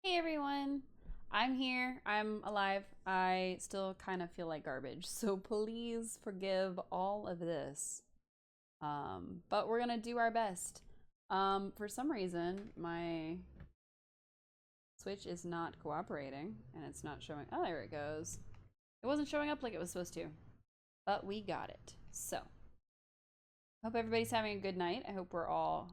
Hey everyone, I'm here. I'm alive. I still kind of feel like garbage, so please forgive all of this. But we're gonna do our best. For some reason, my Switch is not cooperating and it's not showing. Oh, there it goes. It wasn't showing up like it was supposed to, but we got it. So, hope everybody's having a good night. I hope we're all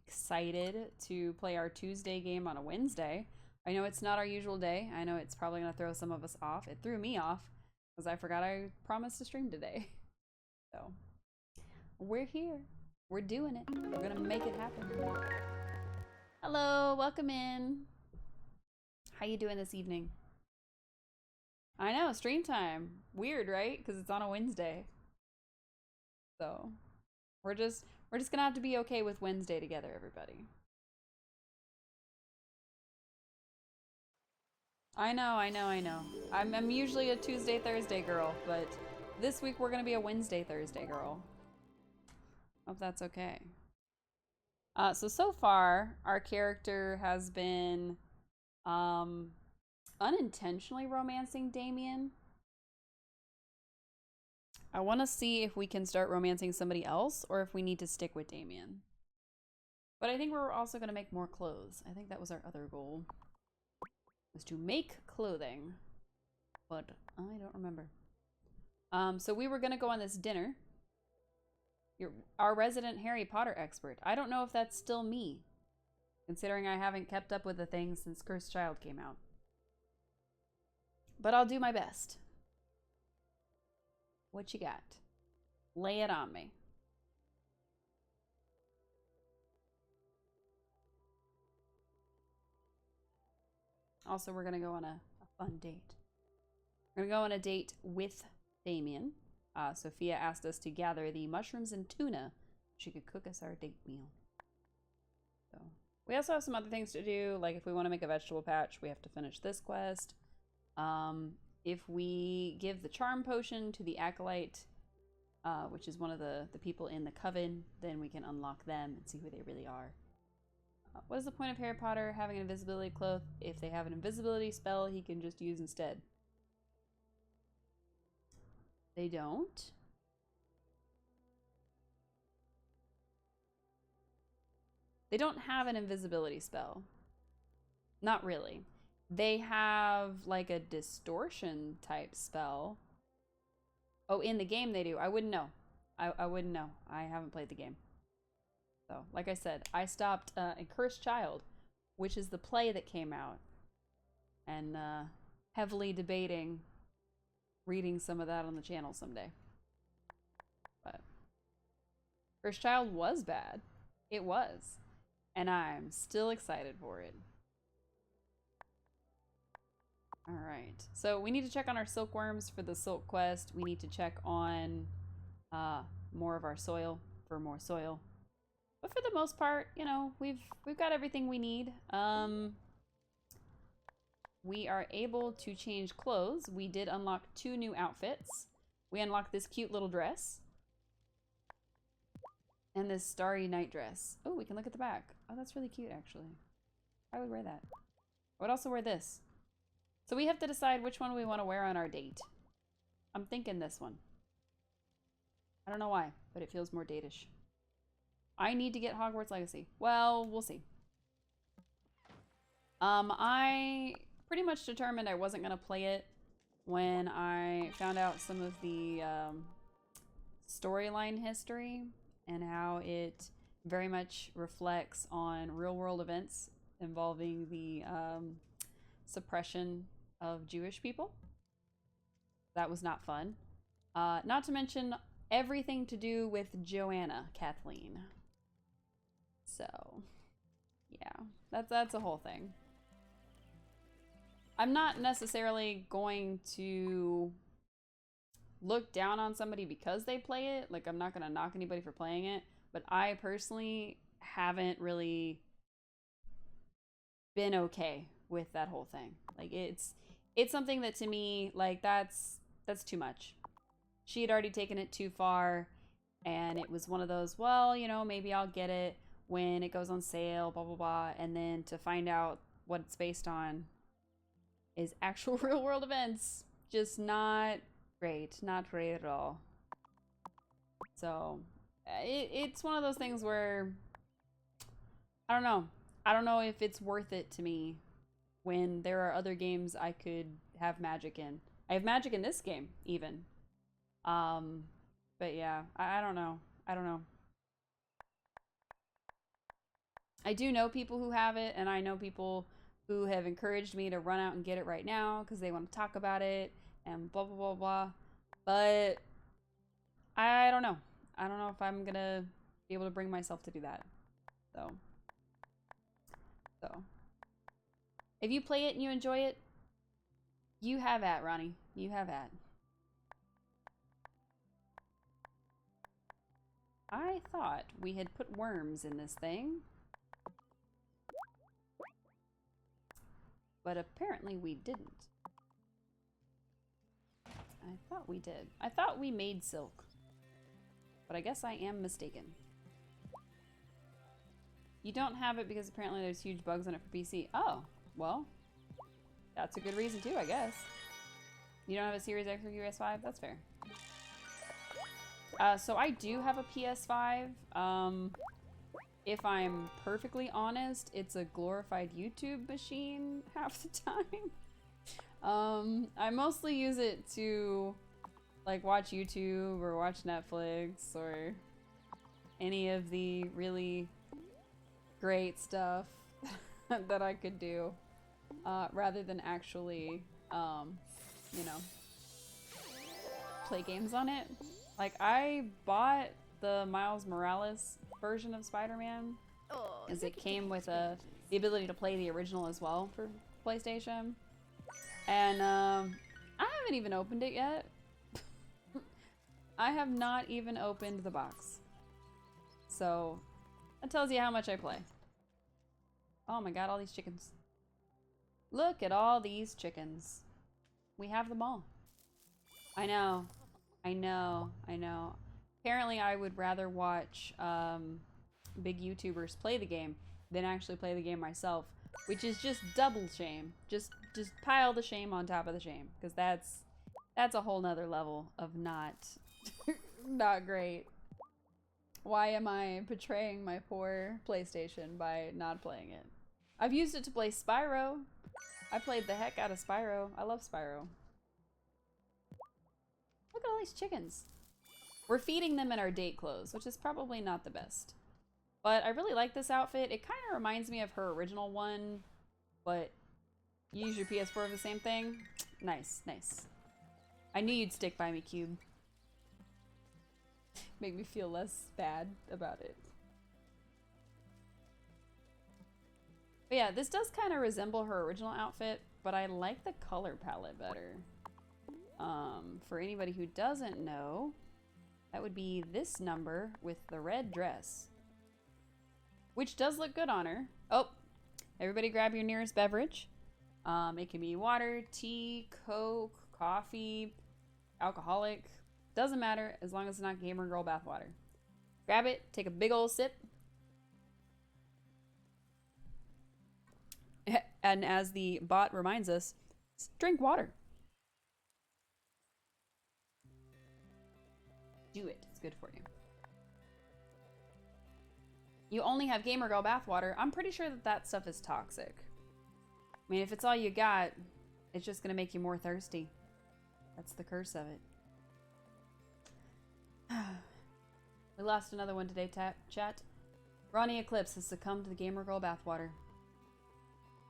excited to play our Tuesday game on a Wednesday. I know it's not our usual day. I know it's probably going to throw some of us off. It threw me off because I forgot I promised to stream today. So, we're here. We're doing it. We're going to make it happen. Hello, welcome in. How you doing this evening? I know, stream time. Weird, right? Because it's on a Wednesday. So, we're just going to have to be okay with Wednesday together, everybody. I know. I'm usually a Tuesday, Thursday girl, but this week we're gonna be a Wednesday, Thursday girl. Hope that's okay. So far, our character has been um, unintentionally romancing Damien. I want to see if we can start romancing somebody else or if we need to stick with Damien. But I think we're also gonna make more clothes. I think that was our other goal, was to make clothing. But I don't remember. So we were gonna go on this dinner. You're our resident Harry Potter expert. I don't know if that's still me, considering I haven't kept up with the things since Cursed Child came out. But I'll do my best. What you got? Lay it on me. Also, we're gonna go on a fun date. We're gonna go on a date with Damien. Sophia asked us to gather the mushrooms and tuna. She could cook us our date meal. So we also have some other things to do, like if we want to make a vegetable patch, we have to finish this quest. If we give the charm potion to the acolyte, which is one of the people in the coven, then we can unlock them and see who they really are. What is the point of Harry Potter having an invisibility cloak? If they have an invisibility spell, he can just use instead. They don't. They don't have an invisibility spell. Not really. They have like a distortion type spell. Oh, in the game they do. I wouldn't know. I wouldn't know. I haven't played the game. So, like I said, I stopped A Cursed Child, which is the play that came out. And heavily debating reading some of that on the channel someday. But Cursed Child was bad. It was. And I'm still excited for it. Alright. So we need to check on our silkworms for the silk quest. We need to check on more of our soil for more soil. But for the most part, you know, we've got everything we need. We are able to change clothes. We did unlock 2 new outfits. We unlocked this cute little dress. And this starry night dress. Oh, we can look at the back. Oh, that's really cute, actually. I would wear that. I would also wear this. So we have to decide which one we want to wear on our date. I'm thinking this one. I don't know why, but it feels more date-ish. I need to get Hogwarts Legacy. Well, we'll see. I pretty much determined I wasn't going to play it when I found out some of the storyline history and how it very much reflects on real-world events involving the suppression of Jewish people. That was not fun. Not to mention everything to do with Joanna Kathleen. So, yeah, that's a whole thing. I'm not necessarily going to look down on somebody because they play it. Like, I'm not going to knock anybody for playing it. But I personally haven't really been okay with that whole thing. Like, it's something that to me, like, that's too much. She had already taken it too far. And it was one of those, well, you know, maybe I'll get it when it goes on sale, blah, blah, blah. And then to find out what it's based on is actual real world events. Just not great. Not great at all. So, it's one of those things where, I don't know. I don't know if it's worth it to me when there are other games I could have magic in. I have magic in this game, even. But yeah, I don't know. I don't know. I do know people who have it, and I know people who have encouraged me to run out and get it right now because they want to talk about it and blah, blah, blah, blah. But I don't know. I don't know if I'm gonna be able to bring myself to do that. So. If you play it and you enjoy it, you have at, Ronnie. You have at. I thought we had put worms in this thing. But apparently we didn't. I thought we did. I thought we made silk. But I guess I am mistaken. You don't have it because apparently there's huge bugs on it for PC. Oh, well. That's a good reason too, I guess. You don't have a Series X or PS5? That's fair. So I do have a PS5. If I'm perfectly honest, it's a glorified YouTube machine half the time. I mostly use it to like watch YouTube or watch Netflix or any of the really great stuff that I could do, rather than actually, you know, play games on it. Like, I bought the Miles Morales version of Spider-Man, as it came with the ability to play the original as well for PlayStation. And I haven't even opened it yet. I have not even opened the box. So that tells you how much I play. Oh my god, all these chickens. Look at all these chickens. We have them all. I know. I know. I know. Apparently I would rather watch big YouTubers play the game than actually play the game myself, which is just double shame. Just pile the shame on top of the shame, because that's a whole nother level of not not great. Why am I betraying my poor PlayStation by not playing it? I've used it to play Spyro. I played the heck out of Spyro. I love Spyro. Look at all these chickens. We're feeding them in our date clothes, which is probably not the best. But I really like this outfit. It kind of reminds me of her original one, but you use your PS4 for the same thing. Nice, nice. I knew you'd stick by me, Cube. Make me feel less bad about it. But yeah, this does kind of resemble her original outfit, but I like the color palette better. For anybody who doesn't know, that would be this number with the red dress, which does look good on her. Oh, everybody grab your nearest beverage. It can be water, tea, Coke, coffee, alcoholic. Doesn't matter as long as it's not gamer girl bathwater. Grab it, take a big old sip. And as the bot reminds us, drink water. Do it. It's good for you. You only have gamer girl bathwater. I'm pretty sure that that stuff is toxic. I mean, if it's all you got, it's just going to make you more thirsty. That's the curse of it. We lost another one today, chat. Ronnie Eclipse has succumbed to the gamer girl bathwater.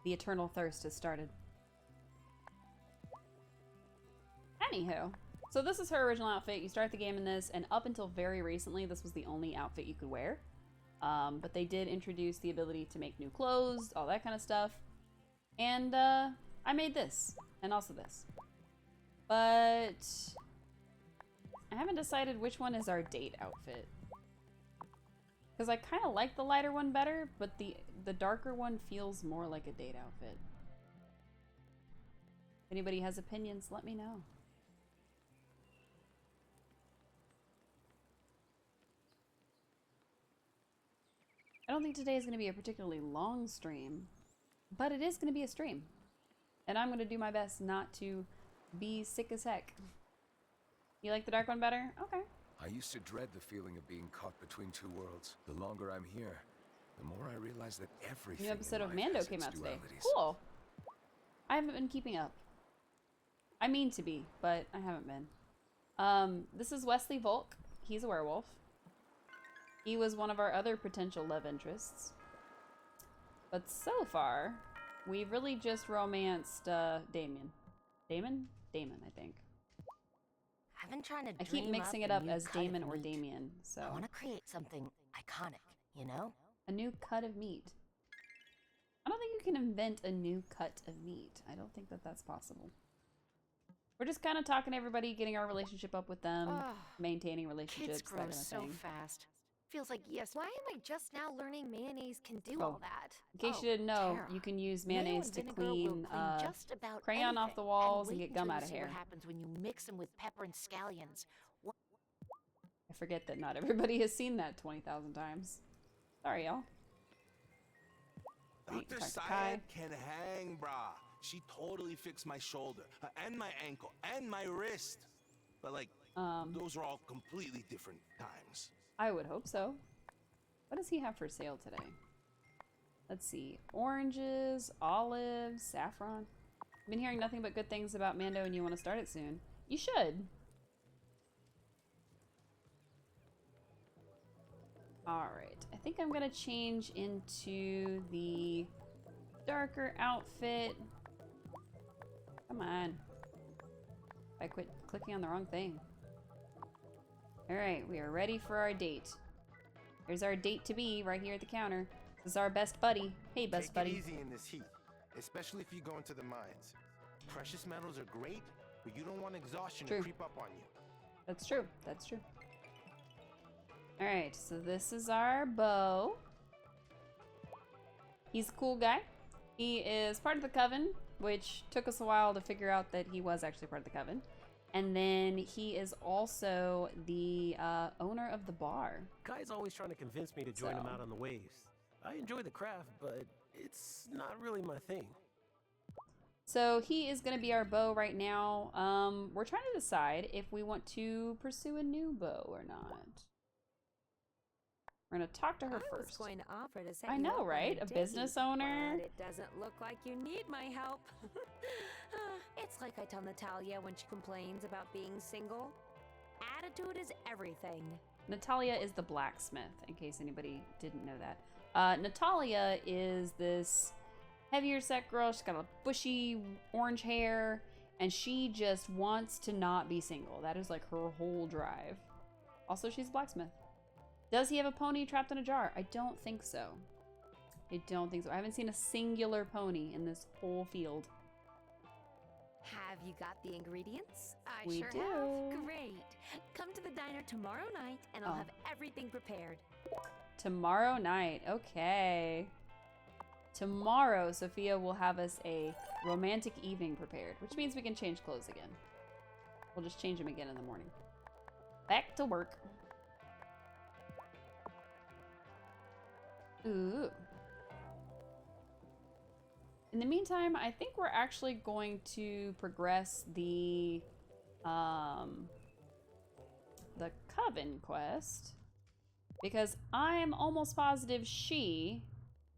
The eternal thirst has started. Anywho, so this is her original outfit. You start the game in this, and up until very recently, this was the only outfit you could wear. But they did introduce the ability to make new clothes, all that kind of stuff. And I made this, and also this. But I haven't decided which one is our date outfit. Because I kind of like the lighter one better, but the darker one feels more like a date outfit. If anybody has opinions, let me know. I don't think today is going to be a particularly long stream. But it is going to be a stream. And I'm going to do my best not to be sick as heck. You like the dark one better? Okay. I used to dread the feeling of being caught between two worlds. The longer I'm here, the more I realize that everything New episode of in life Mando has came its out today. dualities. Cool. I haven't been keeping up. I mean to be, but I haven't been. This is Wesley Volk. He's a werewolf. He was one of our other potential love interests. But so far, we've really just romanced Damon. Damon? Damon, I think. I've been trying to I keep mixing it up as Damon or Damien, so. I want to create something iconic, you know? A new cut of meat. I don't think you can invent a new cut of meat. I don't think that that's possible. We're just kind of talking to everybody, getting our relationship up with them, maintaining relationships, Kids grow that kind of so thing. fast. Feels like yes. Why am I just now learning mayonnaise can do all that? In case you didn't know, Tara, you can use mayo mayonnaise and to vinegar will clean just about crayon off anything. the walls and wait get gum until out you of see hair. What happens when you mix them with pepper and scallions? I forget that not everybody has seen that 20,000 times. Sorry, y'all. Dr. Syed can hang, brah. She totally fixed my shoulder, and my ankle, and my wrist. But like, those are all completely different times. I would hope so. What does he have for sale today? Let's see. Oranges, olives, saffron. I've been hearing nothing but good things about Mando and you want to start it soon. You should. Alright. I think I'm going to change into the darker outfit. Come on. I quit clicking on the wrong thing. Alright, we are ready for our date. There's our date to be right here at the counter. This is our best buddy. Hey, best buddy. Take it easy in this heat, especially if you go into the mines. Precious metals are great, but you don't want exhaustion to creep up on you. That's true. That's true. All right, so this is our beau. He's a cool guy. He is part of the coven, which took us a while to figure out that he was actually part of the coven. And then he is also the owner of the bar. Guy's always trying to convince me to join him out on the waves. I enjoy the craft, but it's not really my thing. So he is going to be our beau right now. We're trying to decide if we want to pursue a new beau or not. We're going to talk to her I was first. going to offer to set I you know, up right? on A date, business owner. But it doesn't look like you need my help. It's like I tell Natalia when she complains about being single. Attitude is everything. Natalia is the blacksmith, in case anybody didn't know that. Natalia is this heavier set girl. She's got a bushy orange hair, and she just wants to not be single. That is like her whole drive. Also, she's a blacksmith. Does he have a pony trapped in a jar? I don't think so. I don't think so. I haven't seen a singular pony in this whole field. Have you got the ingredients? I We sure do. have. Great. Come to the diner tomorrow night, and I'll Oh. have everything prepared. Tomorrow night. Okay. Tomorrow, Sophia will have us a romantic evening prepared, which means we can change clothes again. We'll just change them again in the morning. Back to work. Ooh. In the meantime, I think we're actually going to progress the coven quest, because I'm almost positive she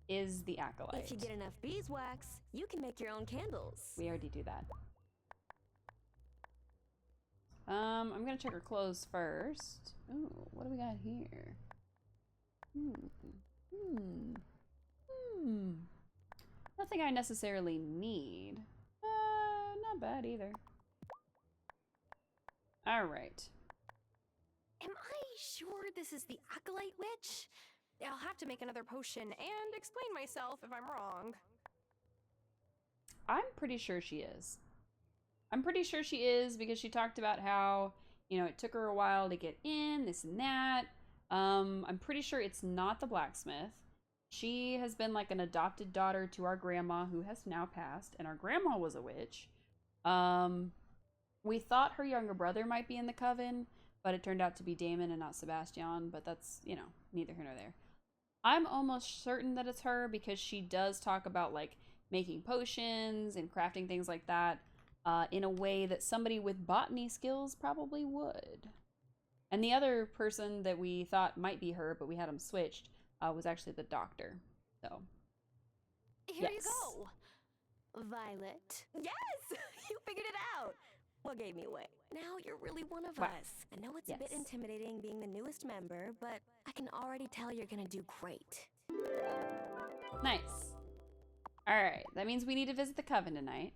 is the acolyte. If you get enough beeswax, you can make your own candles. We already do that. I'm gonna check her clothes first. Ooh, what do we got here? Nothing I necessarily need. Not bad either. All right. Am I sure this is the acolyte witch? I'll have to make another potion and explain myself if I'm wrong. I'm pretty sure she is. I'm pretty sure she is because she talked about how, you know, it took her a while to get in, this and that. I'm pretty sure it's not the blacksmith. She has been like an adopted daughter to our grandma who has now passed, and our grandma was a witch. We thought her younger brother might be in the coven, but it turned out to be Damon and not Sebastian, but that's, you know, neither here nor there. I'm almost certain that it's her because she does talk about like making potions and crafting things like that in a way that somebody with botany skills probably would. And the other person that we thought might be her, but we had him switched, was actually the doctor. So, Here yes. you go. Violet. Yes! You figured it out! What gave me away? Now you're really one of Wow. us. I know it's a bit intimidating being the newest member, but I can already tell you're gonna do great. Nice. Alright, that means we need to visit the coven tonight.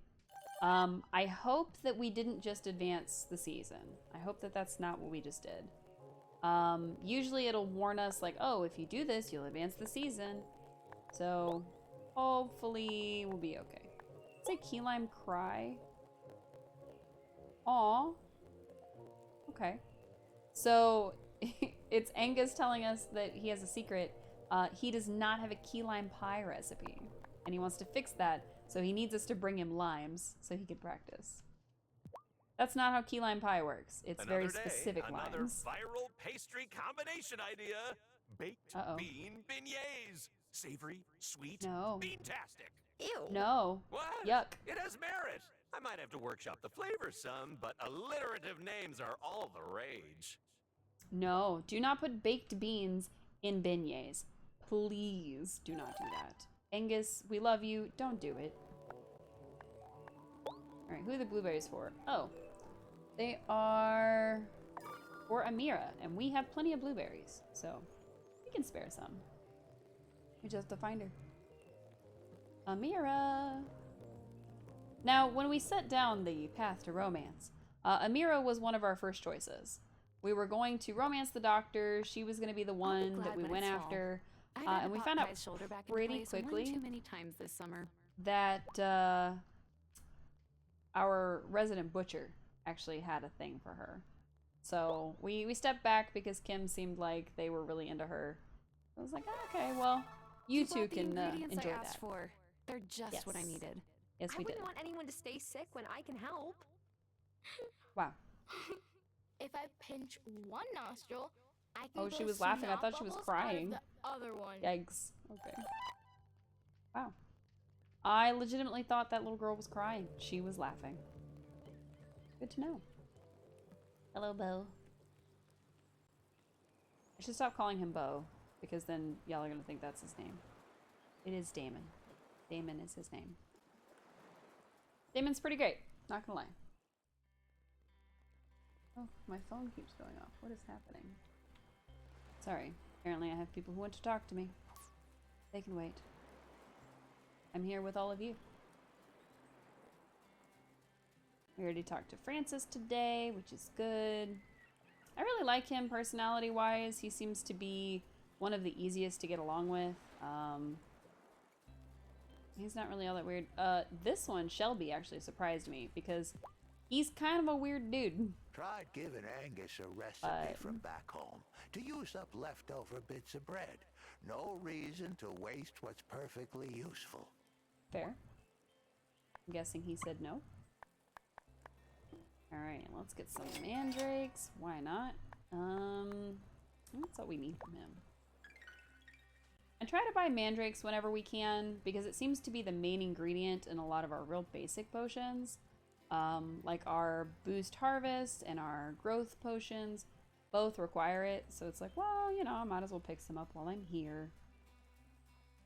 I hope that we didn't just advance the season. I hope that that's not what we just did. Usually it'll warn us like, oh, if you do this, you'll advance the season. So, hopefully we'll be okay. Say key lime cry. Aw. Okay. So, it's Angus telling us that he has a secret. He does not have a key lime pie recipe. And he wants to fix that, so he needs us to bring him limes so he can practice. That's not how key lime pie works. It's very specific another limes. viral pastry combination idea. Baked bean beignets. Savory, sweet, No. bean-tastic. Ew. No. What? Yuck. It has merit. I might have to workshop the flavors some, but alliterative names are all the rage. No. Do not put baked beans in beignets. Please do not do that. Angus, we love you. Don't do it. Alright, who are the blueberries for? Oh. They are for Amira, and we have plenty of blueberries, so we can spare some. We just have to find her. Amira! Now, when we set down the path to romance, Amira was one of our first choices. We were going to romance the doctor. She was going to be the one that we went after. And we found out pretty quickly too many times this summer that our resident butcher actually had a thing for her. So we stepped back because Kim seemed like they were really into her. I was like, oh, okay, well, you two can enjoy I asked that. for. They're just what I needed. Yes, we I did. wouldn't want anyone to stay sick when I can help. Wow. If I pinch one nostril, I can Oh, blow she was laughing. I snot thought she was bubbles out of crying. the other one. Yikes. Okay. Wow. I legitimately thought that little girl was crying. She was laughing. Good to know. Hello, Bo. I should stop calling him Bo, because then y'all are going to think that's his name. It is Damon. Damon is his name. Damon's pretty great. Not gonna lie. Oh, my phone keeps going off. What is happening? Sorry. Apparently I have people who want to talk to me. They can wait. I'm here with all of you. We already talked to Francis today, which is good. I really like him personality-wise. He seems to be one of the easiest to get along with. He's not really all that weird. This one, Shelby, actually surprised me because he's kind of a weird dude. Tried giving Angus a recipe from back home to use up leftover bits of bread. No reason to waste what's perfectly useful. Fair. I'm guessing he said no. Alright, let's get some mandrakes. Why not? That's what we need from him. And try to buy mandrakes whenever we can, because it seems to be the main ingredient in a lot of our real basic potions. Like our boost harvest and our growth potions both require it, so it's like, well, you know, I might as well pick some up while I'm here.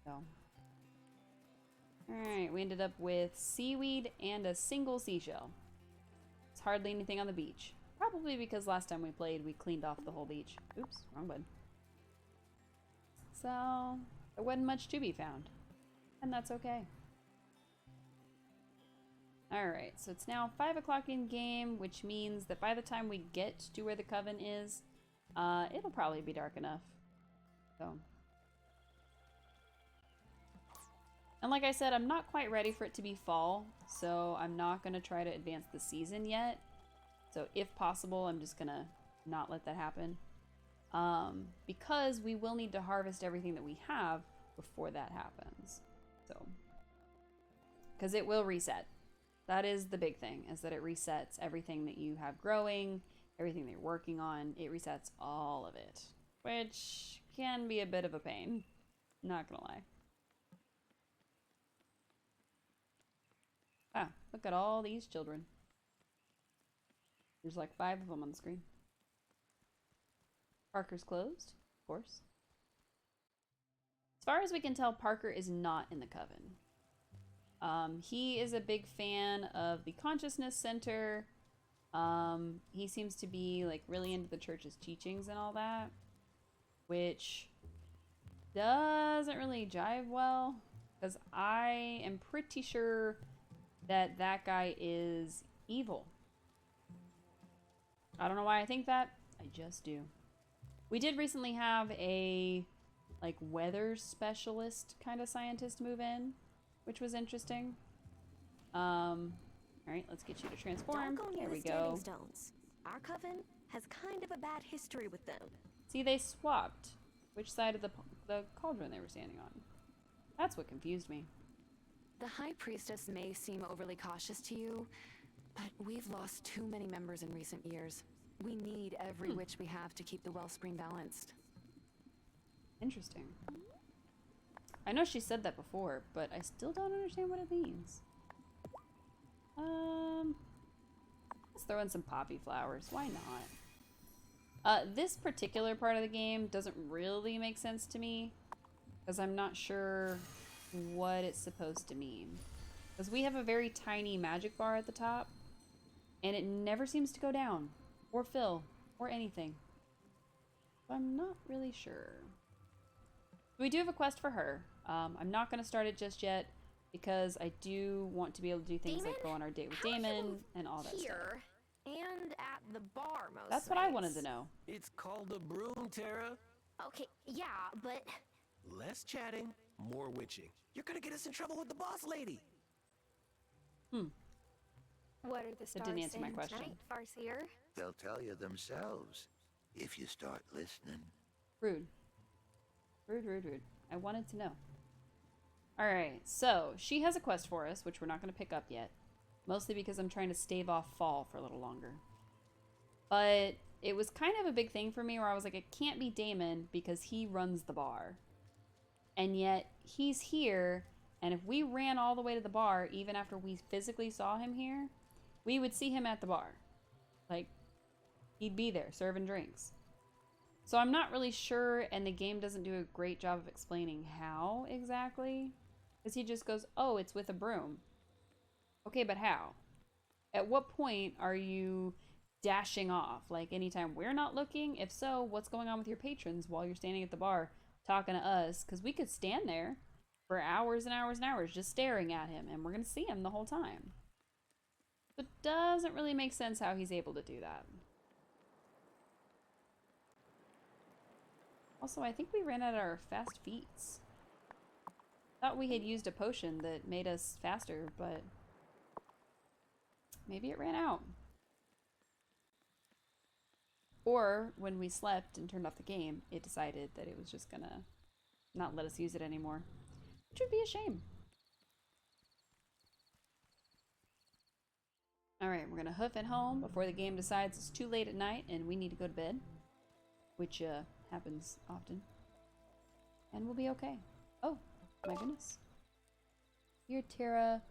So, alright, we ended up with seaweed and a single seashell. It's hardly anything on the beach. Probably because last time we played, we cleaned off the whole beach. Oops, wrong button. So, there wasn't much to be found. And that's okay. Alright, so it's now 5 o'clock in game, which means that by the time we get to where the coven is, it'll probably be dark enough. So. And like I said, I'm not quite ready for it to be fall, so I'm not going to try to advance the season yet. So if possible, I'm just going to not let that happen. Because we will need to harvest everything that we have before that happens. So, because it will reset. That is the big thing, is that it resets everything that you have growing, everything that you're working on. It resets all of it, which can be a bit of a pain. Not gonna lie. Look at all these children. There's like 5 of them on the screen. Parker's closed, of course. As far as we can tell, Parker is not in the coven. He is a big fan of the Consciousness Center. He seems to be like really into the church's teachings and all that, which doesn't really jive well, because I am pretty sure that that guy is evil. I don't know why I think that. I just do. We did recently have a like weather specialist kind of scientist move in, which was interesting. All right, let's get you to transform. Don't go near there we the standing go. stones. Our coven has kind of a bad history with them. See, they swapped which side of the cauldron they were standing on. That's what confused me. The High Priestess may seem overly cautious to you, but we've lost too many members in recent years. We need every witch we have to keep the wellspring balanced. Interesting. I know she said that before, but I still don't understand what it means. Let's throw in some poppy flowers. Why not? This particular part of the game doesn't really make sense to me, because I'm not sure what it's supposed to mean. Because we have a very tiny magic bar at the top, and it never seems to go down, or fill, or anything. So I'm not really sure. We do have a quest for her. I'm not going to start it just yet, because I do want to be able to do things like go on our date with Damon and all that stuff. And at the bar most That's what I wanted to know. It's called a broom, Tara. Okay, yeah, but... Less chatting, more witching. You're gonna get us in trouble with the boss lady. What are the stars That didn't answer my saying question. tonight, Farseer? They'll tell you themselves if you start listening. Rude. Rude, rude, rude. I wanted to know. Alright, so she has a quest for us, which we're not going to pick up yet. Mostly because I'm trying to stave off fall for a little longer. But it was kind of a big thing for me where I was like, it can't be Damon because he runs the bar. And yet, he's here, and if we ran all the way to the bar, even after we physically saw him here, we would see him at the bar. Like, he'd be there, serving drinks. So I'm not really sure, and the game doesn't do a great job of explaining how exactly. Because he just goes, oh, it's with a broom. Okay, but how? At what point are you dashing off? Like, anytime we're not looking? If so, what's going on with your patrons while you're standing at the bar talking to us? Because we could stand there for hours and hours and hours just staring at him, and we're going to see him the whole time. But it doesn't really make sense how he's able to do that. Also, I think we ran out of our fast feats. Thought we had used a potion that made us faster, but maybe it ran out. Or when we slept and turned off the game, it decided that it was just gonna not let us use it anymore, which would be a shame. Alright, we're gonna hoof it home before the game decides it's too late at night and we need to go to bed, which happens often. And we'll be okay. Oh, my goodness. Dear Tara,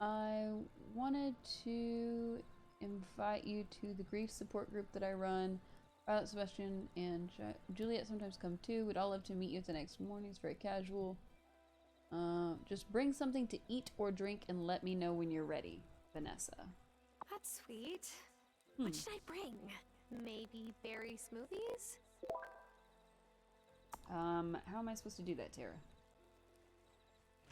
I wanted to invite you to the grief support group that I run. Violet, Sebastian, and Juliet sometimes come too. We'd all love to meet you the next morning. It's very casual. Just bring something to eat or drink and let me know when you're ready. Vanessa. That's sweet. What should I bring? Maybe berry smoothies? How am I supposed to do that, Tara?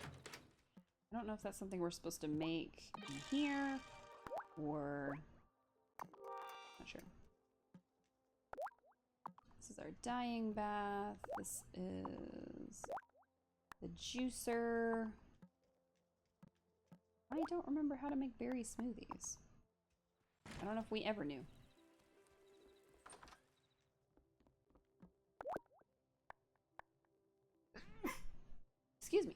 I don't know if that's something we're supposed to make in here, or... not sure. This is our dyeing bath. This is the juicer. I don't remember how to make berry smoothies. I don't know if we ever knew. Excuse me.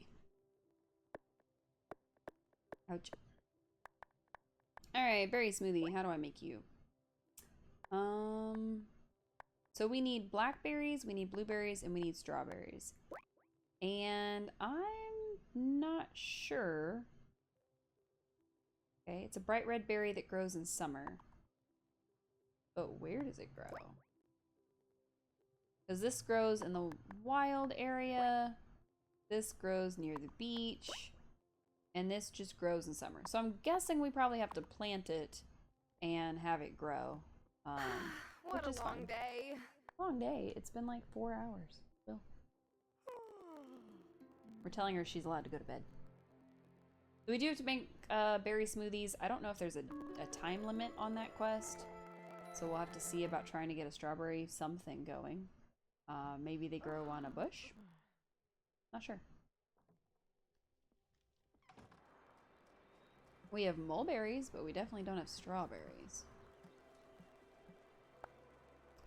Ouch. Alright, berry smoothie. How do I make you? So we need blackberries, we need blueberries, and we need strawberries. And I'm not sure Okay, it's a bright red berry that grows in summer. But where does it grow? Because this grows in the wild area. This grows near the beach. And this just grows in summer. So I'm guessing we probably have to plant it and have it grow. What a long day. Long day. It's been like 4 hours. So. We're telling her she's allowed to go to bed. So we do have to make berry smoothies. I don't know if there's a time limit on that quest. So we'll have to see about trying to get a strawberry something going. Maybe they grow on a bush? Not sure. We have mulberries, but we definitely don't have strawberries.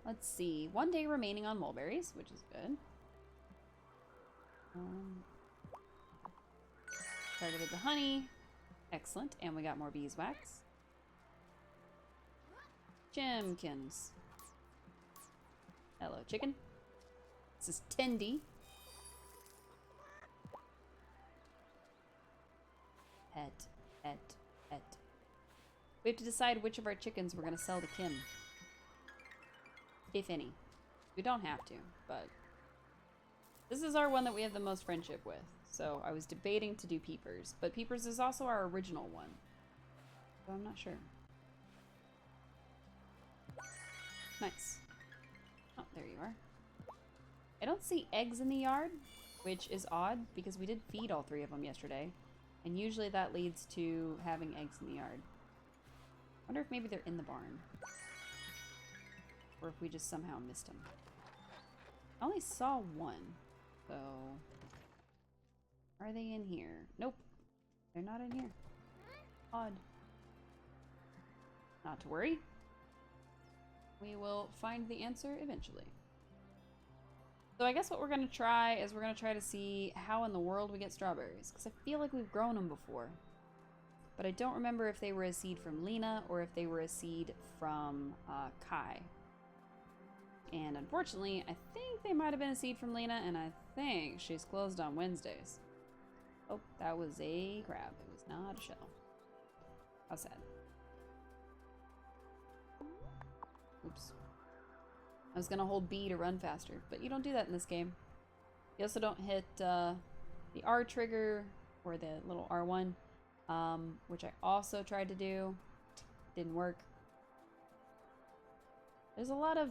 Let's see. 1 day remaining on mulberries, which is good. Targeted the honey. Excellent. And we got more beeswax. Jimkins. Hello, chicken. This is Tendy. Pet. We have to decide which of our chickens we're going to sell to Kim. If any. We don't have to, but this is our one that we have the most friendship with. So I was debating to do Peepers, but Peepers is also our original one. So I'm not sure. Nice. Oh, there you are. I don't see eggs in the yard, which is odd because we did feed all 3 of them yesterday. And usually that leads to having eggs in the yard. I wonder if maybe they're in the barn. Or if we just somehow missed them. I only saw 1. So... are they in here? Nope. They're not in here. Odd. Not to worry. We will find the answer eventually. So I guess what we're going to try is we're going to try to see how in the world we get strawberries. Because I feel like we've grown them before. But I don't remember if they were a seed from Lena or if they were a seed from Kai. And unfortunately, I think they might have been a seed from Lena, and I think she's closed on Wednesdays. Oh, that was a crab. It was not a shell. How sad. Oops. I was gonna hold B to run faster, but you don't do that in this game. You also don't hit the R trigger or the little R1, which I also tried to do. Didn't work. There's a lot of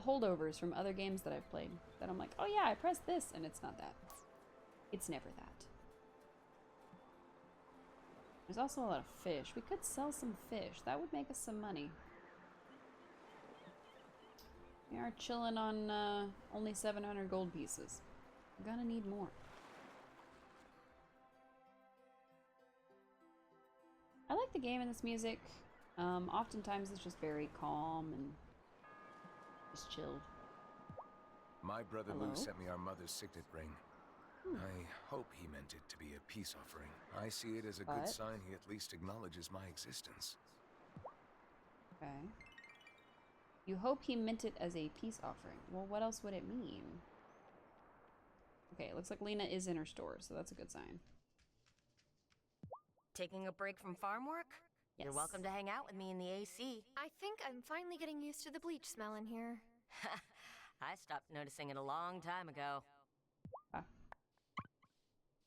holdovers from other games that I've played that I'm like, oh yeah, I pressed this, and it's not that. It's never that. There's also a lot of fish. We could sell some fish. That would make us some money. We are chilling on only 700 gold pieces. We're gonna need more. I like the game and this music. Oftentimes it's just very calm and just chilled. My brother Hello? Lou sent me our mother's signet ring. I hope he meant it to be a peace offering. I see it as a good sign he at least acknowledges my existence. Okay. You hope he meant it as a peace offering. Well, what else would it mean? Okay, it looks like Lena is in her store, so that's a good sign. Taking a break from farm work? Yes. You're welcome to hang out with me in the AC. I think I'm finally getting used to the bleach smell in here. I stopped noticing it a long time ago.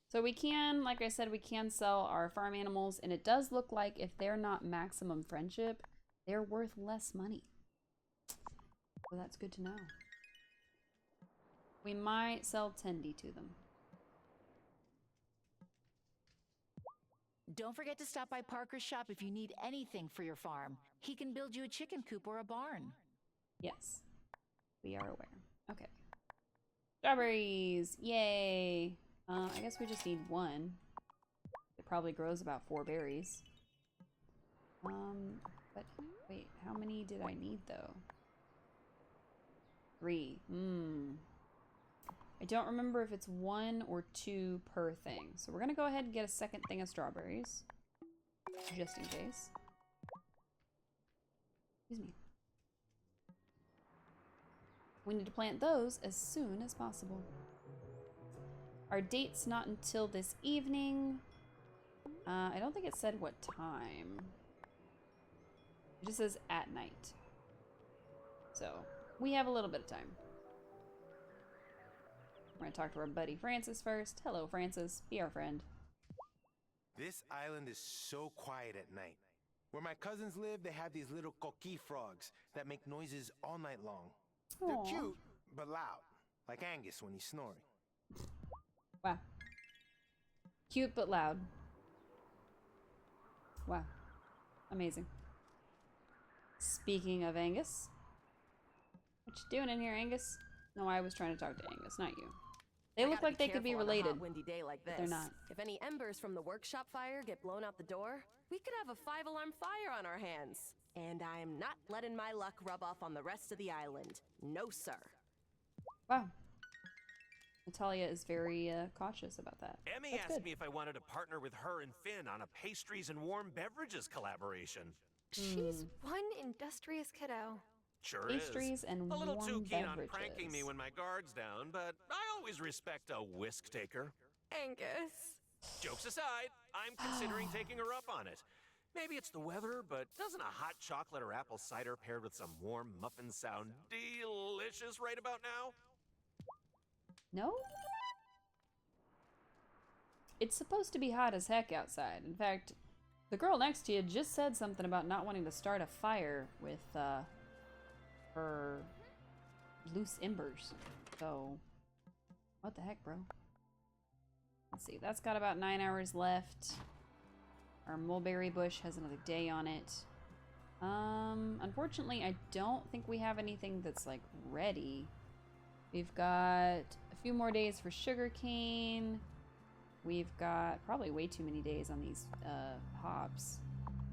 So we can, like I said, we can sell our farm animals, and it does look like if they're not maximum friendship, they're worth less money. So that's good to know. We might sell Tendy to them. Don't forget to stop by Parker's shop if you need anything for your farm. He can build you a chicken coop or a barn. Yes, we are aware. Okay. Strawberries! Yay! I guess we just need 1. It probably grows about 4 berries. But wait, how many did I need though? 3. I don't remember if it's 1 or 2 per thing. So we're gonna go ahead and get a second thing of strawberries. Just in case. Excuse me. We need to plant those as soon as possible. Our date's not until this evening. I don't think it said what time. It just says at night. So, we have a little bit of time. We're gonna talk to our buddy Francis first. Hello, Francis. Be our friend. This island is so quiet at night. Where my cousins live, they have these little coqui frogs that make noises all night long. Aww. They're cute, but loud. Like Angus when he's snoring. Wow. Cute but loud. Wow. Amazing. Speaking of Angus. What you doing in here, Angus? No, I was trying to talk to Angus, not you. They look like they could be related. On a hot, windy day like this. They're not. If any embers from the workshop fire get blown out the door, we could have a 5-alarm fire on our hands. And I'm not letting my luck rub off on the rest of the island. No, sir. Wow. Natalia is very cautious about that. Emmy asked me if I wanted to partner with her and Finn on a pastries and warm beverages collaboration. She's one industrious kiddo. Sure Pastries is. and a little warm too keen beverages. on pranking me when my guard's down, but I always respect a whisk taker. Angus. Jokes aside, I'm considering taking her up on it. Maybe it's the weather, but doesn't a hot chocolate or apple cider paired with some warm muffins sound delicious right about now? No? It's supposed to be hot as heck outside. In fact, the girl next to you just said something about not wanting to start a fire with her loose embers. So, what the heck, bro? Let's see. That's got about 9 hours left. Our mulberry bush has another day on it. Unfortunately, I don't think we have anything that's like ready. We've got a few more days for sugarcane. We've got probably way too many days on these hops.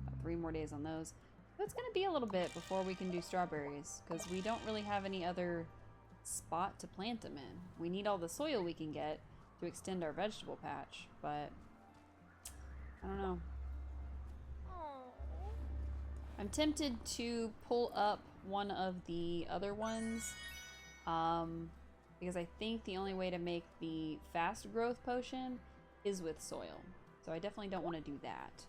About 3 more days on those. So it's gonna be a little bit before we can do strawberries, because we don't really have any other spot to plant them in. We need all the soil we can get to extend our vegetable patch, but I don't know. I'm tempted to pull up one of the other ones, because I think the only way to make the fast growth potion is with soil. So I definitely don't want to do that.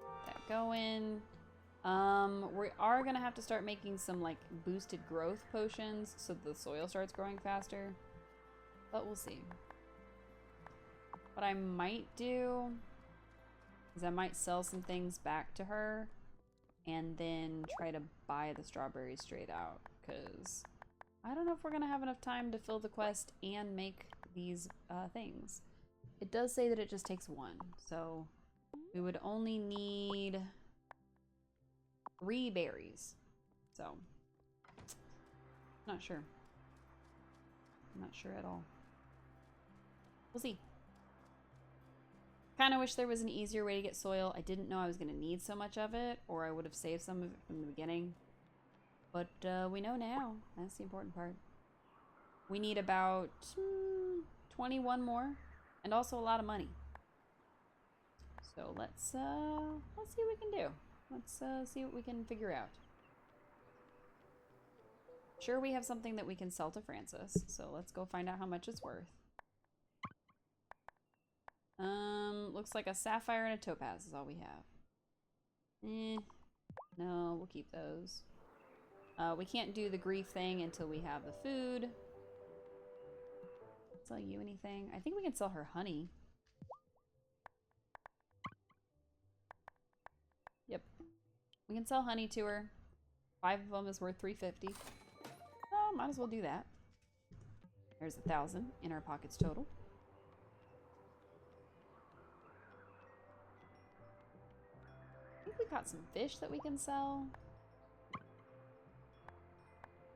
Get that going. We are gonna have to start making some like boosted growth potions so the soil starts growing faster. But we'll see. What I might do is I might sell some things back to her and then try to buy the strawberries straight out, because I don't know if we're gonna have enough time to fill the quest and make these things. It does say that it just takes 1, so we would only need 3 berries. So, not sure. I'm not sure at all. We'll see. Kind of wish there was an easier way to get soil. I didn't know I was going to need so much of it, or I would have saved some of it from the beginning. But we know now. That's the important part. We need about 21 more, and also a lot of money. So let's see what we can do. Let's see what we can figure out. Sure, we have something that we can sell to Francis, so let's go find out how much it's worth. Looks like a sapphire and a topaz is all we have. No, we'll keep those. We can't do the grief thing until we have the food. Sell you anything? I think we can sell her honey. Yep. We can sell honey to her. 5 of them is worth 350. Oh, might as well do that. There's 1,000 in our pockets total. I think we got some fish that we can sell.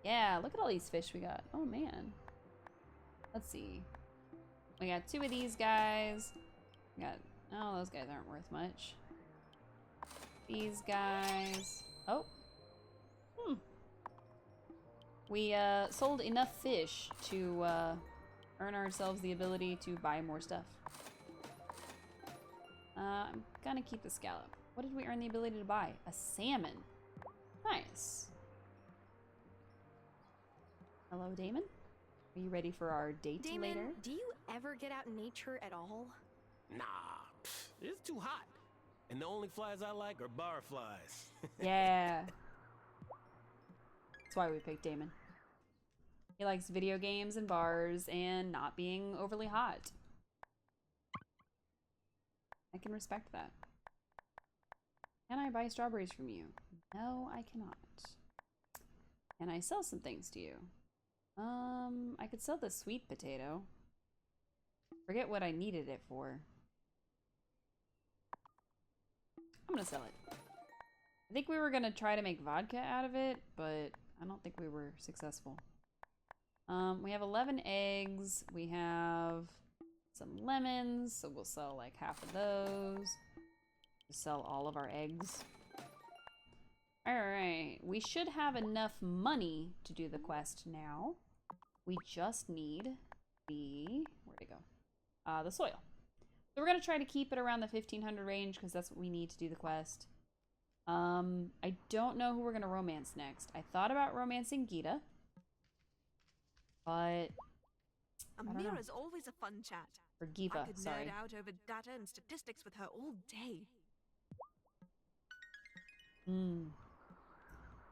Yeah, look at all these fish we got. Oh man. Let's see. We got 2 of these guys. We got, oh, those guys aren't worth much. These guys. Oh. We sold enough fish to earn ourselves the ability to buy more stuff. I'm gonna keep the scallop. What did we earn the ability to buy? A salmon. Nice. Hello, Damon? Are you ready for our date Damon, later? do you ever get out in nature at all? Nah, it's too hot. And the only flies I like are bar flies. Yeah. That's why we picked Damon. He likes video games and bars and not being overly hot. I can respect that. Can I buy strawberries from you? No, I cannot. Can I sell some things to you? I could sell the sweet potato. Forget what I needed it for. I'm gonna sell it. I think we were gonna try to make vodka out of it, but I don't think we were successful. We have 11 eggs. We have some lemons, so we'll sell like half of those. We'll sell all of our eggs. Alright, we should have enough money to do the quest now. We just need the... where'd it go? The soil. So we're going to try to keep it around the 1500 range because that's what we need to do the quest. I don't know who we're going to romance next. I thought about romancing Gita. But... Amira's always a fun chat. Or Giva, I could sorry. nerd out over data and statistics with her all day.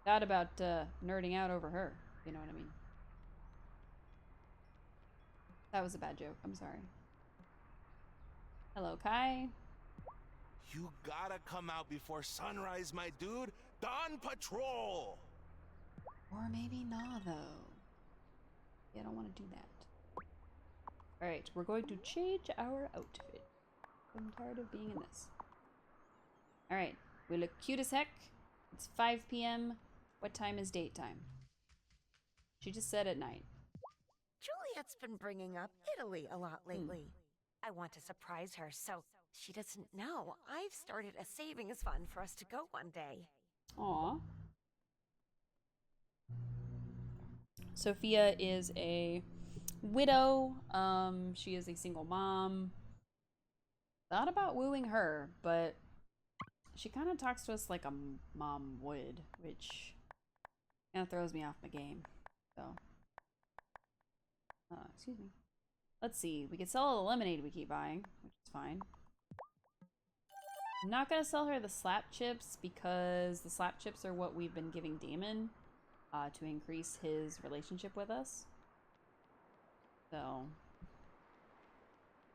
Thought about nerding out over her. You know what I mean? That was a bad joke. I'm sorry. Hello, Kai. You gotta come out before sunrise, my dude. Dawn patrol. Or maybe not, though. Yeah, I don't want to do that. Alright, we're going to change our outfit. I'm tired of being in this. Alright, we look cute as heck. It's 5 p.m. What time is date time? She just said at night. Juliet's been bringing up Italy a lot lately. I want to surprise her, so she doesn't know. I've started a savings fund for us to go one day. Aw. Sophia is a widow. She is a single mom. Thought about wooing her, but she kind of talks to us like a mom would, which kind of throws me off my game. So, excuse me. Let's see. We could sell all the lemonade we keep buying, which is fine. I'm not gonna sell her the slap chips because the slap chips are what we've been giving Damon to increase his relationship with us. So,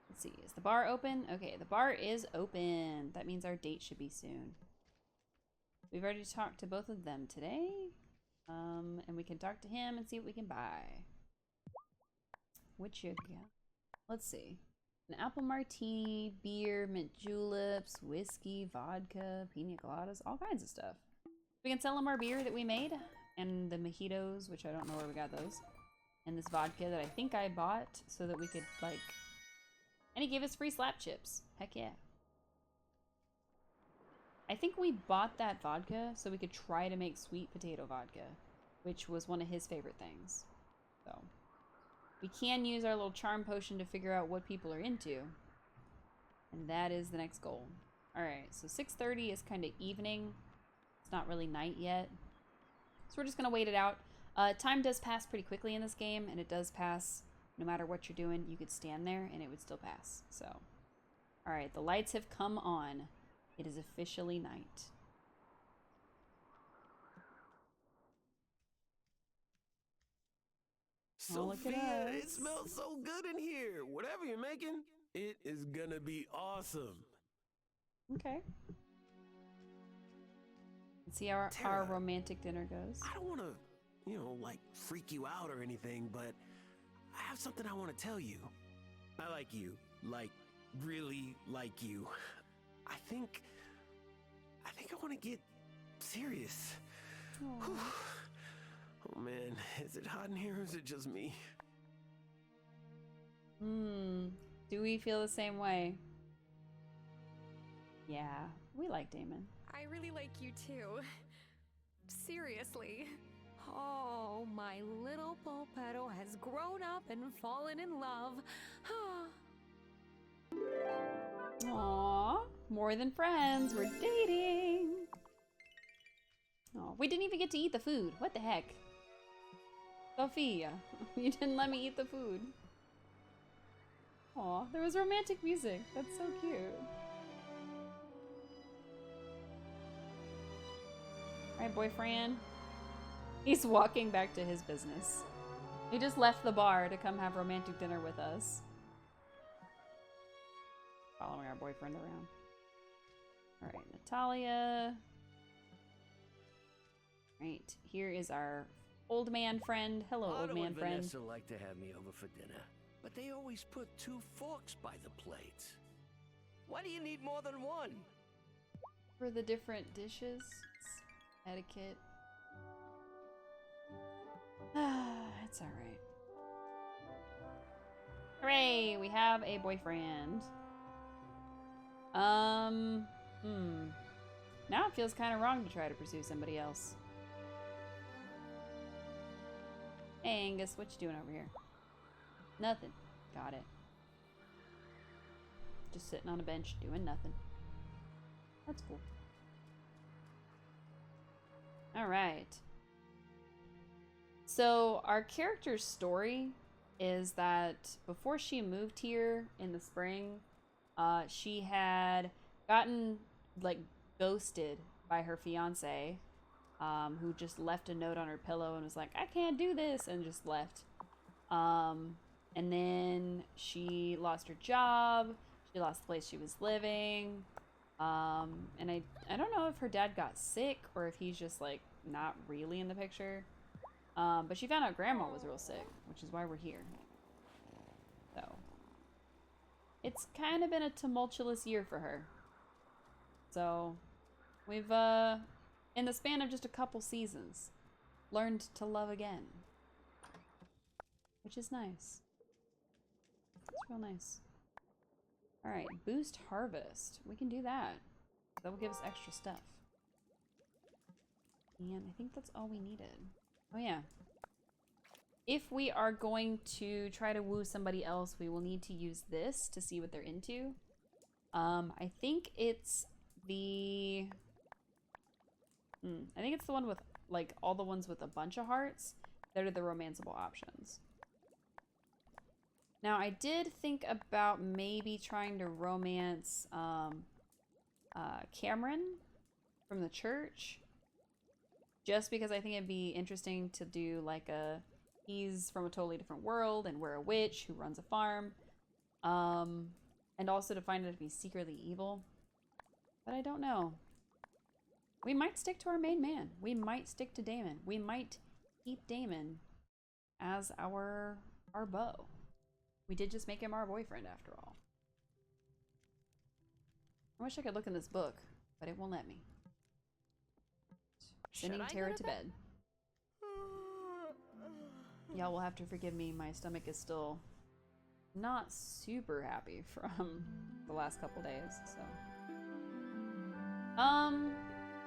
let's see. Is the bar open? Okay, the bar is open. That means our date should be soon. We've already talked to both of them today. And we can talk to him and see what we can buy. What you got? Let's see. An apple martini, beer, mint juleps, whiskey, vodka, pina coladas, all kinds of stuff. We can sell him our beer that we made, and the mojitos, which I don't know where we got those, and this vodka that I think I bought so that we could, like... And he gave us free slap chips. Heck yeah. I think we bought that vodka so we could try to make sweet potato vodka, which was one of his favorite things. So... we can use our little charm potion to figure out what people are into. And that is the next goal. Alright, so 6:30 is kind of evening. It's not really night yet. So we're just going to wait it out. Time does pass pretty quickly in this game, and it does pass no matter what you're doing. You could stand there, and it would still pass. So, alright, the lights have come on. It is officially night. Sophia, it smells so good in here. Whatever you're making, it is gonna be awesome. Okay. Let's see how our romantic dinner goes. I don't want to, like freak you out or anything, but I have something I want to tell you. I like you, like really like you. I think I want to get serious. Oh man, is it hot in here or is it just me? Do we feel the same way? Yeah, we like Damon. I really like you too. Seriously. Oh, my little Polpetto has grown up and fallen in love. Aww, more than friends, we're dating. Oh, we didn't even get to eat the food. What the heck? Sophia, you didn't let me eat the food. Aw, there was romantic music. That's so cute. Alright, boyfriend. He's walking back to his business. He just left the bar to come have romantic dinner with us. Following our boyfriend around. Alright, Natalia. Right, here is our old man friend. Hello, old man friend. Vanessa like to have me over for dinner, but they always put 2 forks by the plates. Why do you need more than one? For the different dishes. Etiquette. It's alright. Hooray! We have a boyfriend. Now it feels kind of wrong to try to pursue somebody else. Hey Angus, what you doing over here? Nothing. Got it. Just sitting on a bench doing nothing. That's cool. Alright. So our character's story is that before she moved here in the spring, she had gotten like ghosted by her fiance, who just left a note on her pillow and was like, I can't do this, and just left. And then she lost her job, she lost the place she was living, and I don't know if her dad got sick or if he's just like not really in the picture. But she found out grandma was real sick, which is why we're here. So it's kind of been a tumultuous year for her. So we've in the span of just a couple seasons learned to love again, which is nice. It's real nice. All right, boost harvest. We can do that. That will give us extra stuff. And I think that's all we needed. Oh yeah. If we are going to try to woo somebody else, we will need to use this to see what they're into. I think it's the... I think it's the one with, like, all the ones with a bunch of hearts that are the romanceable options. Now, I did think about maybe trying to romance Cameron from the church. Just because I think it'd be interesting to do, like, he's from a totally different world, and we're a witch who runs a farm. And also to find out if he's secretly evil. But I don't know. We might stick to our main man. We might stick to Damon. We might keep Damon as our beau. We did just make him our boyfriend after all. I wish I could look in this book, but it won't let me. Sending Tara to bed. Y'all will have to forgive me. My stomach is still not super happy from the last couple days, so.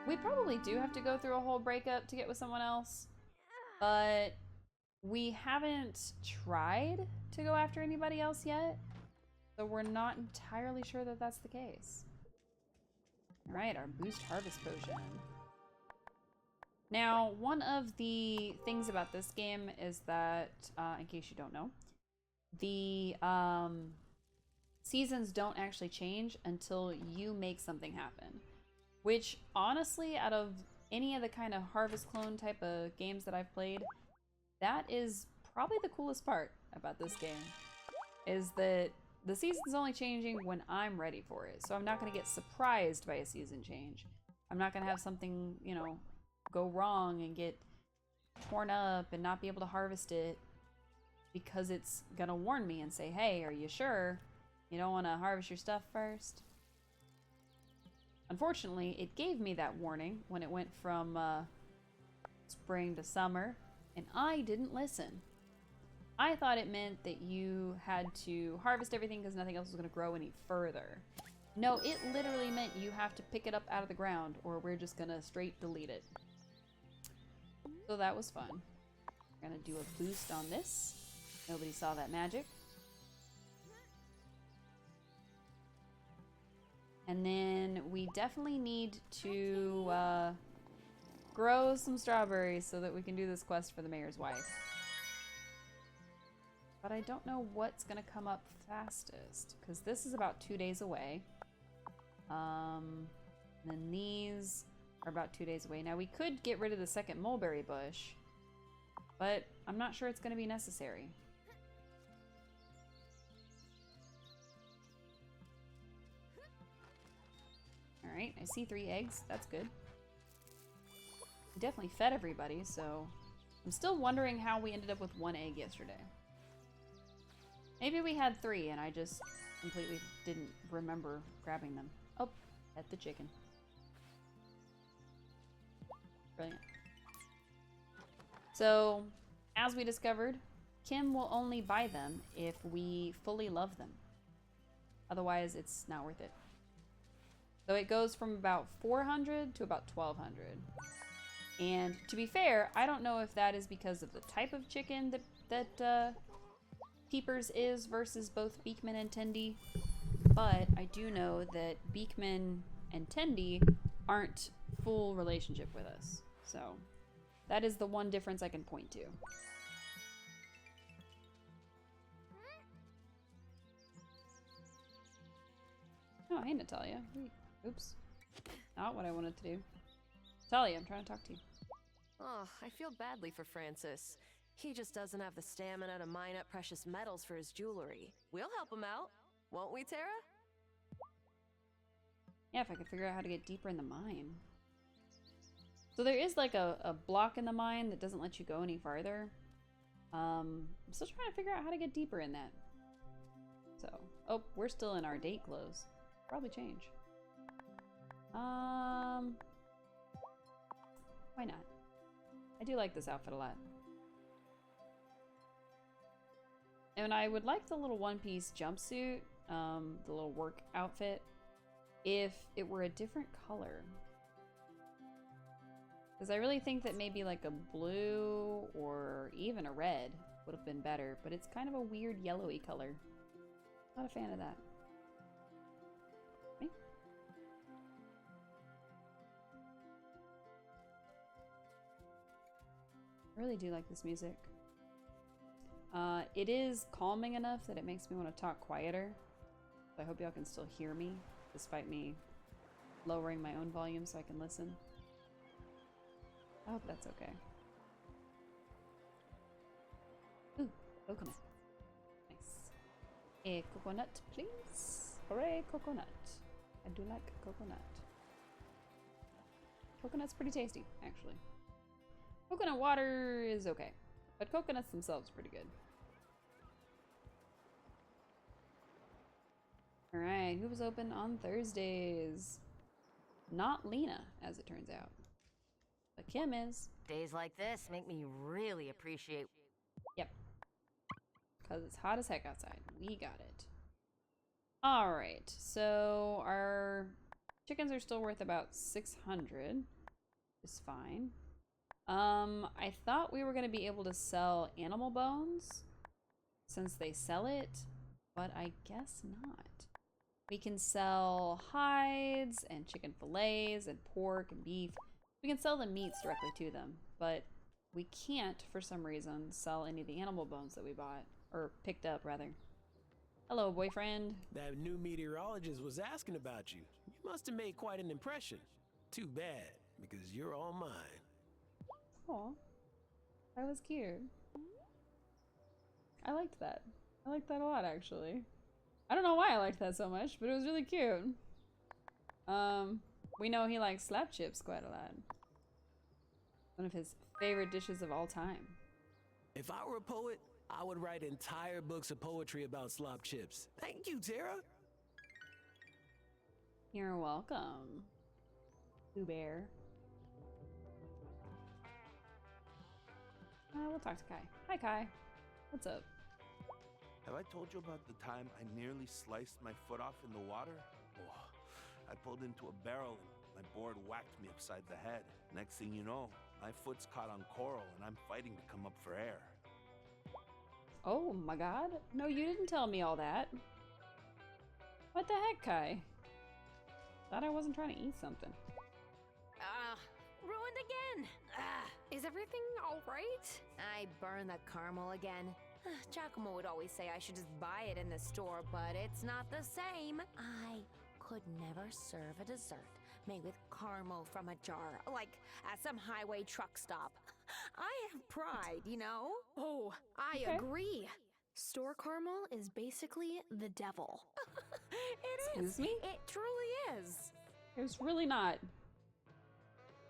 We probably do have to go through a whole breakup to get with someone else, but we haven't tried to go after anybody else yet, so we're not entirely sure that that's the case. Alright, our boost harvest potion. Now, one of the things about this game is that, in case you don't know, the seasons don't actually change until you make something happen. Which, honestly, out of any of the kind of harvest clone type of games that I've played, that is probably the coolest part about this game. Is that the season's only changing when I'm ready for it. So I'm not going to get surprised by a season change. I'm not going to have something, you know, go wrong and get torn up and not be able to harvest it because it's gonna warn me and say, hey, are you sure you don't want to harvest your stuff first? Unfortunately, it gave me that warning when it went from spring to summer, and I didn't listen. I thought it meant that you had to harvest everything because nothing else was going to grow any further. No, it literally meant you have to pick it up out of the ground or we're just going to straight delete it. So that was fun. We're going to do a boost on this. Nobody saw that magic. And then we definitely need to grow some strawberries so that we can do this quest for the mayor's wife. But I don't know what's gonna come up fastest, because this is about 2 days away. Then these are about 2 days away. Now we could get rid of the second mulberry bush, but I'm not sure it's gonna be necessary. Alright, I see 3 eggs. That's good. We definitely fed everybody, so I'm still wondering how we ended up with 1 egg yesterday. Maybe we had 3 and I just completely didn't remember grabbing them. Oh, at the chicken. Brilliant. So, as we discovered, Kim will only buy them if we fully love them. Otherwise, it's not worth it. So it goes from about 400 to about 1200. And to be fair, I don't know if that is because of the type of chicken that Peepers is versus both Beekman and Tendy, but I do know that Beekman and Tendy aren't full relationship with us. So that is the one difference I can point to. Oh, hey Natalia. Wait, oops. Not what I wanted to do. Natalia, I'm trying to talk to you. Oh, I feel badly for Francis. He just doesn't have the stamina to mine up precious metals for his jewelry. We'll help him out, won't we, Tara? Yeah, if I could figure out how to get deeper in the mine. So there is like a block in the mine that doesn't let you go any farther. I'm still trying to figure out how to get deeper in that. So, oh, we're still in our date clothes. Probably change. Why not? I do like this outfit a lot. And I would like the little one-piece jumpsuit, the little work outfit, if it were a different color. Because I really think that maybe like a blue or even a red would have been better, but it's kind of a weird yellowy color. Not a fan of that. Okay. I really do like this music. It is calming enough that it makes me want to talk quieter. So I hope y'all can still hear me, despite me lowering my own volume so I can listen. I hope that's okay. Ooh, coconut. Nice. A coconut, please. Hooray, coconut. I do like coconut. Coconut's pretty tasty, actually. Coconut water is okay, but coconuts themselves are pretty good. Alright, who was open on Thursdays? Not Lena, as it turns out. But Kim is. Days like this make me really appreciate... Yep. Because it's hot as heck outside. We got it. Alright, so our chickens are still worth about 600. Which is fine. I thought we were going to be able to sell animal bones since they sell it, but I guess not. We can sell hides and chicken fillets and pork and beef. We can sell the meats directly to them, but we can't, for some reason, sell any of the animal bones that we bought, or picked up, rather. Hello, boyfriend. That new meteorologist was asking about you. You must have made quite an impression. Too bad, because you're all mine. Aw, that was cute. I liked that. I liked that a lot, actually. I don't know why I liked that so much, but it was really cute. We know he likes slap chips quite a lot. One of his favorite dishes of all time. If I were a poet, I would write entire books of poetry about slop chips. Thank you, Tara. You're welcome, Pooh Bear. We'll talk to Kai. Hi, Kai. What's up? Have I told you about the time I nearly sliced my foot off in the water? Oh, I pulled into a barrel and my board whacked me upside the head. Next thing you know, my foot's caught on coral and I'm fighting to come up for air. Oh my god. No, you didn't tell me all that. What the heck, Kai? Thought I wasn't trying to eat something. Ruined again. Is everything all right? I burned the caramel again. Giacomo would always say I should just buy it in the store, but it's not the same. I could never serve a dessert made with caramel from a jar, like at some highway truck stop. I have pride, you know? Oh, I agree. Store caramel is basically the devil. It is. Excuse me? It truly is. It's really not.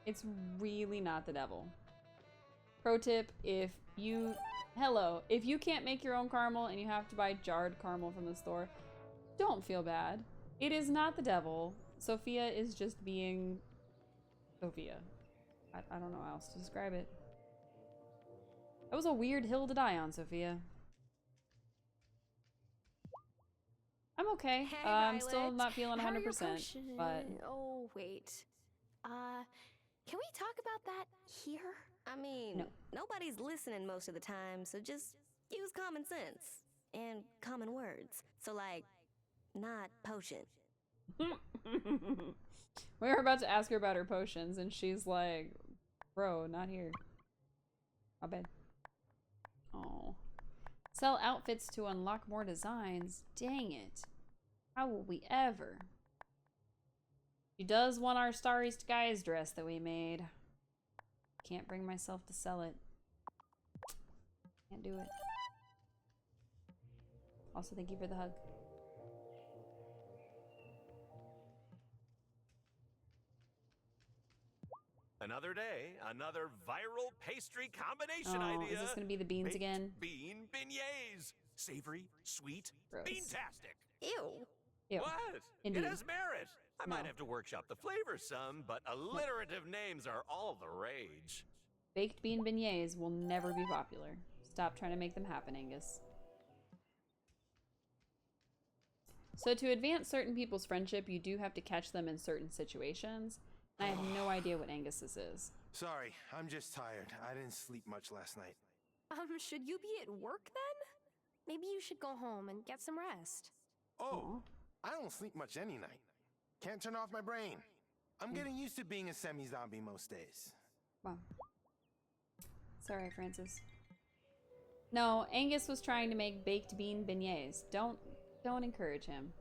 It's really not the devil. Pro tip, if you can't make your own caramel and you have to buy jarred caramel from the store, don't feel bad. It is not the devil. Sophia is just being Sophia. I don't know how else to describe it. That was a weird hill to die on, Sophia. I'm okay. Hey, I'm still Violet. not feeling How are your 100%, but oh, wait. Can we talk about that here? I mean, No. nobody's listening most of the time, so just use common sense and common words. So, like, not potion. we were about to ask her about her potions, and she's like, bro, not here. My bad. Oh. Sell outfits to unlock more designs. Dang it. How will we ever? She does want our Starry Skies dress that we made. Can't bring myself to sell it. Can't do it. Also, thank you for the hug. Another day, another viral pastry combination Oh, idea. is this gonna be the beans Baked again? Bean beignets. Savory, sweet, Gross. bean-tastic. Ew. Ew. What? Indeed. It has merit. I No. might have to workshop the flavor some, but alliterative names are all the rage. Baked bean beignets will never be popular. Stop trying to make them happen, Angus. So to advance certain people's friendship, you do have to catch them in certain situations. And I have no idea what Angus's is. Sorry, I'm just tired. I didn't sleep much last night. Should you be at work then? Maybe you should go home and get some rest. Oh, I don't sleep much any night. Can't turn off my brain. I'm getting used to being a semi-zombie most days. Wow. Sorry, Francis. No, Angus was trying to make baked bean beignets. Don't encourage him.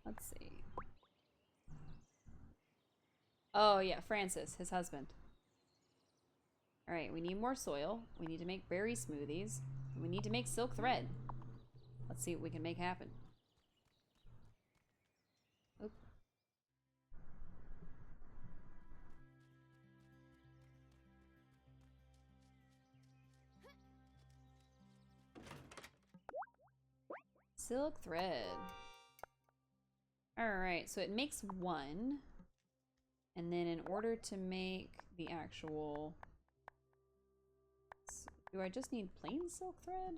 Let's see. Oh yeah, Francis, his husband. All right, we need more soil. We need to make berry smoothies. And we need to make silk thread. Let's see what we can make happen. Oop. Silk thread. Alright, so it makes one. And then in order to make the actual... Do I just need plain silk thread?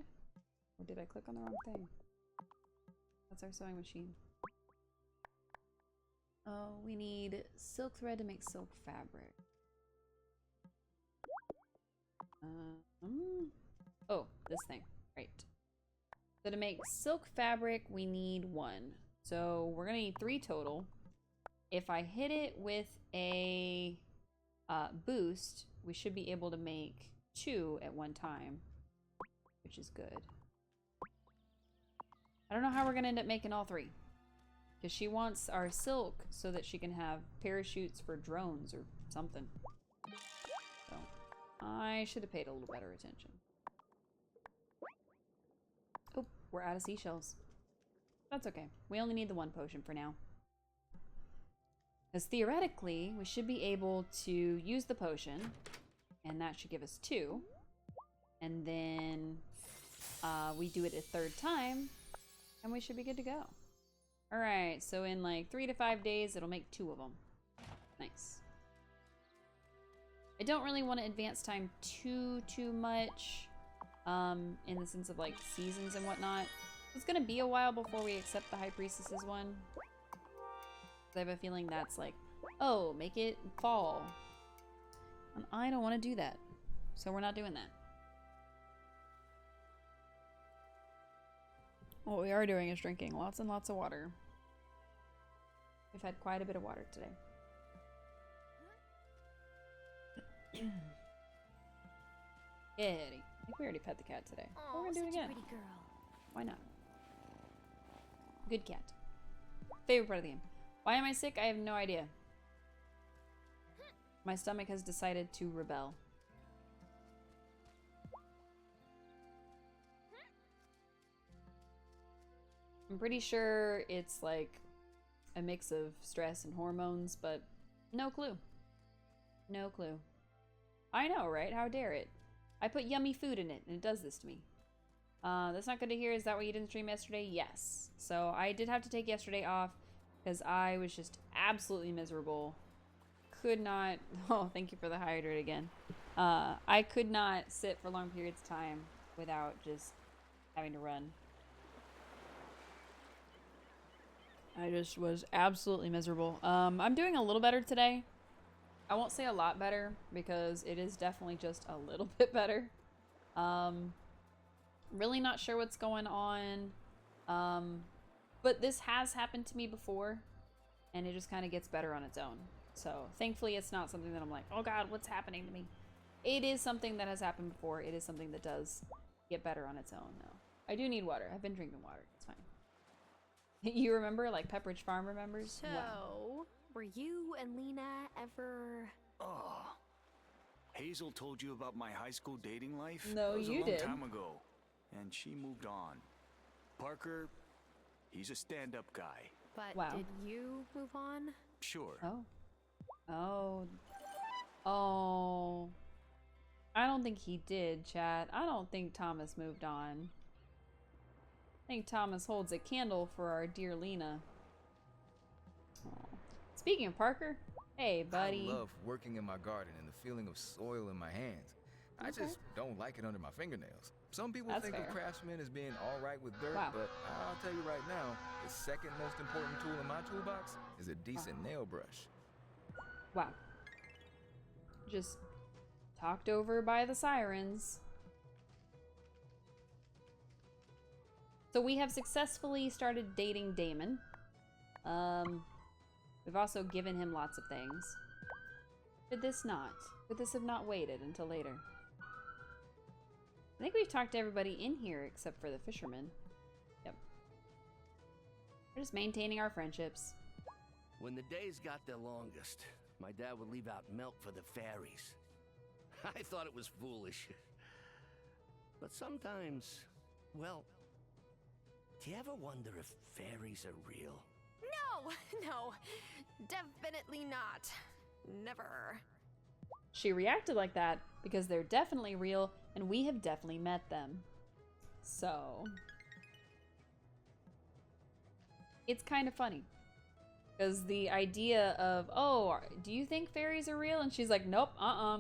Or did I click on the wrong thing? That's our sewing machine. Oh, we need silk thread to make silk fabric. Oh, this thing. Right. So to make silk fabric, we need one. So we're gonna need 3 total. If I hit it with a boost, we should be able to make 2 at one time, which is good. I don't know how we're gonna end up making all 3. Because she wants our silk so that she can have parachutes for drones or something. So I should have paid a little better attention. Oh, we're out of seashells. That's okay. We only need the 1 potion for now. Because theoretically, we should be able to use the potion, and that should give us 2. And then we do it a 3rd time, and we should be good to go. Alright, so in like 3 to 5 days, it'll make 2 of them. Nice. I don't really want to advance time too much, in the sense of like seasons and whatnot. It's gonna be a while before we accept the High Priestess's one. I have a feeling that's like, oh, make it fall. And I don't want to do that. So we're not doing that. What we are doing is drinking lots and lots of water. We've had quite a bit of water today. Kitty. I think we already pet the cat today. We're gonna do it again. Pretty girl. Why not? Good cat. Favorite part of the game. Why am I sick? I have no idea. My stomach has decided to rebel. I'm pretty sure it's like a mix of stress and hormones, but no clue. No clue. I know, right? How dare it? I put yummy food in it, and it does this to me. That's not good to hear. Is that what you didn't stream yesterday? Yes. So I did have to take yesterday off because I was just absolutely miserable. Could not... Oh, thank you for the hydrate again. I could not sit for long periods of time without just having to run. I just was absolutely miserable. I'm doing a little better today. I won't say a lot better because it is definitely just a little bit better. Really not sure what's going on. But this has happened to me before and it just kind of gets better on its own. So thankfully it's not something that I'm like, oh God, what's happening to me? It is something that has happened before. It is something that does get better on its own though. I do need water. I've been drinking water. It's fine. You remember, like Pepperidge Farm remembers? So, wow. Were you and Lena ever... Oh. Hazel told you about my high school dating life? No, that was you a long did. time ago. And she moved on. Parker, he's a stand-up guy. But wow. Did you move on? Sure. Oh. Oh. Oh. I don't think he did, chat. I don't think Thomas moved on. I think Thomas holds a candle for our dear Lena. Aww. Speaking of Parker, hey buddy. I love working in my garden and the feeling of soil in my hands. I just don't like it under my fingernails. Some people That's think fair. of craftsmen as being all right with dirt, Wow. but I'll tell you right now, the second most important tool in my toolbox is a decent nail brush. Wow. Just talked over by the sirens. So we have successfully started dating Damon. We've also given him lots of things. Could this not? Could this have not waited until later? I think we've talked to everybody in here except for the fishermen. Yep. We're just maintaining our friendships. When the days got their longest, my dad would leave out milk for the fairies. I thought it was foolish. But sometimes, well, do you ever wonder if fairies are real? No, no, definitely not. Never. She reacted like that because they're definitely real and we have definitely met them. So it's kind of funny because the idea of, oh, do you think fairies are real? And she's like, nope,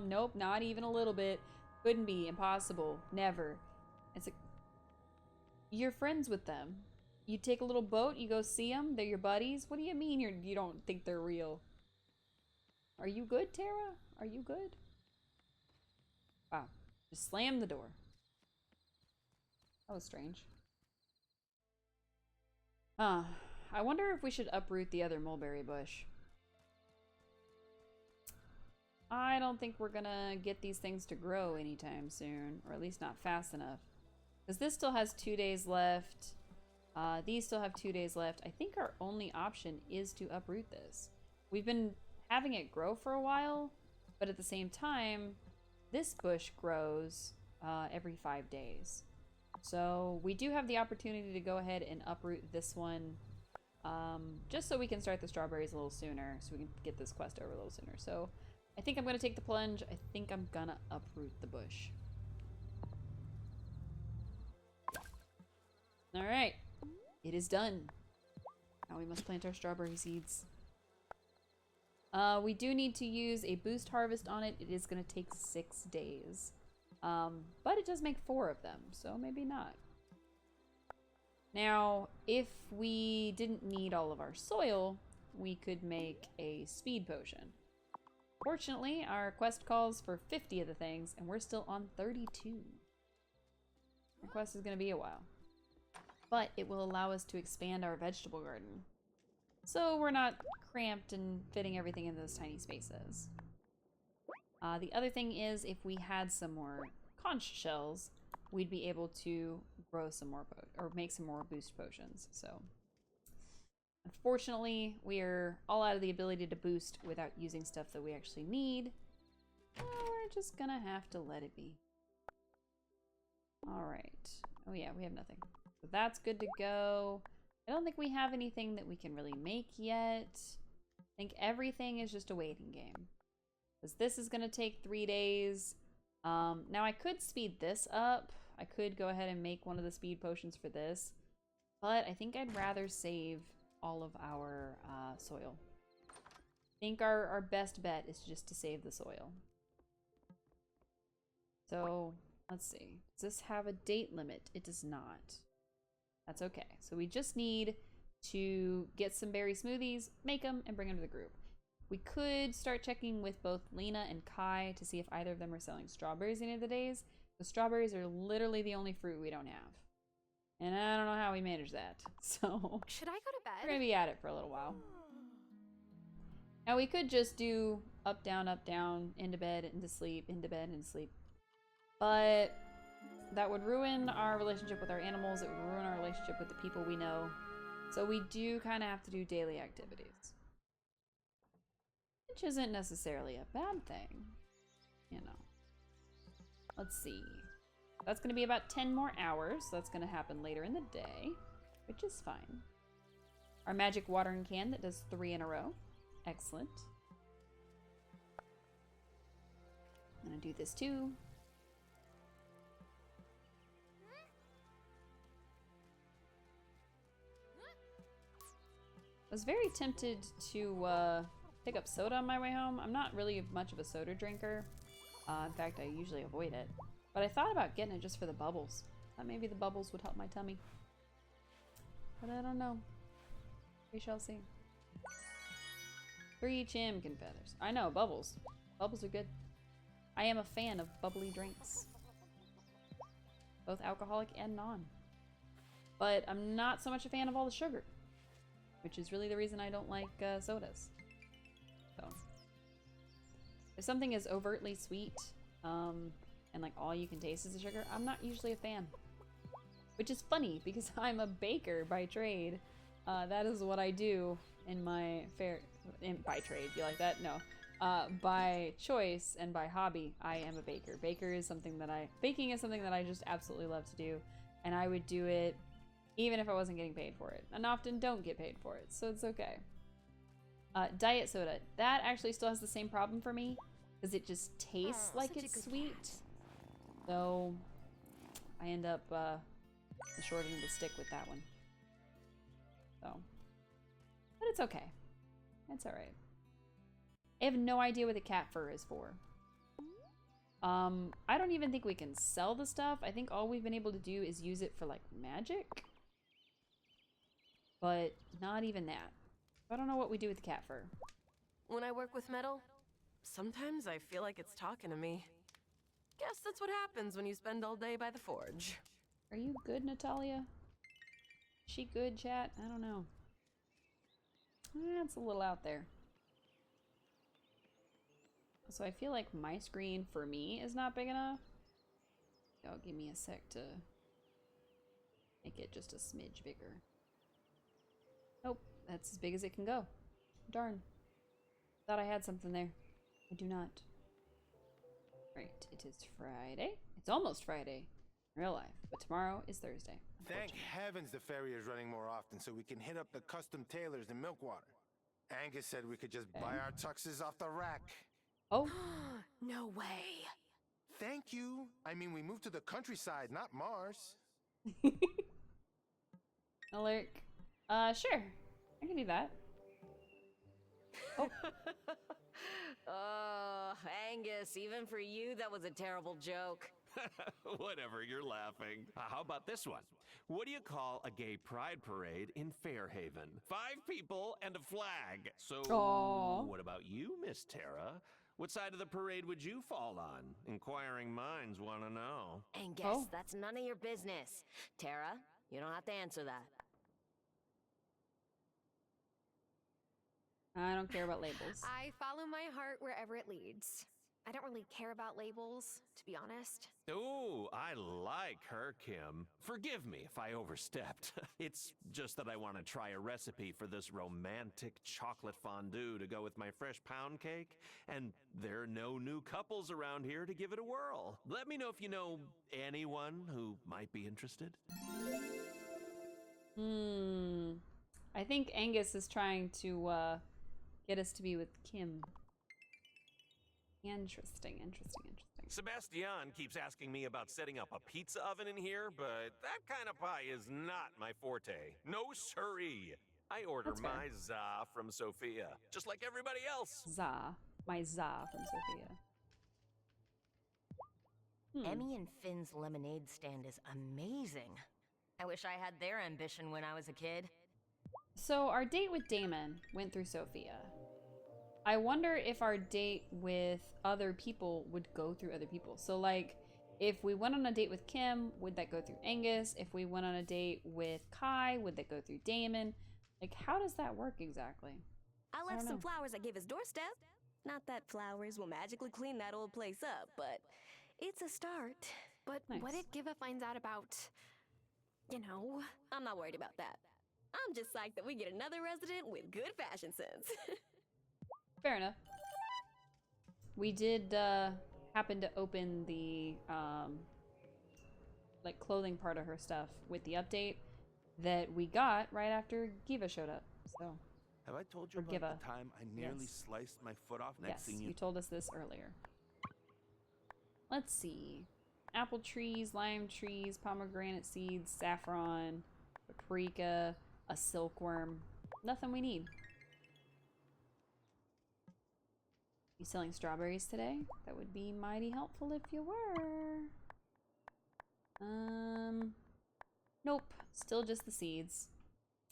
nope, not even a little bit. Couldn't be, impossible, never. It's like, you're friends with them. You take a little boat, you go see them, they're your buddies. What do you mean you don't think they're real? Are you good, Tara? Are you good? Wow. Just slammed the door. That was strange. I wonder if we should uproot the other mulberry bush. I don't think we're gonna get these things to grow anytime soon, or at least not fast enough. Because this still has 2 days left. These still have 2 days left. I think our only option is to uproot this. We've been having it grow for a while, but at the same time, this bush grows every 5 days. So we do have the opportunity to go ahead and uproot this one just so we can start the strawberries a little sooner, so we can get this quest over a little sooner. So I think I'm going to take the plunge. I think I'm going to uproot the bush. All right. It is done. Now we must plant our strawberry seeds. We do need to use a boost harvest on it. It is going to take 6 days. But it does make 4 of them, so maybe not. Now, if we didn't need all of our soil, we could make a speed potion. Fortunately, our quest calls for 50 of the things, and we're still on 32. Our quest is going to be a while. But it will allow us to expand our vegetable garden. So we're not cramped and fitting everything in those tiny spaces. The other thing is, if we had some more conch shells, we'd be able to grow some more or make some more boost potions. So unfortunately, we're all out of the ability to boost without using stuff that we actually need. We're just gonna have to let it be. All right. Oh yeah, we have nothing. So that's good to go. I don't think we have anything that we can really make yet. I think everything is just a waiting game. Because this is going to take 3 days. Now I could speed this up. I could go ahead and make one of the speed potions for this. But I think I'd rather save all of our soil. I think our best bet is just to save the soil. So, let's see. Does this have a date limit? It does not. That's okay. So we just need to get some berry smoothies, make them, and bring them to the group. We could start checking with both Lena and Kai to see if either of them are selling strawberries any of the days. The strawberries are literally the only fruit we don't have. And I don't know how we manage that. So should I go to bed? We're gonna be at it for a little while. Now we could just do up, down, into bed, into sleep, into bed, into sleep. But that would ruin our relationship with our animals. It would ruin our relationship with the people we know. So we do kind of have to do daily activities. Which isn't necessarily a bad thing. You know. Let's see. That's going to be about 10 more hours. So that's going to happen later in the day. Which is fine. Our magic watering can that does 3 in a row. Excellent. I'm going to do this too. I was very tempted to pick up soda on my way home. I'm not really much of a soda drinker. In fact, I usually avoid it. But I thought about getting it just for the bubbles. Thought maybe the bubbles would help my tummy. But I don't know. We shall see. 3 chimkin feathers. I know, bubbles. Bubbles are good. I am a fan of bubbly drinks. Both alcoholic and non. But I'm not so much a fan of all the sugar. Which is really the reason I don't like sodas. So, if something is overtly sweet, and like all you can taste is the sugar, I'm not usually a fan. Which is funny because I'm a baker by trade. That is what I do in my by trade. You like that? No. By choice and by hobby, I am a baker. Baking is something that I just absolutely love to do, and I would do it even if I wasn't getting paid for it. And often don't get paid for it, so it's okay. Diet soda. That actually still has the same problem for me, because it just tastes like it's sweet. So, I end up shortening the stick with that one. So, but it's okay. It's alright. I have no idea what the cat fur is for. I don't even think we can sell the stuff. I think all we've been able to do is use it for, like, magic. But not even that. I don't know what we do with the cat fur. When I work with metal, sometimes I feel like it's talking to me. Guess that's what happens when you spend all day by the forge. Are you good, Natalia? She good, chat? I don't know. That's a little out there. So I feel like my screen for me is not big enough. Oh, give me a sec to make it just a smidge bigger. Nope, that's as big as it can go. Darn. Thought I had something there. I do not. Right, it is Friday. It's almost Friday in real life, but tomorrow is Thursday. Thank heavens the ferry is running more often so we can hit up the custom tailors in Milkwater. Angus said we could just buy our tuxes off the rack. Oh. No way. Thank you. I mean, we moved to the countryside, not Mars. Alert. Sure. I can do that. Oh. Oh, Angus, even for you, that was a terrible joke. Whatever, you're laughing. How about this one? What do you call a gay pride parade in Fairhaven? 5 people and a flag. So, aww. What about you, Miss Tara? What side of the parade would you fall on? Inquiring minds want to know. Angus, that's none of your business. Tara, you don't have to answer that. I don't care about labels. I follow my heart wherever it leads. I don't really care about labels, to be honest. Ooh, I like her, Kim. Forgive me if I overstepped. It's just that I want to try a recipe for this romantic chocolate fondue to go with my fresh pound cake, and there are no new couples around here to give it a whirl. Let me know if you know anyone who might be interested. I think Angus is trying to get us to be with Kim. Interesting. Sebastian keeps asking me about setting up a pizza oven in here, but that kind of pie is not my forte. No siree. I order my za from Sophia, just like everybody else. My za from Sophia. Emmy and Finn's lemonade stand is amazing. I wish I had their ambition when I was a kid. So our date with Damon went through Sophia. I wonder if our date with other people would go through other people. So like, if we went on a date with Kim, would that go through Angus? If we went on a date with Kai, would that go through Damon? Like, how does that work exactly? I left some flowers at Giver's doorstep. Not that flowers will magically clean that old place up, but it's a start. But what if Giva finds out about, you know? I'm not worried about that. I'm just psyched that we get another resident with good fashion sense. Fair enough. We did happen to open the like clothing part of her stuff with the update that we got right after Giva showed up. So have I told you about the time I nearly sliced my foot off? Next thing you told us this earlier. Let's see. Apple trees, lime trees, pomegranate seeds, saffron, paprika, a silkworm. Nothing we need. You selling strawberries today? That would be mighty helpful if you were. Nope. Still just the seeds.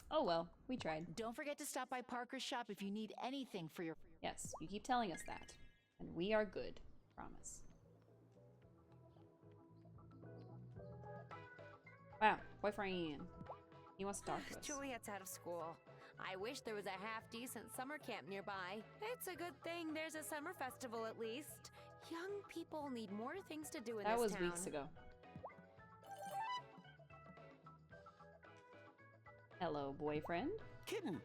Oh well, we tried. Don't forget to stop by Parker's shop if you need anything for your... Yes, you keep telling us that. And we are good. Promise. Wow, boyfriend. He wants to talk to us. Juliet's out of school. I wish there was a half-decent summer camp nearby. It's a good thing there's a summer festival at least. Young people need more things to do in this town. That was weeks ago. Hello, boyfriend. Kitten,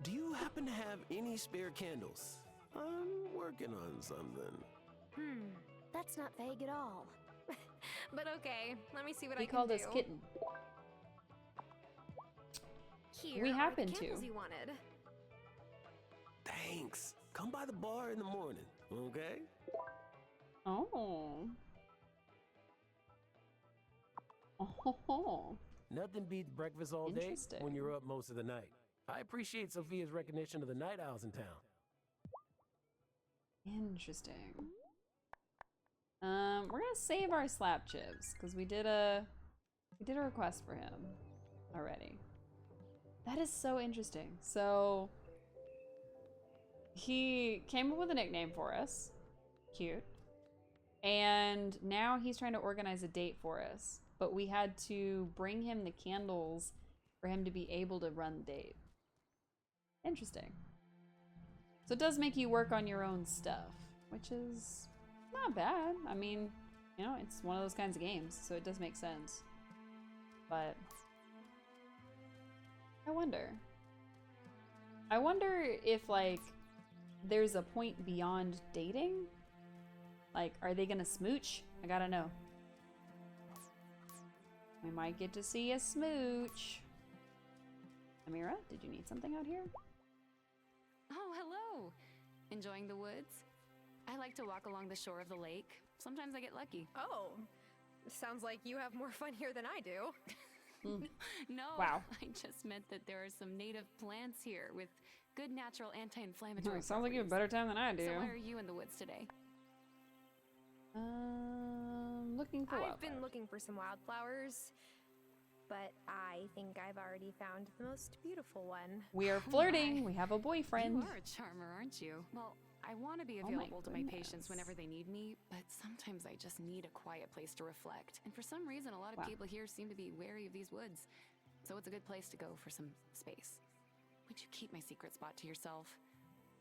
do you happen to have any spare candles? I'm working on something. That's not vague at all. But okay, let me see what I He can called do. us kitten. Here We are happen the to. candles you wanted. Thanks. Come by the bar in the morning, okay? Oh. Oh. Nothing beats breakfast all day when you're up most of the night. I appreciate Sophia's recognition of the night owls in town. Interesting. We're gonna save our slap chips because we did a request for him already. That is so interesting. So he came up with a nickname for us. Cute. And now he's trying to organize a date for us. But we had to bring him the candles for him to be able to run the date. Interesting. So it does make you work on your own stuff, which is not bad. I mean, you know, it's one of those kinds of games, so it does make sense. But I wonder if, like, there's a point beyond dating? Like, are they gonna smooch? I gotta know. We might get to see a smooch. Amira, did you need something out here? Oh, hello! Enjoying the woods? I like to walk along the shore of the lake. Sometimes I get lucky. Oh, sounds like you have more fun here than I do. No, wow. I just meant that there are some native plants here with good natural anti-inflammatory Sounds like you have a better time than I do. So why are you in the woods today? Looking for I've been looking for some wildflowers, but I think I've already found the most beautiful one. We are flirting. We have a boyfriend. You are a charmer, aren't you? Well, I want to be available to my patients whenever they need me, but sometimes I just need a quiet place to reflect. And for some reason, a lot of people here seem to be wary of these woods. So it's a good place to go for some space. Would you keep my secret spot to yourself?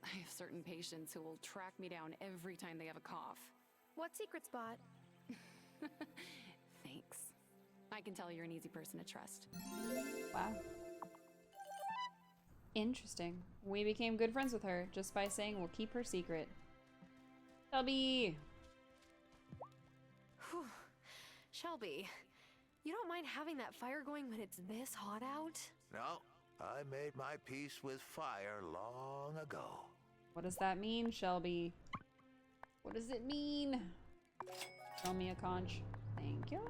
I have certain patients who will track me down every time they have a cough. What secret spot? Thanks. I can tell you're an easy person to trust. Wow. Interesting. We became good friends with her just by saying we'll keep her secret. Shelby! Whew. Shelby, you don't mind having that fire going when it's this hot out? No, I made my peace with fire long ago. What does that mean, Shelby? What does it mean? Tell me a conch. Thank you.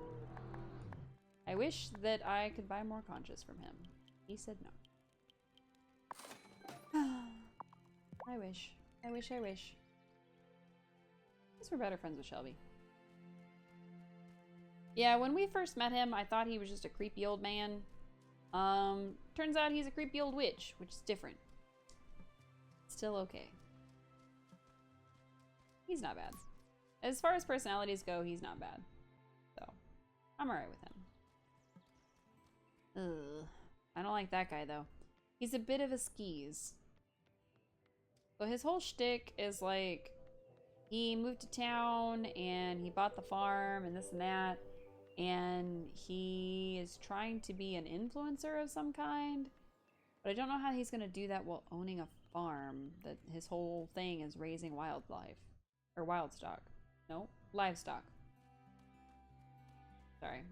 I wish that I could buy more conches from him. He said no. I wish. I wish, I wish. I guess we're better friends with Shelby. Yeah, when we first met him, I thought he was just a creepy old man. Turns out he's a creepy old witch, which is different. Still okay. He's not bad. As far as personalities go, he's not bad. So, I'm alright with him. Ugh. I don't like that guy, though. He's a bit of a skis. So his whole shtick is like, he moved to town and he bought the farm and this and that. And he is trying to be an influencer of some kind. But I don't know how he's going to do that while owning a farm. That his whole thing is raising wildlife. Or wild stock. No, livestock. Sorry.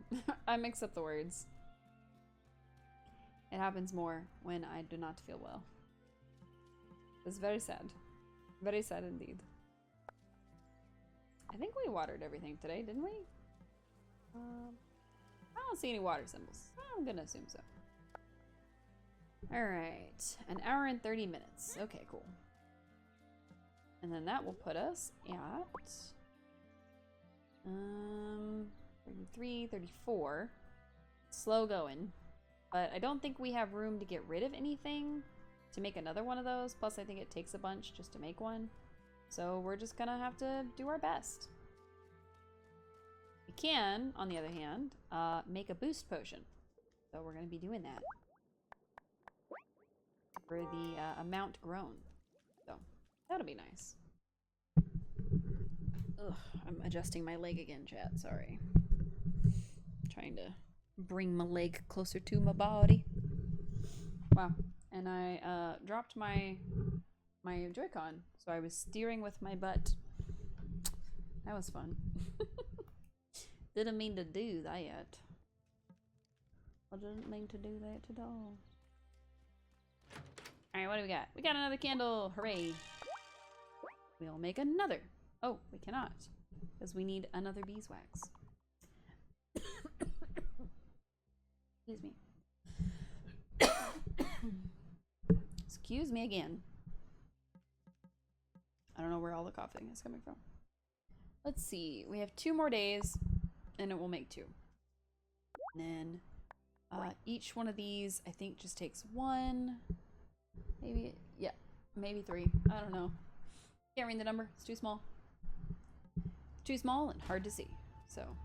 I mix up the words. It happens more when I do not feel well. It's very sad. Very sad indeed. I think we watered everything today, didn't we? I don't see any water symbols. I'm gonna assume so. Alright. An hour and 30 minutes. Okay, cool. And then that will put us at 33, 34. Slow going. But I don't think we have room to get rid of anything to make another one of those. Plus, I think it takes a bunch just to make one. So we're just gonna have to do our best. We can, on the other hand, make a boost potion. So we're gonna be doing that. For the amount grown. So, that'll be nice. Ugh, I'm adjusting my leg again, chat. Sorry. Trying to bring my leg closer to my body. Wow. And I dropped my Joy-Con, so I was steering with my butt. That was fun. Didn't mean to do that. I didn't mean to do that at all. Alright, what do we got? We got another candle! Hooray! We'll make another. Oh, we cannot. Because we need another beeswax. Excuse me. Excuse me again. I don't know where all the coughing is coming from. Let's see. We have 2 more days, and it will make 2. And then each one of these, I think, just takes 1. Maybe, yeah, maybe 3. I don't know. Can't read the number. It's too small. Too small and hard to see. So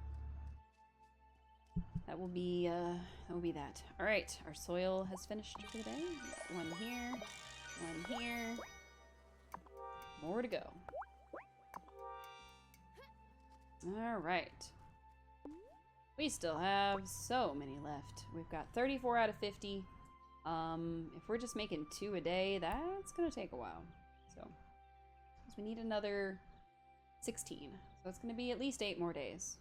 that will be that. All right, our soil has finished for the day. We got 1 here, 1 here. More to go. All right. We still have so many left. We've got 34 out of 50. If we're just making 2 a day, that's gonna take a while. So we need another 16. So it's gonna be at least 8 more days.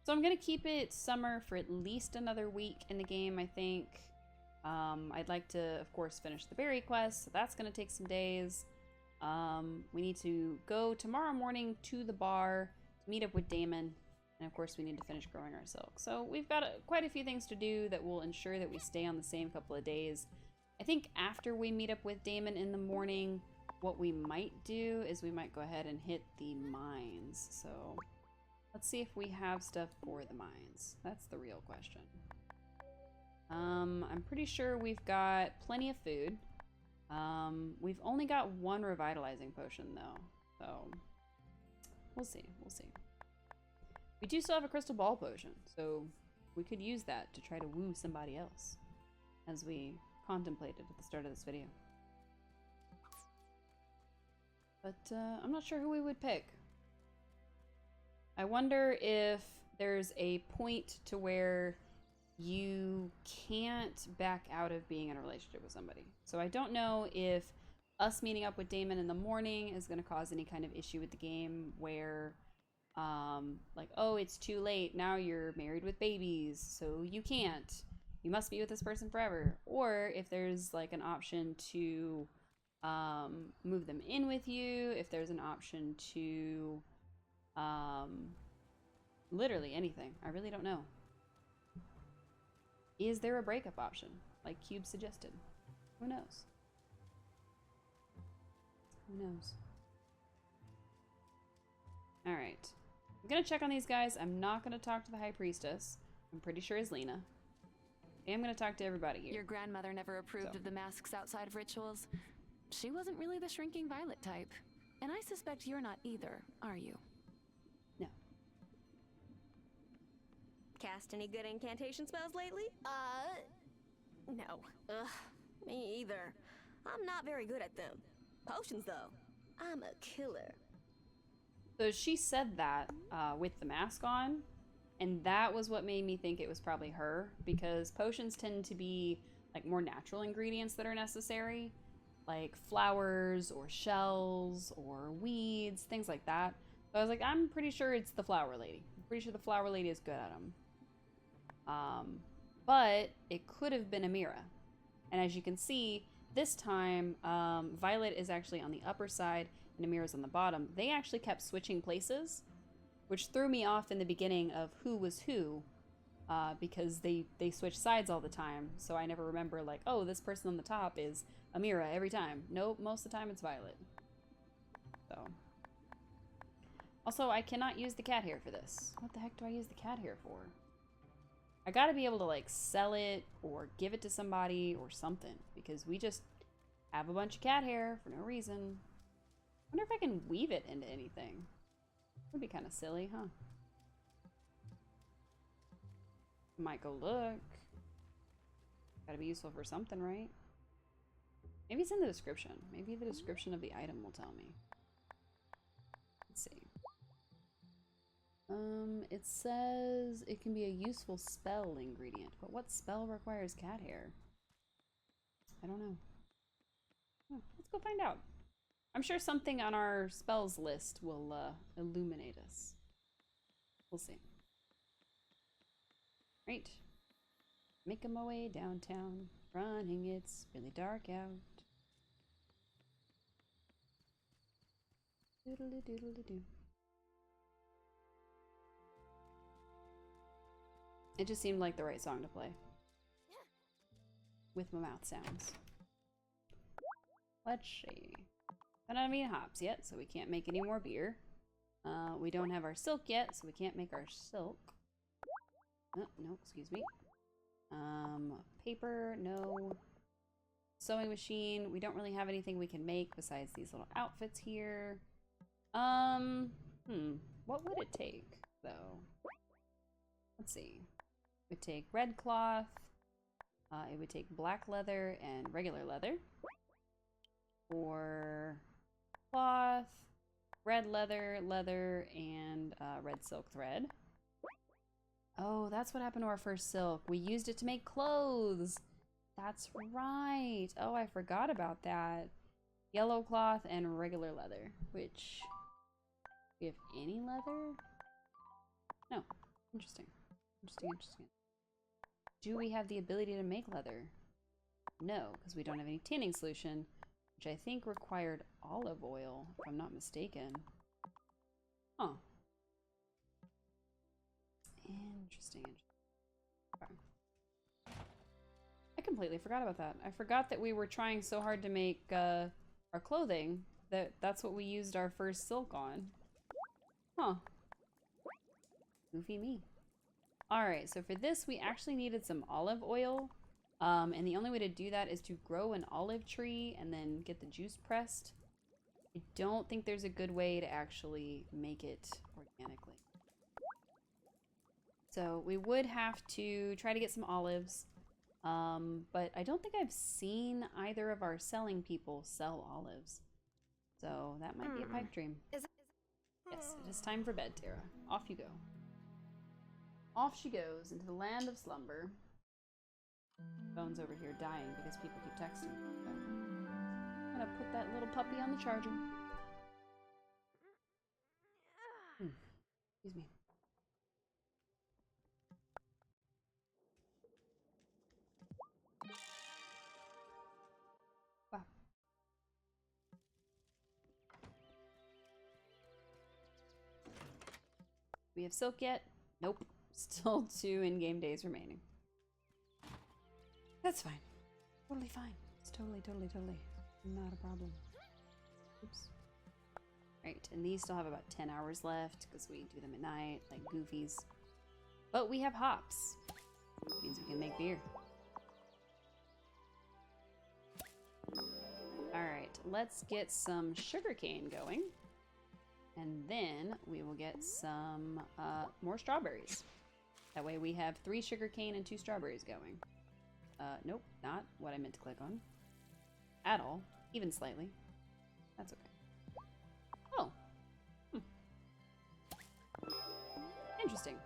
So I'm gonna keep it summer for at least another week in the game, I think. I'd like to, of course, finish the berry quest, so that's gonna take some days. We need to go tomorrow morning to the bar to meet up with Damon. And of course, we need to finish growing our silk. So we've got quite a few things to do that will ensure that we stay on the same couple of days. I think after we meet up with Damon in the morning, what we might do is we might go ahead and hit the mines. So let's see if we have stuff for the mines. That's the real question. I'm pretty sure we've got plenty of food. We've only got 1 revitalizing potion though. So we'll see. We'll see. We do still have a crystal ball potion, so we could use that to try to woo somebody else, as we contemplated at the start of this video. But I'm not sure who we would pick. I wonder if there's a point to where you can't back out of being in a relationship with somebody. So I don't know if us meeting up with Damon in the morning is going to cause any kind of issue with the game where, like, oh, it's too late. Now you're married with babies, so you can't. You must be with this person forever. Or if there's, like, an option to move them in with you, if there's an option to literally anything. I really don't know. Is there a breakup option, like Cube suggested? Who knows? Who knows? Alright. I'm gonna check on these guys. I'm not gonna talk to the High Priestess. I'm pretty sure it's Lena. I'm gonna talk to everybody here. Your grandmother never approved of the masks outside of rituals. She wasn't really the shrinking violet type. And I suspect you're not either, are you? No. Cast any good incantation spells lately? No. Ugh, me either. I'm not very good at them. Potions, though. I'm a killer. So she said that with the mask on, and that was what made me think it was probably her, because potions tend to be like more natural ingredients that are necessary, like flowers or shells or weeds, things like that. So I was like, I'm pretty sure it's the flower lady. I'm pretty sure the flower lady is good at them. But it could have been Amira. And as you can see, this time, Violet is actually on the upper side and Amira's on the bottom. They actually kept switching places, which threw me off in the beginning of who was who, because they switch sides all the time. So I never remember, like, oh, this person on the top is Amira every time. Nope, most of the time it's Violet. So. Also, I cannot use the cat hair for this. What the heck do I use the cat hair for? I gotta be able to, like, sell it or give it to somebody or something, because we just have a bunch of cat hair for no reason. I wonder if I can weave it into anything. Would be kind of silly, huh? Might go look. Gotta be useful for something, right? Maybe it's in the description. Maybe the description of the item will tell me. Let's see. It says it can be a useful spell ingredient, but what spell requires cat hair? I don't know. Oh, let's go find out. I'm sure something on our spells list will illuminate us. We'll see. Right. Making my way downtown, running, it's really dark out. Doodly doodly doo. It just seemed like the right song to play. With my mouth sounds. Let's see. I don't have any hops yet, so we can't make any more beer. We don't have our silk yet, so we can't make our silk. Oh, no, excuse me. Paper, no. Sewing machine, we don't really have anything we can make besides these little outfits here. What would it take, though? Let's see. It would take red cloth. It would take black leather and regular leather. Or cloth, red leather, and red silk thread. Oh, that's what happened to our first silk. We used it to make clothes. That's right. Oh, I forgot about that. Yellow cloth and regular leather, which... Do we have any leather? No. Interesting. Interesting. Do we have the ability to make leather? No, because we don't have any tanning solution, which I think required olive oil, if I'm not mistaken. Huh. Interesting. Okay. I completely forgot about that. I forgot that we were trying so hard to make our clothing that's what we used our first silk on. Huh. Goofy me. Alright, so for this we actually needed some olive oil. And the only way to do that is to grow an olive tree and then get the juice pressed. I don't think there's a good way to actually make it organically. So we would have to try to get some olives. But I don't think I've seen either of our selling people sell olives. So that might be a pipe dream. Yes, it is time for bed, Tara. Off you go. Off she goes into the land of slumber. Phone's over here dying because people keep texting. So I'm gonna put that little puppy on the charger. Excuse me. Wow. We have silk yet? Nope. Still 2 in-game days remaining. That's fine. Totally fine. It's totally not a problem. Oops. Right, and these still have about 10 hours left because we do them at night, like goofies. But we have hops. Means we can make beer. Alright, let's get some sugarcane going. And then we will get some more strawberries. That way we have 3 sugarcane and 2 strawberries going. Nope, not what I meant to click on. At all. Even slightly. That's okay. Oh. Interesting.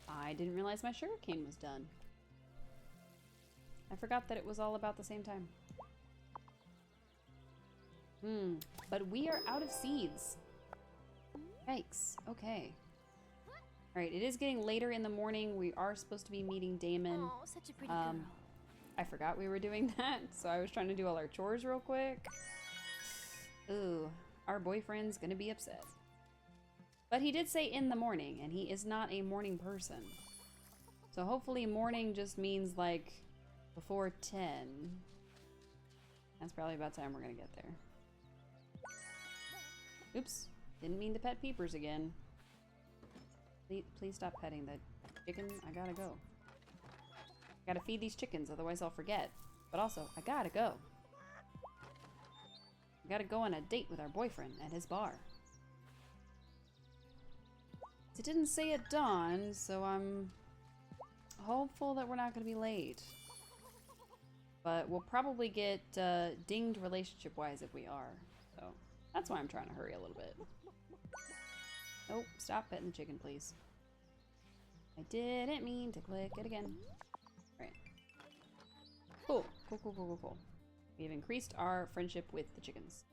I didn't realize my sugarcane was done. I forgot that it was all about the same time. But we are out of seeds. Yikes. Okay. Alright, it is getting later in the morning. We are supposed to be meeting Damon. Oh, such a pretty girl. I forgot we were doing that, so I was trying to do all our chores real quick. Ooh, our boyfriend's gonna be upset. But he did say in the morning, and he is not a morning person. So hopefully morning just means like before 10. That's probably about time we're gonna get there. Oops, didn't mean to pet peepers again. Please stop petting the chicken. I gotta go. I gotta feed these chickens, otherwise I'll forget. But also, I gotta go. I gotta go on a date with our boyfriend at his bar. It didn't say at dawn, so I'm hopeful that we're not gonna be late. But we'll probably get dinged relationship-wise if we are. So that's why I'm trying to hurry a little bit. Nope, stop petting the chicken, please. I didn't mean to click it again. Right. Cool. We have increased our friendship with the chickens.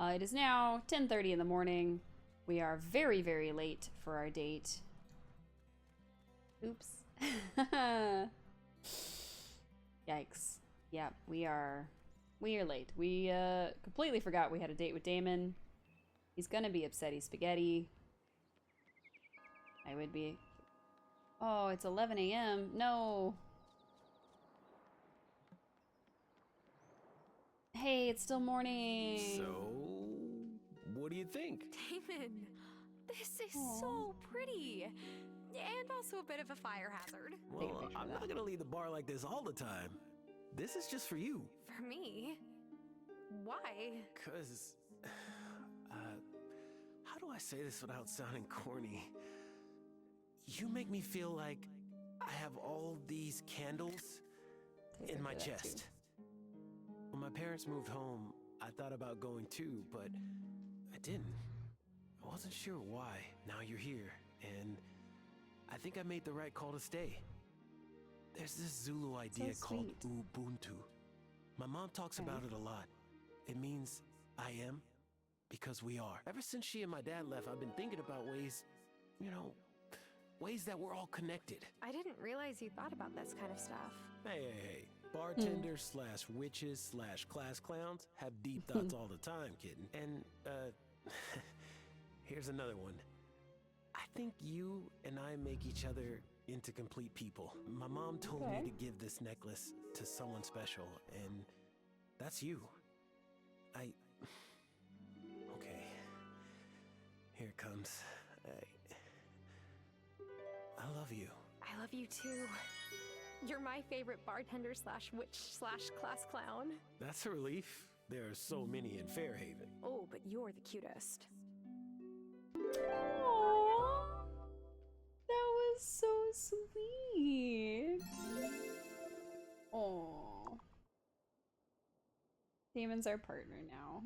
It is now 10:30 in the morning. We are very, very late for our date. Oops. Yikes. Yeah, we are late. We completely forgot we had a date with Damon. He's gonna be upset he's spaghetti. I would be. Oh, it's 11 a.m. No. Hey, it's still morning. So, what do you think? Damon, this is so pretty. And also a bit of a fire hazard. Well, I'm not gonna leave the bar like this all the time. This is just for you. For me? Why? Cause, how do I say this without sounding corny? You make me feel like I have all these candles in my chest. When my parents moved home, I thought about going too, but I didn't. I wasn't sure why. Now you're here, and I think I made the right call to stay. There's this Zulu idea called Ubuntu. My mom talks about it a lot. It means I am because we are. Ever since she and my dad left, I've been thinking about ways, ways that we're all connected. I didn't realize you thought about this kind of stuff. Hey. Bartenders / witches / class clowns have deep thoughts all the time, kitten. And, here's another one. I think you and I make each other into complete people. My mom told me to give this necklace to someone special, and that's you. Okay. Here it comes. I love you. I love you too. You're my favorite bartender / witch / class clown. That's a relief. There are so many in Fairhaven. Oh, but you're the cutest. Aww. That was so sweet. Aww. Damon's our partner now.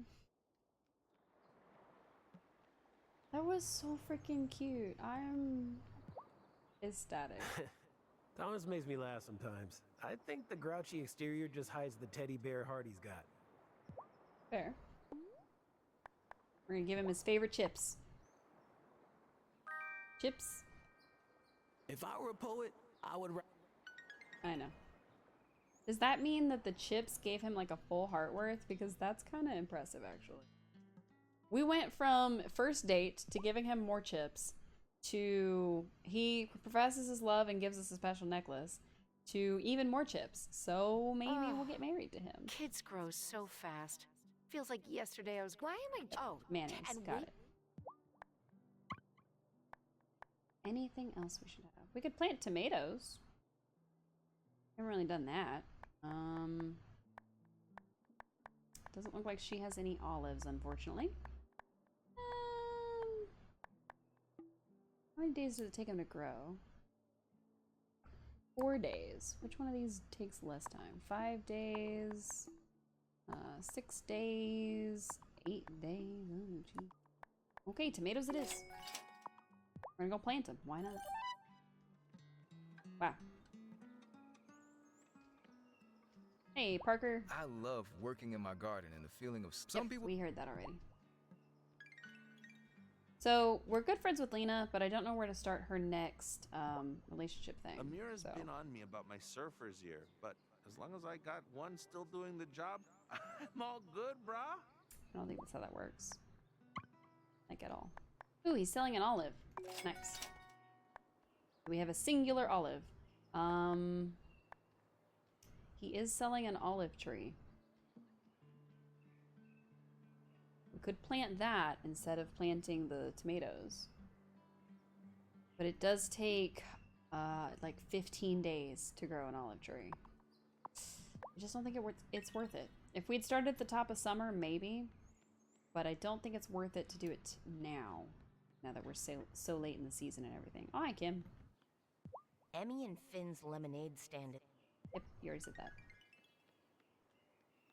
That was so freaking cute. I'm ecstatic. Thomas makes me laugh sometimes. I think the grouchy exterior just hides the teddy bear heart he's got. Fair. We're gonna give him his favorite chips. Chips? If I were a poet, I would. I know. Does that mean that the chips gave him like a full heart worth? Because that's kind of impressive, actually. We went from first date to giving him more chips to he professes his love and gives us a special necklace to even more chips. So maybe we'll get married to him. Kids grow so fast. Feels like yesterday I was. Why am I? Oh, Mayonnaise. and Got it. Anything else we should have? We could plant tomatoes. Haven't really done that. Doesn't look like she has any olives, unfortunately. How many days does it take them to grow? 4 days. Which one of these takes less time? 5 days, 6 days, 8 days. Oh, gee. Okay, tomatoes it is. We're gonna go plant them. Why not? Wow. Hey, Parker. I love working in my garden and the feeling of some people. We heard that already. So we're good friends with Lena, but I don't know where to start her next relationship thing. Amira's been on me about my surfer's year, but as long as I got one still doing the job, I'm all good, brah. I don't think that's how that works. Like at all. Ooh, he's selling an olive. Nice. We have a singular olive. He is selling an olive tree. We could plant that instead of planting the tomatoes. But it does take like 15 days to grow an olive tree. I just don't think it's worth it. If we'd started at the top of summer, maybe. But I don't think it's worth it to do it now. Now that we're so late in the season and everything. Oh, hi, Kim. Emmy and Finn's lemonade stand. Yep, you already said that.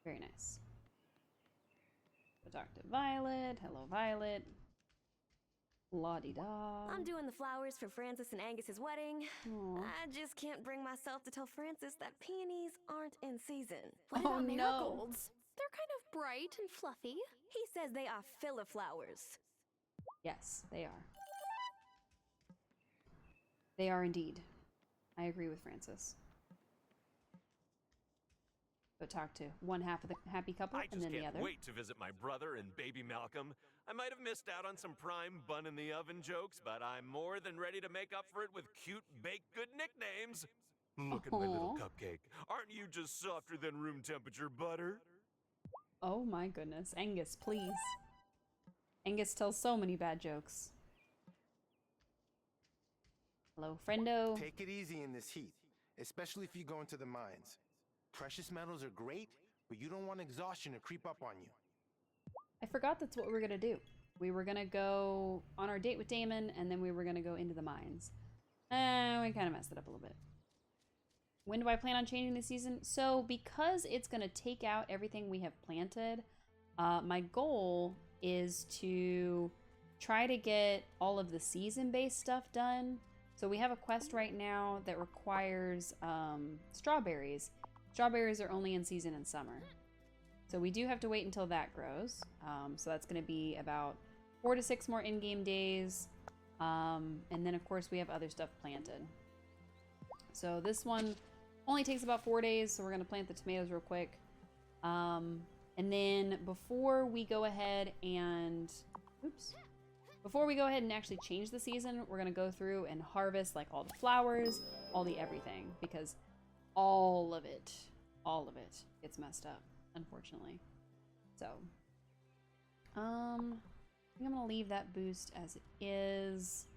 Very nice. Go talk to Violet. Hello, Violet. La-di-da. I'm doing the flowers for Francis and Angus's wedding. Aww. I just can't bring myself to tell Francis that peonies aren't in season. What about marigolds? They're kind of bright and fluffy. He says they are filler flowers. Yes, they are. They are indeed. I agree with Francis. Go talk to one half of the happy couple and then the other. I just can't wait to visit my brother and baby Malcolm. I might have missed out on some prime bun in the oven jokes, but I'm more than ready to make up for it with cute baked good nicknames. Look at my little cupcake. Aren't you just softer than room temperature butter? Oh my goodness. Angus, please. Angus tells so many bad jokes. Hello, friendo. Take it easy in this heat, especially if you go into the mines. Precious metals are great, but you don't want exhaustion to creep up on you. I forgot that's what we were gonna do. We were gonna go on our date with Damon, and then we were gonna go into the mines. We kind of messed it up a little bit. When do I plan on changing the season? So because it's gonna take out everything we have planted, my goal is to try to get all of the season-based stuff done. So we have a quest right now that requires strawberries. Strawberries are only in season in summer. So we do have to wait until that grows. So that's going to be about 4 to 6 more in-game days. And then, of course, we have other stuff planted. So this one only takes about 4 days. So we're going to plant the tomatoes real quick. And then before we go ahead and... Oops. Before we go ahead and actually change the season, we're going to go through and harvest like all the flowers, all the everything. Because all of it gets messed up, unfortunately. So, I think I'm gonna leave that boost as it is.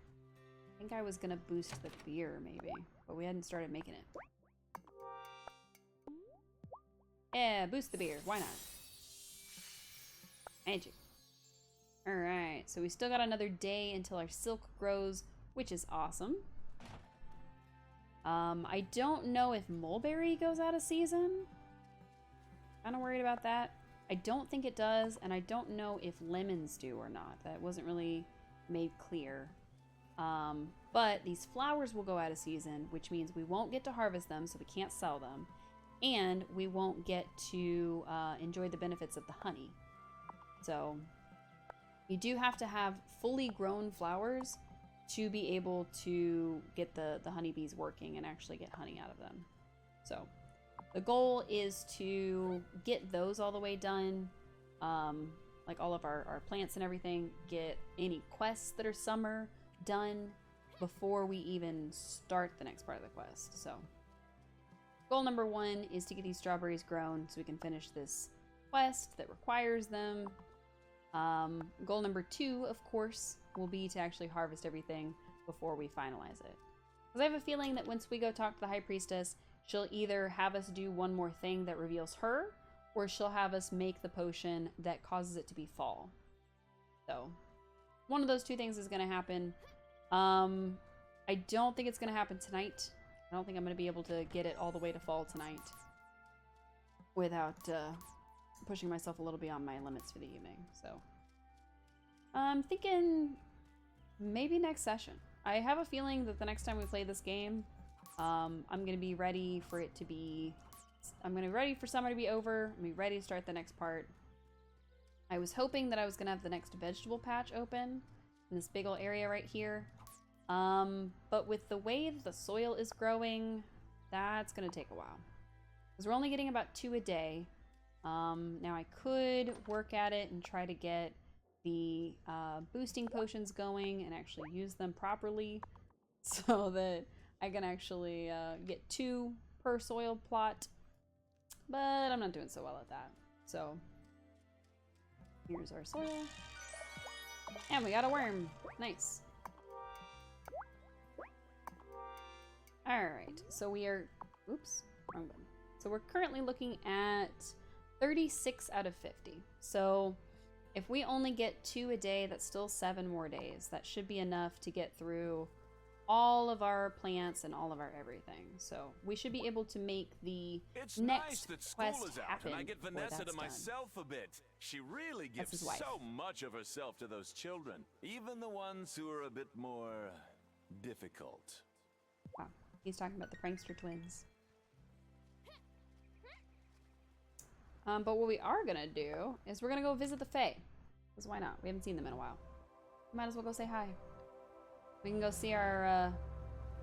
I think I was gonna boost the beer maybe, but we hadn't started making it. Yeah, boost the beer, why not? Magic. Alright, so we still got another day until our silk grows, which is awesome. I don't know if mulberry goes out of season. Kind of worried about that. I don't think it does, and I don't know if lemons do or not. That wasn't really made clear. But these flowers will go out of season, which means we won't get to harvest them, so we can't sell them. And we won't get to enjoy the benefits of the honey. So you do have to have fully grown flowers to be able to get the honeybees working and actually get honey out of them. So the goal is to get those all the way done, like all of our plants and everything, get any quests that are summer done before we even start the next part of the quest. So goal number 1 is to get these strawberries grown so we can finish this quest that requires them. Goal number 2, of course, will be to actually harvest everything before we finalize it. Because I have a feeling that once we go talk to the High Priestess, she'll either have us do one more thing that reveals her, or she'll have us make the potion that causes it to be fall. So, one of those two things is going to happen. I don't think it's going to happen tonight. I don't think I'm going to be able to get it all the way to fall tonight without pushing myself a little beyond my limits for the evening. So, I'm thinking maybe next session. I have a feeling that the next time we play this game, I'm going to be ready for it to be... I'm going to be ready for summer to be over. I'm going to be ready to start the next part. I was hoping that I was going to have the next vegetable patch open in this big old area right here. But with the way that the soil is growing, that's going to take a while. Because we're only getting about 2 a day. Now I could work at it and try to get the boosting potions going and actually use them properly so that I can actually get 2 per soil plot, but I'm not doing so well at that. So here's our soil, and we got a worm. Nice. All right, so we are, oops, wrong button. So we're currently looking at 36 out of 50. So if we only get 2 a day, that's still 7 more days. That should be enough to get through all of our plants and all of our everything. So we should be able to make the next quest happen. And I get Vanessa to myself a bit. She really gives so much of herself to those children, even the ones who are a bit more difficult. Wow, he's talking about the prankster twins. But what we are gonna do is we're gonna go visit the Fae. Because why not? We haven't seen them in a while. Might as well go say hi. We can go see our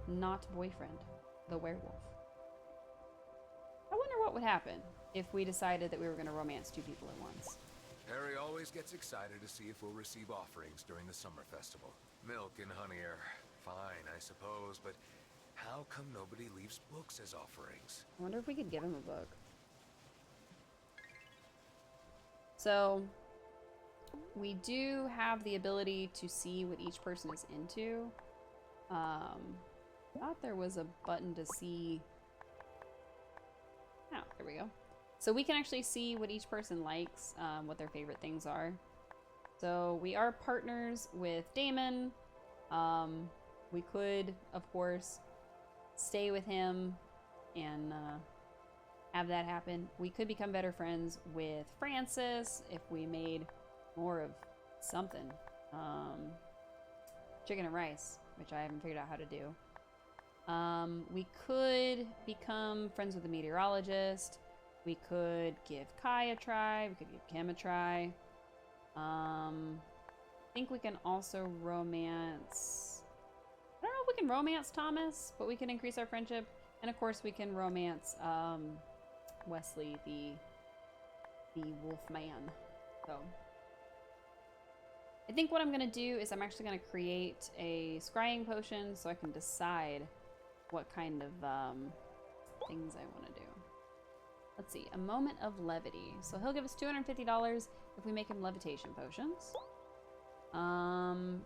not boyfriend, the werewolf. I wonder what would happen if we decided that we were gonna romance 2 people at once. Harry always gets excited to see if we'll receive offerings during the summer festival. Milk and honey are fine, I suppose, but how come nobody leaves books as offerings? I wonder if we could give him a book. So, we do have the ability to see what each person is into. Thought there was a button to see... Oh, there we go. So we can actually see what each person likes, what their favorite things are. So we are partners with Damon. We could, of course, stay with him and have that happen. We could become better friends with Francis if we made more of something. Chicken and rice, which I haven't figured out how to do. We could become friends with the meteorologist. We could give Kai a try. We could give Kim a try. I think we can also romance... I don't know if we can romance Thomas, but we can increase our friendship. And of course we can romance Wesley, the wolf man. So I think what I'm gonna do is I'm actually gonna create a scrying potion so I can decide what kind of things I want to do. Let's see, a moment of levity. So he'll give us $250 if we make him levitation potions.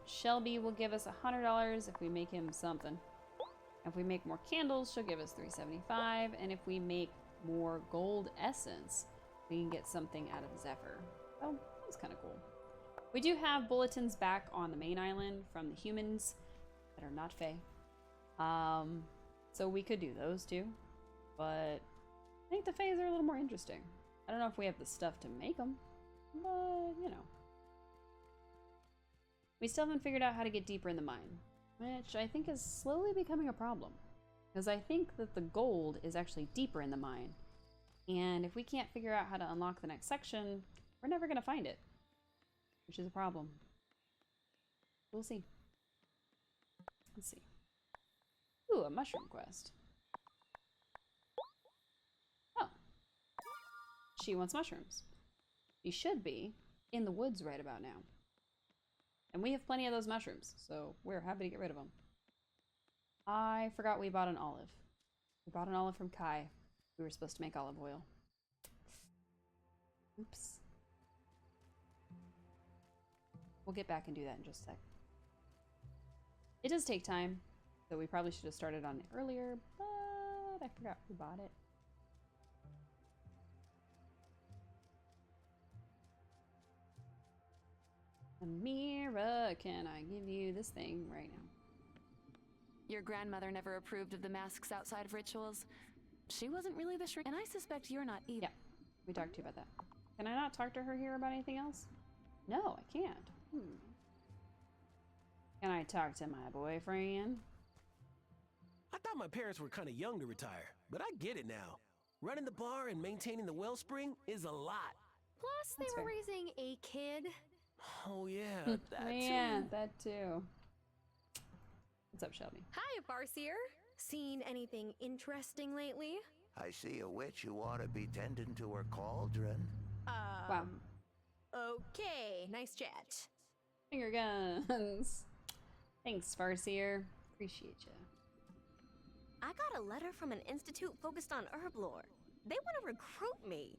Shelby will give us $100 if we make him something. If we make more candles, she'll give us $375, and if we make more gold essence, we can get something out of Zephyr. Oh, that's kind of cool. We do have bulletins back on the main island from the humans that are not Fae. So we could do those too, but I think the Faes are a little more interesting. I don't know if we have the stuff to make them, but you know. We still haven't figured out how to get deeper in the mine, which I think is slowly becoming a problem. Because I think that the gold is actually deeper in the mine. And if we can't figure out how to unlock the next section, we're never going to find it. Which is a problem. We'll see. Let's see. Ooh, a mushroom quest. Oh. She wants mushrooms. She should be in the woods right about now. And we have plenty of those mushrooms, so we're happy to get rid of them. I forgot we bought an olive. We bought an olive from Kai. We were supposed to make olive oil. Oops. We'll get back and do that in just a sec. It does take time, so we probably should have started on it earlier, but I forgot we bought it. Amira, can I give you this thing right now? Your grandmother never approved of the masks outside of rituals. She wasn't really the shrink, and I suspect you're not either. Yeah, we talked to you about that. Can I not talk to her here about anything else? No, I can't. Can I talk to my boyfriend? I thought my parents were kind of young to retire, but I get it now. Running the bar and maintaining the wellspring is a lot. Plus, they were raising a kid. Oh yeah, that too. Yeah, that too. What's up, Shelby? Hi, Farseer. Seen anything interesting lately? I see a witch who ought to be tending to her cauldron. Wow. Okay, nice chat. Finger guns. Thanks, Farseer. Appreciate you. I got a letter from an institute focused on herb lore. They want to recruit me.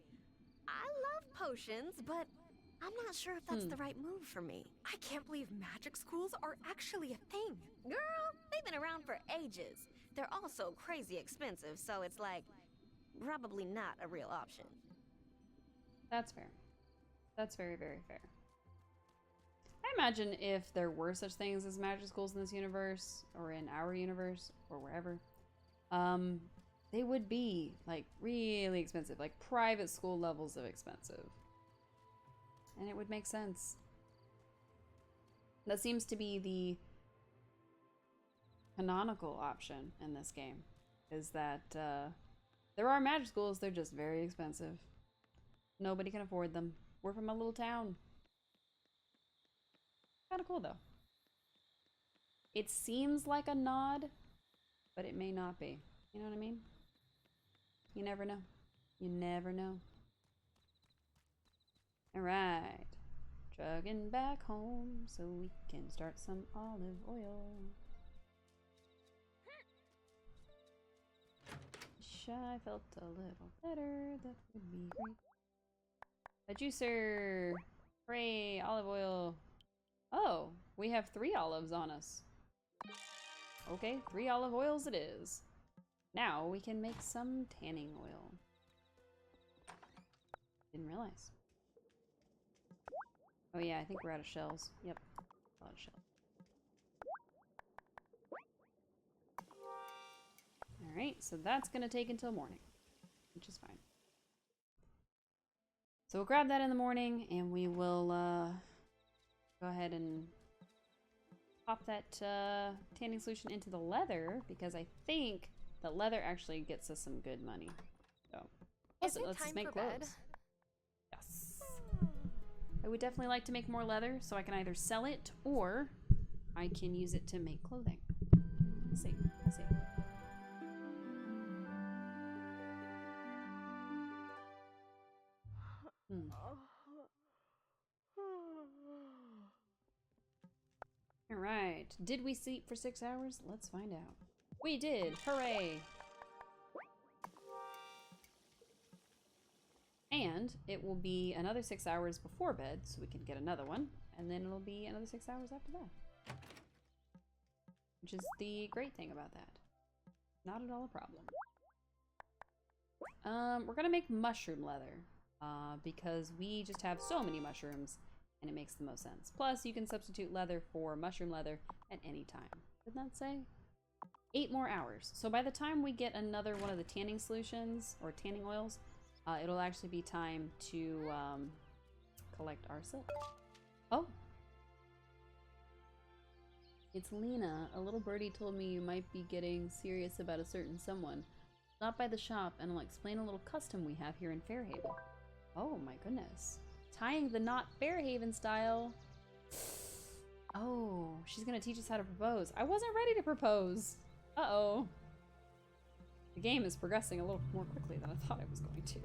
I love potions, but I'm not sure if that's the right move for me. I can't believe magic schools are actually a thing. Girl, they've been around for ages. They're also crazy expensive, so it's like, probably not a real option. That's fair. That's very, very fair. I imagine if there were such things as magic schools in this universe, or in our universe, or wherever, they would be, like, really expensive. Like, private school levels of expensive. And it would make sense. That seems to be the canonical option in this game. Is that, there are magic schools, they're just very expensive. Nobody can afford them. We're from a little town. Kinda cool, though. It seems like a nod, but it may not be. You know what I mean? You never know. You never know. Alright. Chugging back home so we can start some olive oil. Wish I felt a little better. That would be great. A juicer. Hooray, olive oil. Oh, we have 3 olives on us. Okay, 3 olive oils it is. Now we can make some tanning oil. Didn't realize. Oh yeah, I think we're out of shells. Yep, a lot of shells. Alright, so that's gonna take until morning, which is fine. So we'll grab that in the morning and we will go ahead and pop that tanning solution into the leather, because I think that leather actually gets us some good money. So Is it let's time just make for clothes. bed? Yes. I would definitely like to make more leather so I can either sell it or I can use it to make clothing. Let's see. Let's see. Alright. Did we sleep for 6 hours? Let's find out. We did! Hooray! And it will be another 6 hours before bed, so we can get another one. And then it'll be another 6 hours after that. Which is the great thing about that. Not at all a problem. We're gonna make mushroom leather. Because we just have so many mushrooms, and it makes the most sense. Plus, you can substitute leather for mushroom leather at any time. Did that say? 8 more hours. So by the time we get another one of the tanning solutions, or tanning oils, it'll actually be time to collect our silk. Oh. It's Lena. A little birdie told me you might be getting serious about a certain someone. Stop by the shop and I'll explain a little custom we have here in Fairhaven. Oh my goodness. Tying the knot Fairhaven style. Oh, she's gonna teach us how to propose. I wasn't ready to propose. Uh-oh. The game is progressing a little more quickly than I thought it was going to.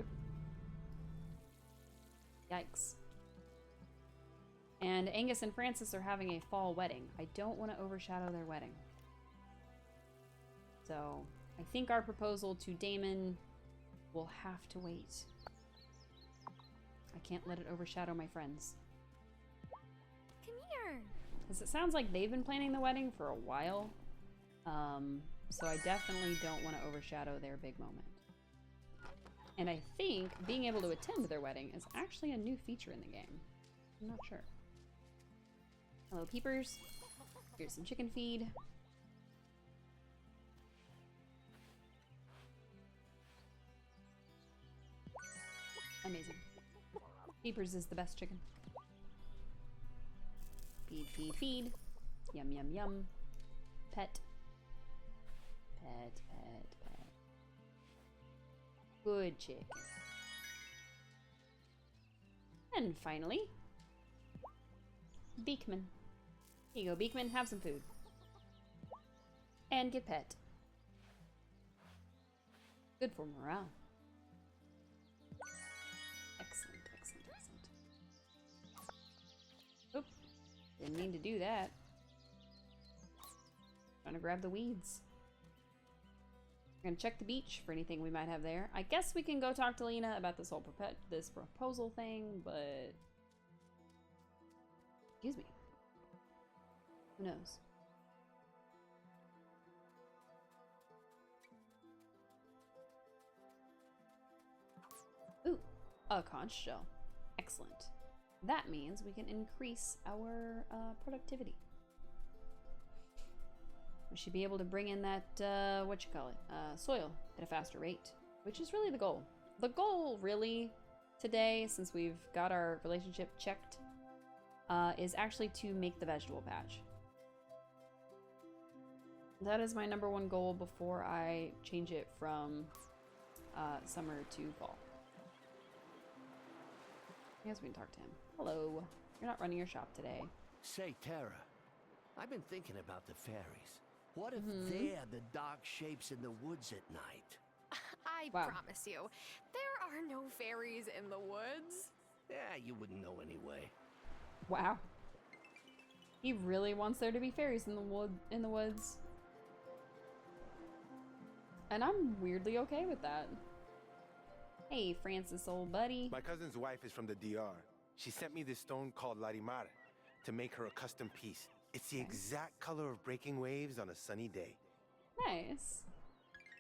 Yikes. And Angus and Francis are having a fall wedding. I don't want to overshadow their wedding. So, I think our proposal to Damon will have to wait. I can't let it overshadow my friends. Come here. Because it sounds like they've been planning the wedding for a while. So I definitely don't want to overshadow their big moment. And I think being able to attend their wedding is actually a new feature in the game. I'm not sure. Hello, peepers. Here's some chicken feed. Amazing. Peepers is the best chicken. Feed, feed, feed. Yum, yum, yum. Pet. Pet, pet, pet. Good chicken. And finally, Beekman. Here you go, Beekman. Have some food. And get pet. Good for morale. Excellent, excellent, excellent. Oop. Didn't mean to do that. Trying to grab the weeds. We're gonna check the beach for anything we might have there. I guess we can go talk to Lena about this whole this proposal thing, but excuse me. Who knows? Ooh, a conch shell. Excellent. That means we can increase our productivity. We should be able to bring in that, soil at a faster rate, which is really the goal. The goal, really, today, since we've got our relationship checked, is actually to make the vegetable patch. That is my #1 goal before I change it from summer to fall. I guess we can talk to him. Hello. You're not running your shop today. Say, Tara, I've been thinking about the fairies. What if they're the dark shapes in the woods at night? I promise you, there are no fairies in the woods. Yeah, you wouldn't know anyway. Wow. He really wants there to be fairies in the woods. And I'm weirdly okay with that. Hey, Francis, old buddy. My cousin's wife is from the DR. She sent me this stone called Larimar to make her a custom piece. It's the exact color of breaking waves on a sunny day. Nice.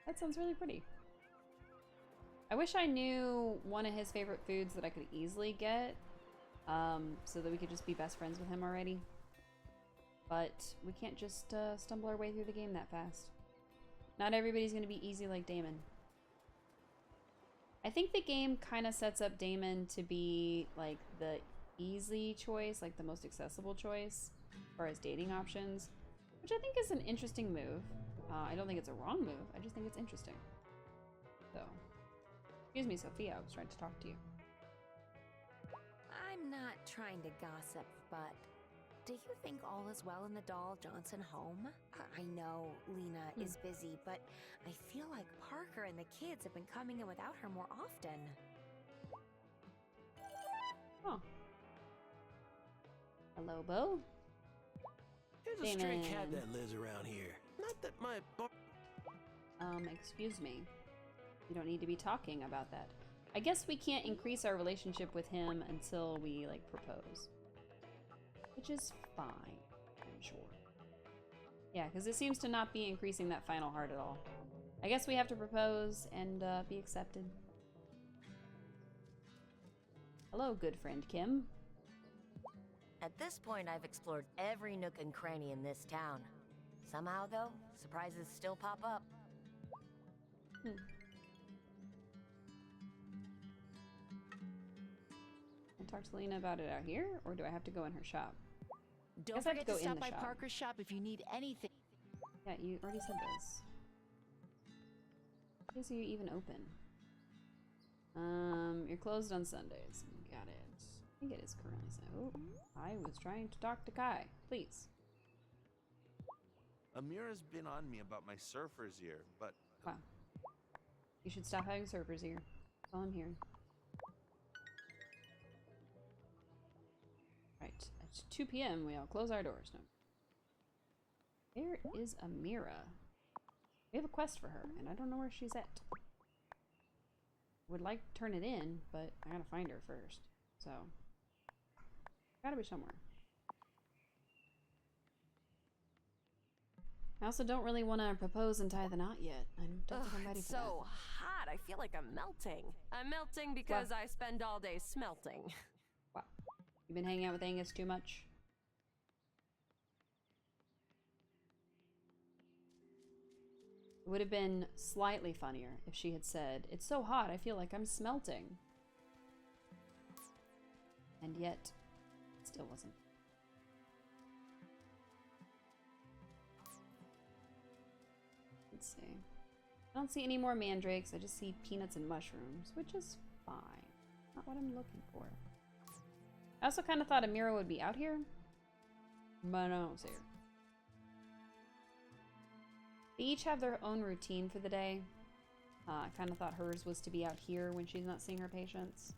That sounds really pretty. I wish I knew one of his favorite foods that I could easily get, so that we could just be best friends with him already. But we can't just stumble our way through the game that fast. Not everybody's going to be easy like Damon. I think the game kind of sets up Damon to be like the easy choice, like the most accessible choice as far as dating options, which I think is an interesting move. I don't think it's a wrong move, I just think it's interesting. So, excuse me, Sophia, I was trying to talk to you. I'm not trying to gossip, but do you think all is well in the Doll Johnson home? I know Lena is busy, but I feel like Parker and the kids have been coming in without her more often. Oh. Hello, Bo. There's a stray cat that lives around here. Not that my... Excuse me. You don't need to be talking about that. I guess we can't increase our relationship with him until we, like, propose. Which is fine, I'm sure. Yeah, because it seems to not be increasing that final heart at all. I guess we have to propose and be accepted. Hello, good friend Kim. At this point, I've explored every nook and cranny in this town. Somehow, though, surprises still pop up. Hmm. Can I talk to Lena about it out here, or do I have to go in her shop? Don't I have to forget go to in stop the by shop. Parker's shop if you need anything. Yeah, you already said this. Is you even open? You're closed on Sundays. Got it. I think it is currently so. Oh, I was trying to talk to Kai. Please. Amira's been on me about my surfer's ear, but... Wow. You should stop having surfer's ear. That's all I'm hearing. Right. At 2 p.m. we all close our doors. No. There is Amira. We have a quest for her, and I don't know where she's at. Would like to turn it in, but I gotta find her first. So, gotta be somewhere. I also don't really want to propose and tie the knot yet. I don't think I'm ready it's for that. so hot. I feel like I'm melting. I'm melting because I spend all day smelting. Wow. You've been hanging out with Angus too much? It would have been slightly funnier if she had said, "It's so hot, I feel like I'm smelting." And yet, it still wasn't. Let's see. I don't see any more mandrakes. I just see peanuts and mushrooms, which is fine. Not what I'm looking for. I also kind of thought Amira would be out here, but I don't see her. They each have their own routine for the day. I kind of thought hers was to be out here when she's not seeing her patients.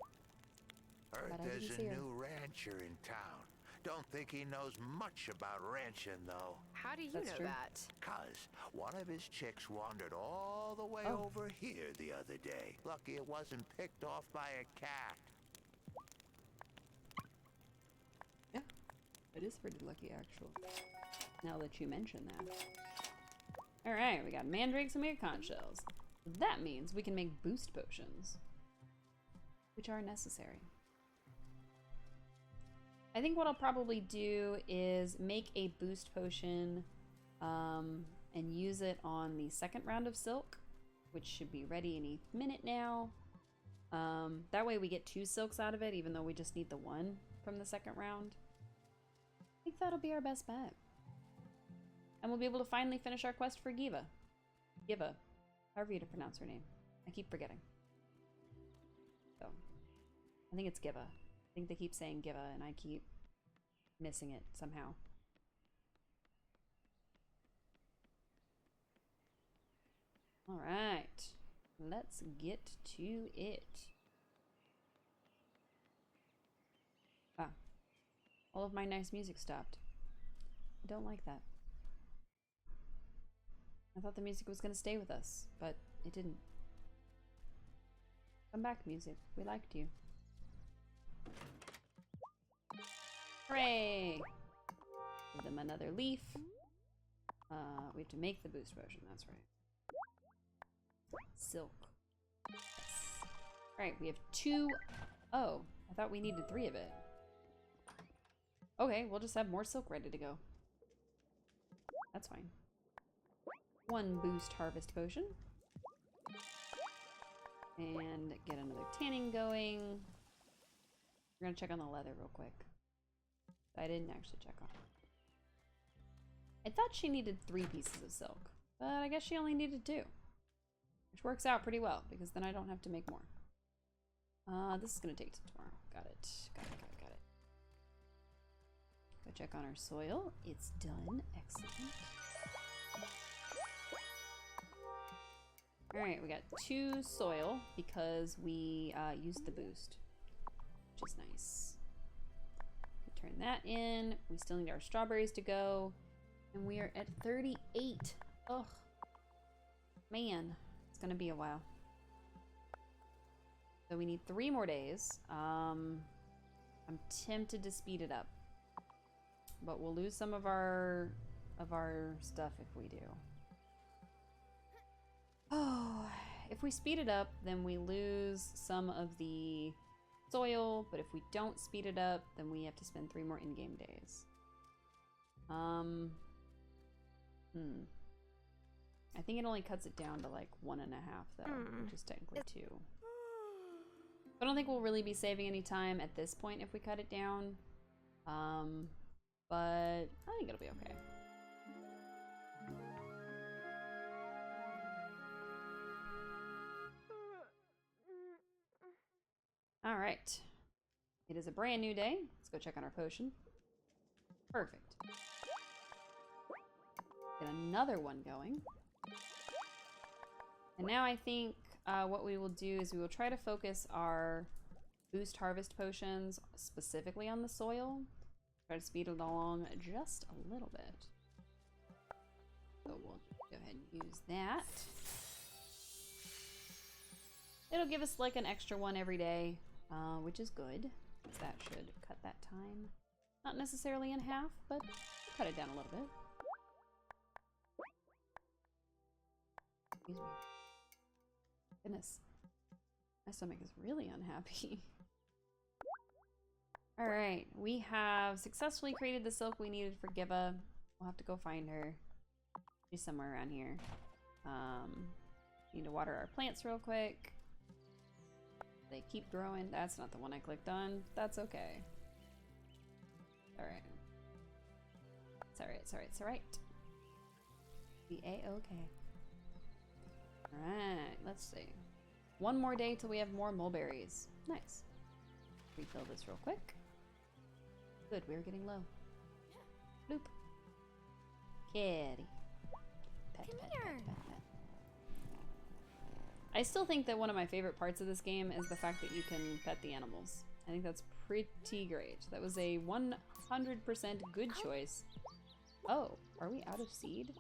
Heard But I there's didn't a see her. new rancher in town. Don't think he knows much about ranching, though. How do you That's know true. that? 'Cause one of his chicks wandered all the way over here the other day. Lucky it wasn't picked off by a cat. Yeah, it is pretty lucky, actually. Now that you mention that. Alright, we got mandrakes and we got conch shells. That means we can make boost potions, which are necessary. I think what I'll probably do is make a boost potion and use it on the second round of silk, which should be ready any minute now. That way we get 2 silks out of it, even though we just need the 1 from the second round. I think that'll be our best bet. And we'll be able to finally finish our quest for Giva. Giva. However you to pronounce her name. I keep forgetting. So, I think it's Giva. I think they keep saying Giva and I keep missing it somehow. Alright. Let's get to it. Wow. All of my nice music stopped. I don't like that. I thought the music was going to stay with us, but it didn't. Come back, music. We liked you. Hooray! Give them another leaf. We have to make the boost potion, that's right. Silk. Yes. Alright, we have 2. Oh, I thought we needed 3 of it. Okay, we'll just have more silk ready to go. That's fine. 1 boost harvest potion. And get another tanning going. We're gonna check on the leather real quick. I didn't actually check on it. I thought she needed 3 pieces of silk, but I guess she only needed 2. Which works out pretty well, because then I don't have to make more. This is gonna take till tomorrow. Got it. Got it. Go check on our soil. It's done. Excellent. Alright, we got 2 soil because we used the boost, which is nice. Turn that in. We still need our strawberries to go. And we are at 38. Ugh. Man, it's gonna be a while. So we need 3 more days. I'm tempted to speed it up. But we'll lose some of our stuff if we do. Oh, if we speed it up, then we lose some of the soil, but if we don't speed it up, then we have to spend 3 more in-game days. I think it only cuts it down to like 1.5 though, which is technically 2. I don't think we'll really be saving any time at this point if we cut it down. but I think it'll be okay. All right. It is a brand new day. Let's go check on our potion. Perfect. Get another one going. And now I think what we will do is we will try to focus our boost harvest potions specifically on the soil. Try to speed it along just a little bit. So we'll go ahead and use that. It'll give us like an extra one every day, which is good. That should cut that time. Not necessarily in half, but cut it down a little bit. Excuse me. Goodness. My stomach is really unhappy. Alright, we have successfully created the silk we needed for Giva. We'll have to go find her. She's somewhere around here. Need to water our plants real quick. They keep growing. That's not the one I clicked on. That's okay. Alright. It's alright, it's alright, it's alright. Be A-okay. Alright, let's see. One more day till we have more mulberries. Nice. Refill this real quick. Good, we're getting low. Bloop. Kitty. Pet, Come pet, here. pet, pet, pet. I still think that one of my favorite parts of this game is the fact that you can pet the animals. I think that's pretty great. That was a 100% good choice. Oh, are we out of seed?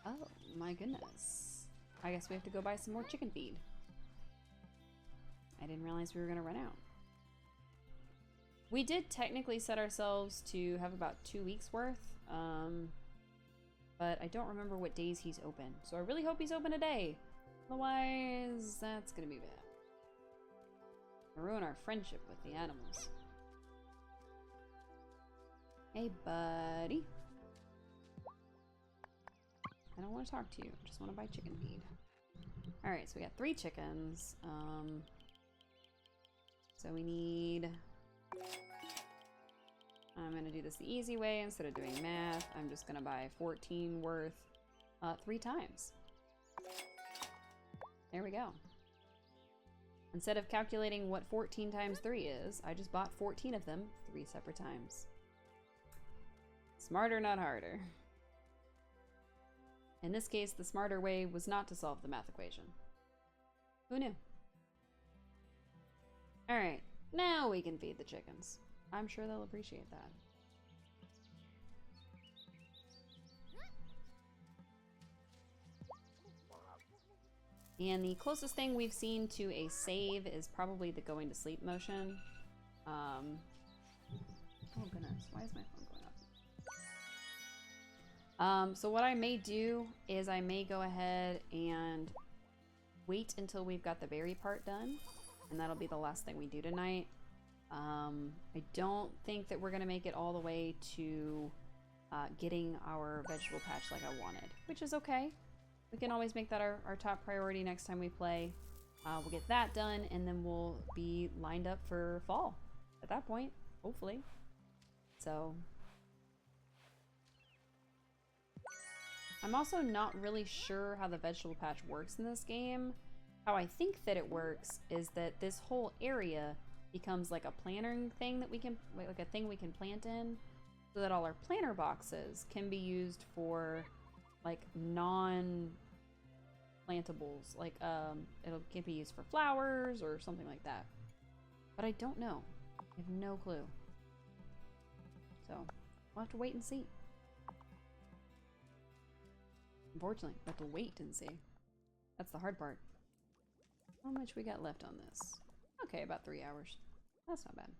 Oh my goodness. I guess we have to go buy some more chicken feed. I didn't realize we were gonna run out. We did technically set ourselves to have about 2 weeks worth, but I don't remember what days he's open. So I really hope he's open today. Otherwise, that's gonna be bad. Ruin our friendship with the animals. Hey, buddy. I don't want to talk to you. I just want to buy chicken feed. Alright, so we got 3 chickens. So we need... I'm going to do this the easy way. Instead of doing math, I'm just going to buy 14 worth 3 times. There we go. Instead of calculating what 14 times 3 is, I just bought 14 of them 3 separate times. Smarter, not harder. In this case, the smarter way was not to solve the math equation. Who knew? Alright, now we can feed the chickens. I'm sure they'll appreciate that. And the closest thing we've seen to a save is probably the going to sleep motion. Oh goodness, why is my phone going up? So what I may do is I may go ahead and wait until we've got the berry part done, and that'll be the last thing we do tonight. I don't think that we're gonna make it all the way to getting our vegetable patch like I wanted, which is okay. We can always make that our top priority next time we play. We'll get that done, and then we'll be lined up for fall at that point, hopefully. So I'm also not really sure how the vegetable patch works in this game. How I think that it works is that this whole area becomes like a plantering thing that we can, like a thing we can plant in, so that all our planter boxes can be used for like non-plantables. Like it can be used for flowers or something like that. But I don't know. I have no clue. So we'll have to wait and see. Unfortunately, we have to wait and see. That's the hard part. How much we got left on this? Okay, about 3 hours. That's not bad.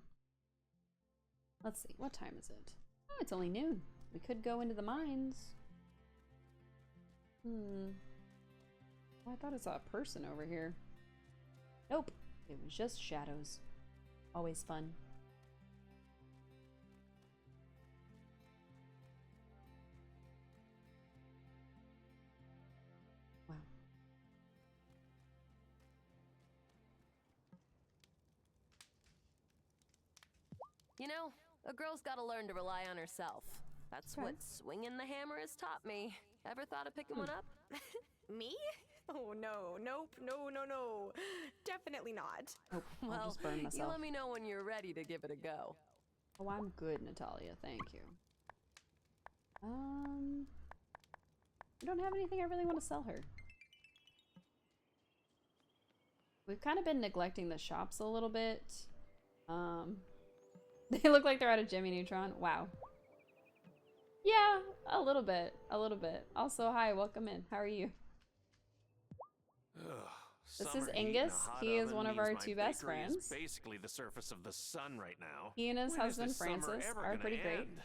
Let's see, what time is it? Oh, it's only noon. We could go into the mines. Oh, I thought I saw a person over here. Nope, it was just shadows. Always fun. Wow. You know, A girl's gotta learn to rely on herself. That's Okay. what swinging the hammer has taught me. Ever thought of picking one up? Me? Oh no, nope, no. Definitely not. Nope, I'll Well, just burn you myself. let me know when you're ready to give it a go. Oh, I'm good, Natalia. Thank you. I don't have anything I really want to sell her. We've kind of been neglecting the shops a little bit. They look like they're out of Jimmy Neutron. Wow. Yeah, a little bit. A little bit. Also, hi, welcome in. How are you? This is Angus. He is one of our two best friends. Basically the surface of the sun right now. He and his When is husband this summer Francis ever are gonna pretty great. end?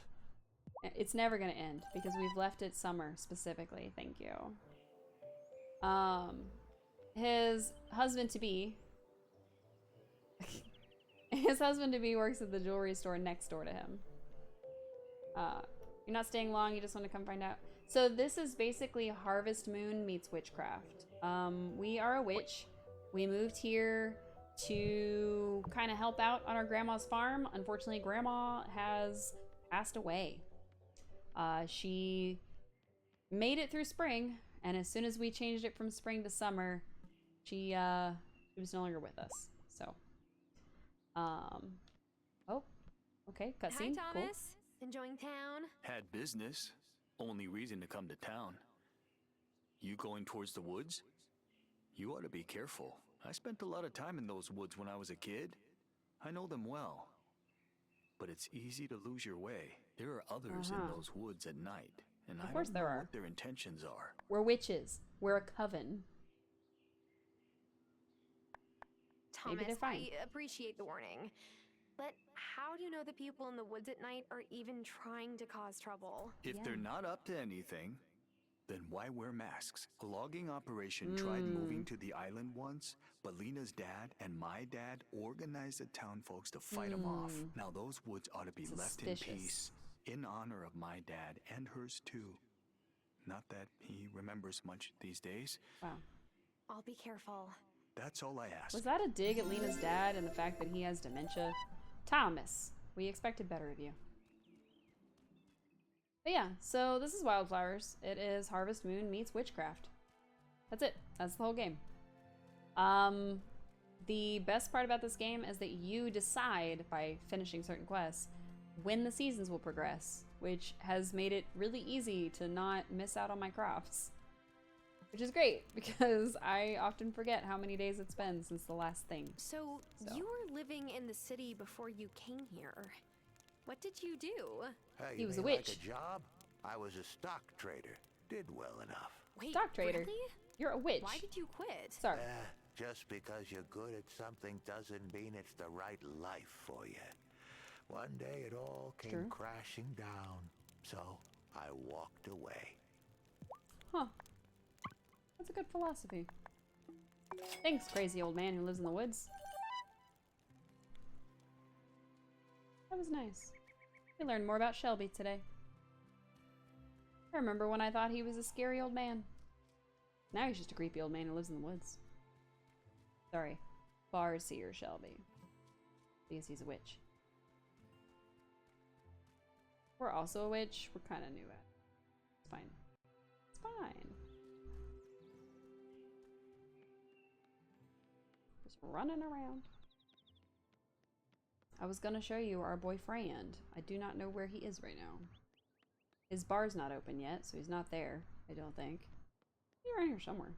It's never gonna end because we've left it summer specifically. Thank you. His husband to be. His husband to be works at the jewelry store next door to him. You're not staying long. You just want to come find out. So this is basically Harvest Moon meets witchcraft. We are a witch. We moved here to kind of help out on our grandma's farm. Unfortunately, grandma has passed away. She made it through spring, and as soon as we changed it from spring to summer, she was no longer with us. So, oh, okay, cutscene. Hi, Cool. Thomas. Enjoying town? Had business. Only reason to come to town. You going towards the woods? You ought to be careful. I spent a lot of time in those woods when I was a kid. I know them well. But it's easy to lose your way. There are others in those woods at night, and I don't know what their intentions are. We're witches. We're a coven. Maybe Thomas, they're fine. I appreciate the warning. But how do you know the people in the woods at night are even trying to cause trouble? If they're not up to anything, then why wear masks? A logging operation tried moving to the island once, but Lena's dad and my dad organized the town folks to fight them off. Now those woods ought to be left in peace, in honor of my dad and hers too. Not that he remembers much these days. Wow. I'll be careful. That's all I ask. Was that a dig at Lena's dad and the fact that he has dementia? Thomas, we expected better of you. But yeah, so this is Wildflowers. It is Harvest Moon meets witchcraft. That's it. That's the whole game. The best part about this game is that you decide by finishing certain quests when the seasons will progress, which has made it really easy to not miss out on my crafts. Which is great, because I often forget how many days it's been since the last thing. So, you were living in the city before you came here. What did you do? Hey, He you was a mean witch. Like a job? I was a stock trader. Did well enough. Wait, Stock trader? really? You're a witch. Why did you quit? Sorry. Just because you're good at something doesn't mean it's the right life for you. One day it all came True. crashing down, so I walked away. Huh. That's a good philosophy. Thanks, crazy old man who lives in the woods. That was nice. We learned more about Shelby today. I remember when I thought he was a scary old man. Now he's just a creepy old man who lives in the woods. Sorry. Farseer Shelby. Because he's a witch. We're also a witch. We're kind of new at it. It's fine. It's fine. Just running around. I was gonna show you our boyfriend. I do not know where he is right now. His bar's not open yet, so he's not there, I don't think. He's around here somewhere.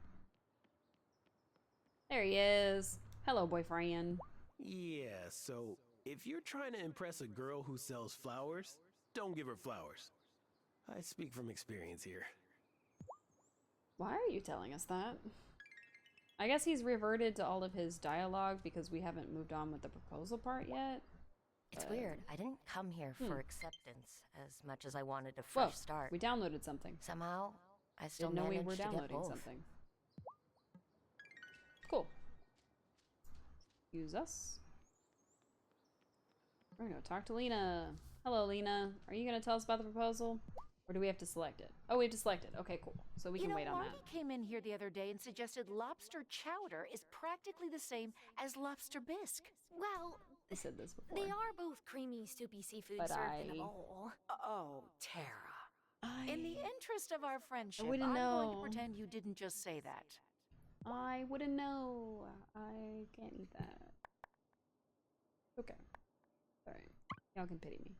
There he is. Hello, boyfriend. Yeah, so if you're trying to impress a girl who sells flowers, don't give her flowers. I speak from experience here. Why are you telling us that? I guess he's reverted to all of his dialogue because we haven't moved on with the proposal part yet. It's but- weird. I didn't come here for Hmm. acceptance as much as I wanted a Whoa, fresh start. we downloaded something. Somehow, I still Didn't know we managed were to get downloading both. something. Cool. Use us. We're gonna go talk to Lena. Hello, Lena. Are you gonna tell us about the proposal? Or do we have to select it? Oh, we have to select it. Okay, cool. So we can wait on Marty that. came in here the other day and suggested lobster chowder is practically the same as lobster bisque. Well, I said this before. They are both creamy, soupy seafood But served in a bowl. Oh, Tara. In the interest of our friendship, I'm wouldn't going know. to pretend you didn't just say that. I wouldn't know. I can't eat that. Okay. Alright. Y'all can pity me.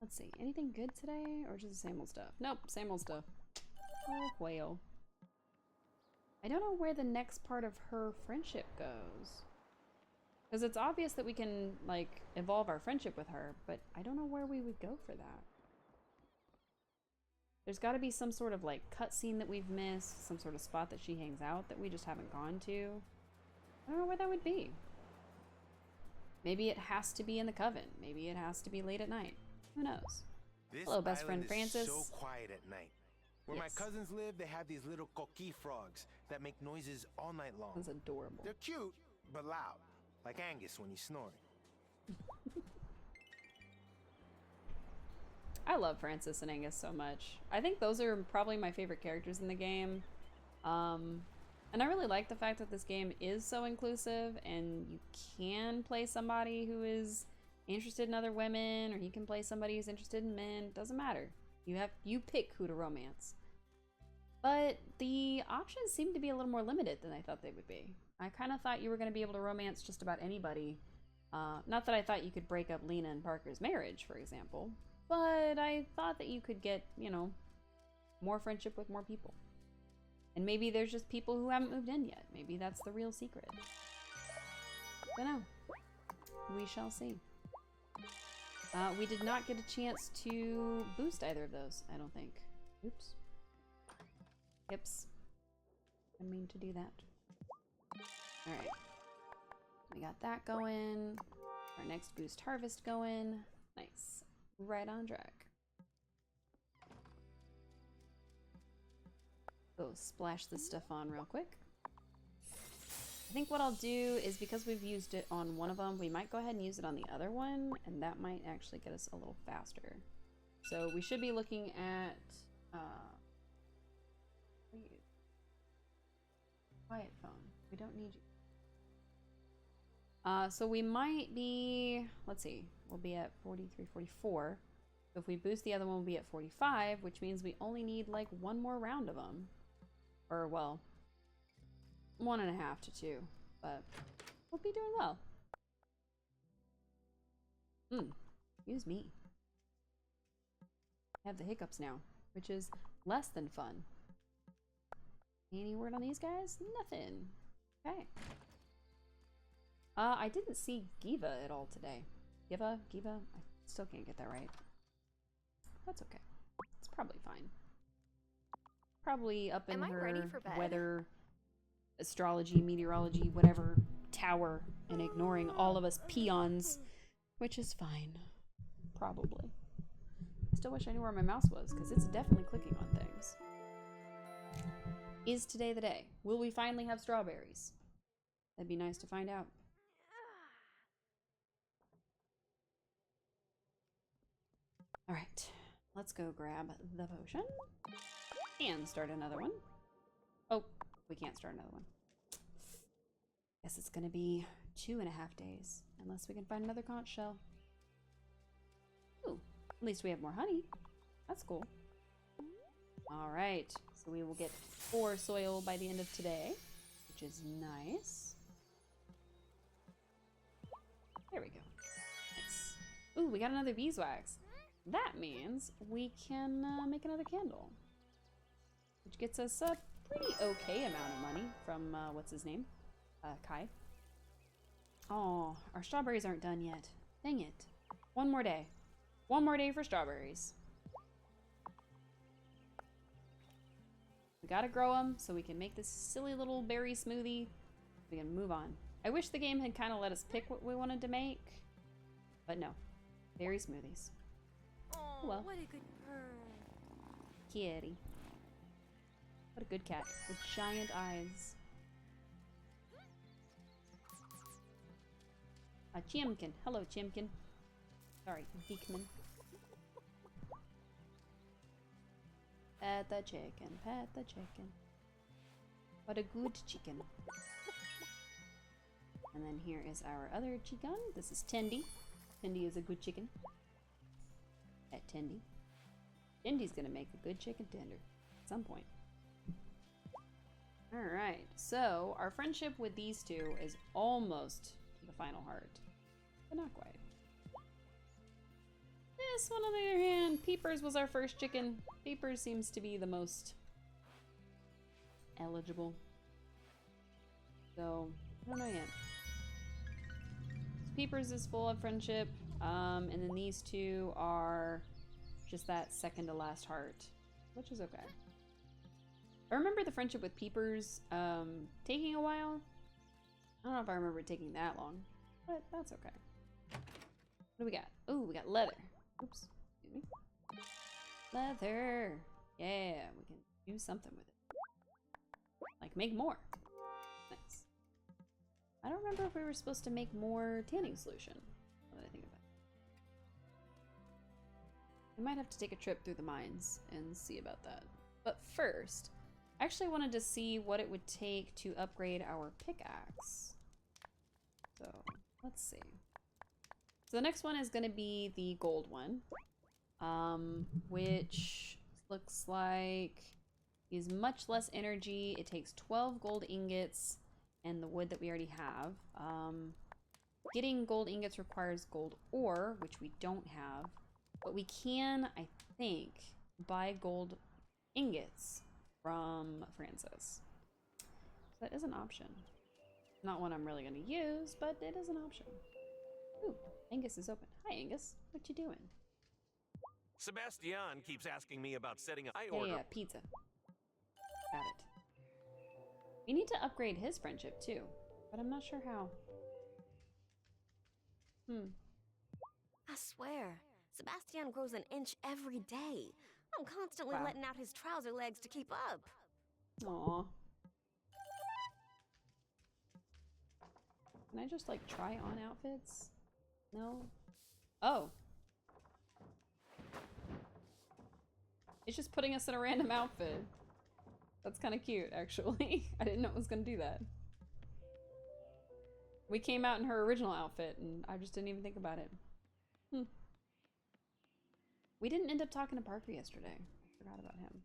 Let's see. Anything good today? Or just the same old stuff? Nope, same old stuff. Oh, whale. I don't know where the next part of her friendship goes. Because it's obvious that we can, like, evolve our friendship with her, but I don't know where we would go for that. There's got to be some sort of, like, cutscene that we've missed, some sort of spot that she hangs out that we just haven't gone to. I don't know where that would be. Maybe it has to be in the coven. Maybe it has to be late at night. Who knows? This Hello, best friend island Francis. is so quiet at night. Where my cousins live, they have these little coqui frogs that make noises all night long. That's adorable. They're cute, but loud. Like Angus when he's snoring. I love Francis and Angus so much. I think those are probably my favorite characters in the game. And I really like the fact that this game is so inclusive and you can play somebody who is interested in other women, or you can play somebody who's interested in men. Doesn't matter. You pick who to romance. But the options seem to be a little more limited than I thought they would be. I kind of thought you were going to be able to romance just about anybody. Not that I thought you could break up Lena and Parker's marriage, for example, but I thought that you could get, you know, more friendship with more people. And maybe there's just people who haven't moved in yet. Maybe that's the real secret. Don't know. We shall see. We did not get a chance to boost either of those, I don't think. Oops. Yips. I mean to do that. Alright. We got that going. Our next boost harvest going. Nice. Right on track. Go splash this stuff on real quick. I think what I'll do is, because we've used it on one of them, we might go ahead and use it on the other one, and that might actually get us a little faster. So we should be looking at quiet phone. We don't need you. So we might be, let's see, we'll be at 43, 44. So if we boost the other one, we'll be at 45, which means we only need like one more round of them. Or, well, 1.5 to 2, but we'll be doing well. Excuse me. I have the hiccups now, which is less than fun. Any word on these guys? Nothing. Okay. I didn't see Giva at all today. Giva? I still can't get that right. That's okay. It's probably fine. Probably up in her weather, astrology, meteorology, whatever tower, and ignoring all of us peons, which is fine. Probably. I still wish I knew where my mouse was, because it's definitely clicking on things. Is today the day? Will we finally have strawberries? That'd be nice to find out. Alright, let's go grab the potion. And start another one. Oh, we can't start another one. Guess it's gonna be 2.5 days, unless we can find another conch shell. Ooh, at least we have more honey. That's cool. Alright, so we will get 4 soil by the end of today, which is nice. There we go. Nice. Ooh, we got another beeswax. That means we can make another candle. Which gets us a pretty okay amount of money from, what's his name? Kai. Oh, our strawberries aren't done yet. Dang it. One more day. One more day for strawberries. We gotta grow them so we can make this silly little berry smoothie. We can move on. I wish the game had kind of let us pick what we wanted to make. But no. Berry smoothies. Oh, well. What a good purr. Kitty. What a good cat with giant eyes. A Chimkin. Hello, Chimkin. Sorry, Beekman. Pat the chicken, pat the chicken. What a good chicken. And then here is our other chicken. This is Tendy. Tendy is a good chicken. At Tendy. Tendy's gonna make a good chicken tender at some point. Alright, so our friendship with these two is almost to the final heart, but not quite. This one, on the other hand, Peepers was our first chicken. Peepers seems to be the most eligible. So, I don't know yet. Peepers is full of friendship, and then these two are just that second to last heart, which is okay. I remember the friendship with Peepers taking a while. I don't know if I remember it taking that long, but that's okay. What do we got? Oh, we got leather. Oops, excuse me. Leather. Yeah, we can do something with it. Like make more. Nice. I don't remember if we were supposed to make more tanning solution. Now that I think about it. We might have to take a trip through the mines and see about that. But first, I actually wanted to see what it would take to upgrade our pickaxe. So, let's see. So the next one is going to be the gold one, which looks like is much less energy. It takes 12 gold ingots and the wood that we already have. Getting gold ingots requires gold ore, which we don't have, but we can, I think, buy gold ingots from Francis. So that is an option. Not one I'm really going to use, but it is an option. Ooh, Angus is open. Hi, Angus. What you doing? Sebastian keeps asking me about setting up. Yeah, pizza. Got it. We need to upgrade his friendship too, but I'm not sure how. I swear, Sebastian grows an inch every day. I'm constantly letting out his trouser legs to keep up. Aww. Can I just like try on outfits? No? Oh. It's just putting us in a random outfit. That's kind of cute, actually. I didn't know it was going to do that. We came out in her original outfit, and I just didn't even think about it. We didn't end up talking to Parker yesterday. I forgot about him.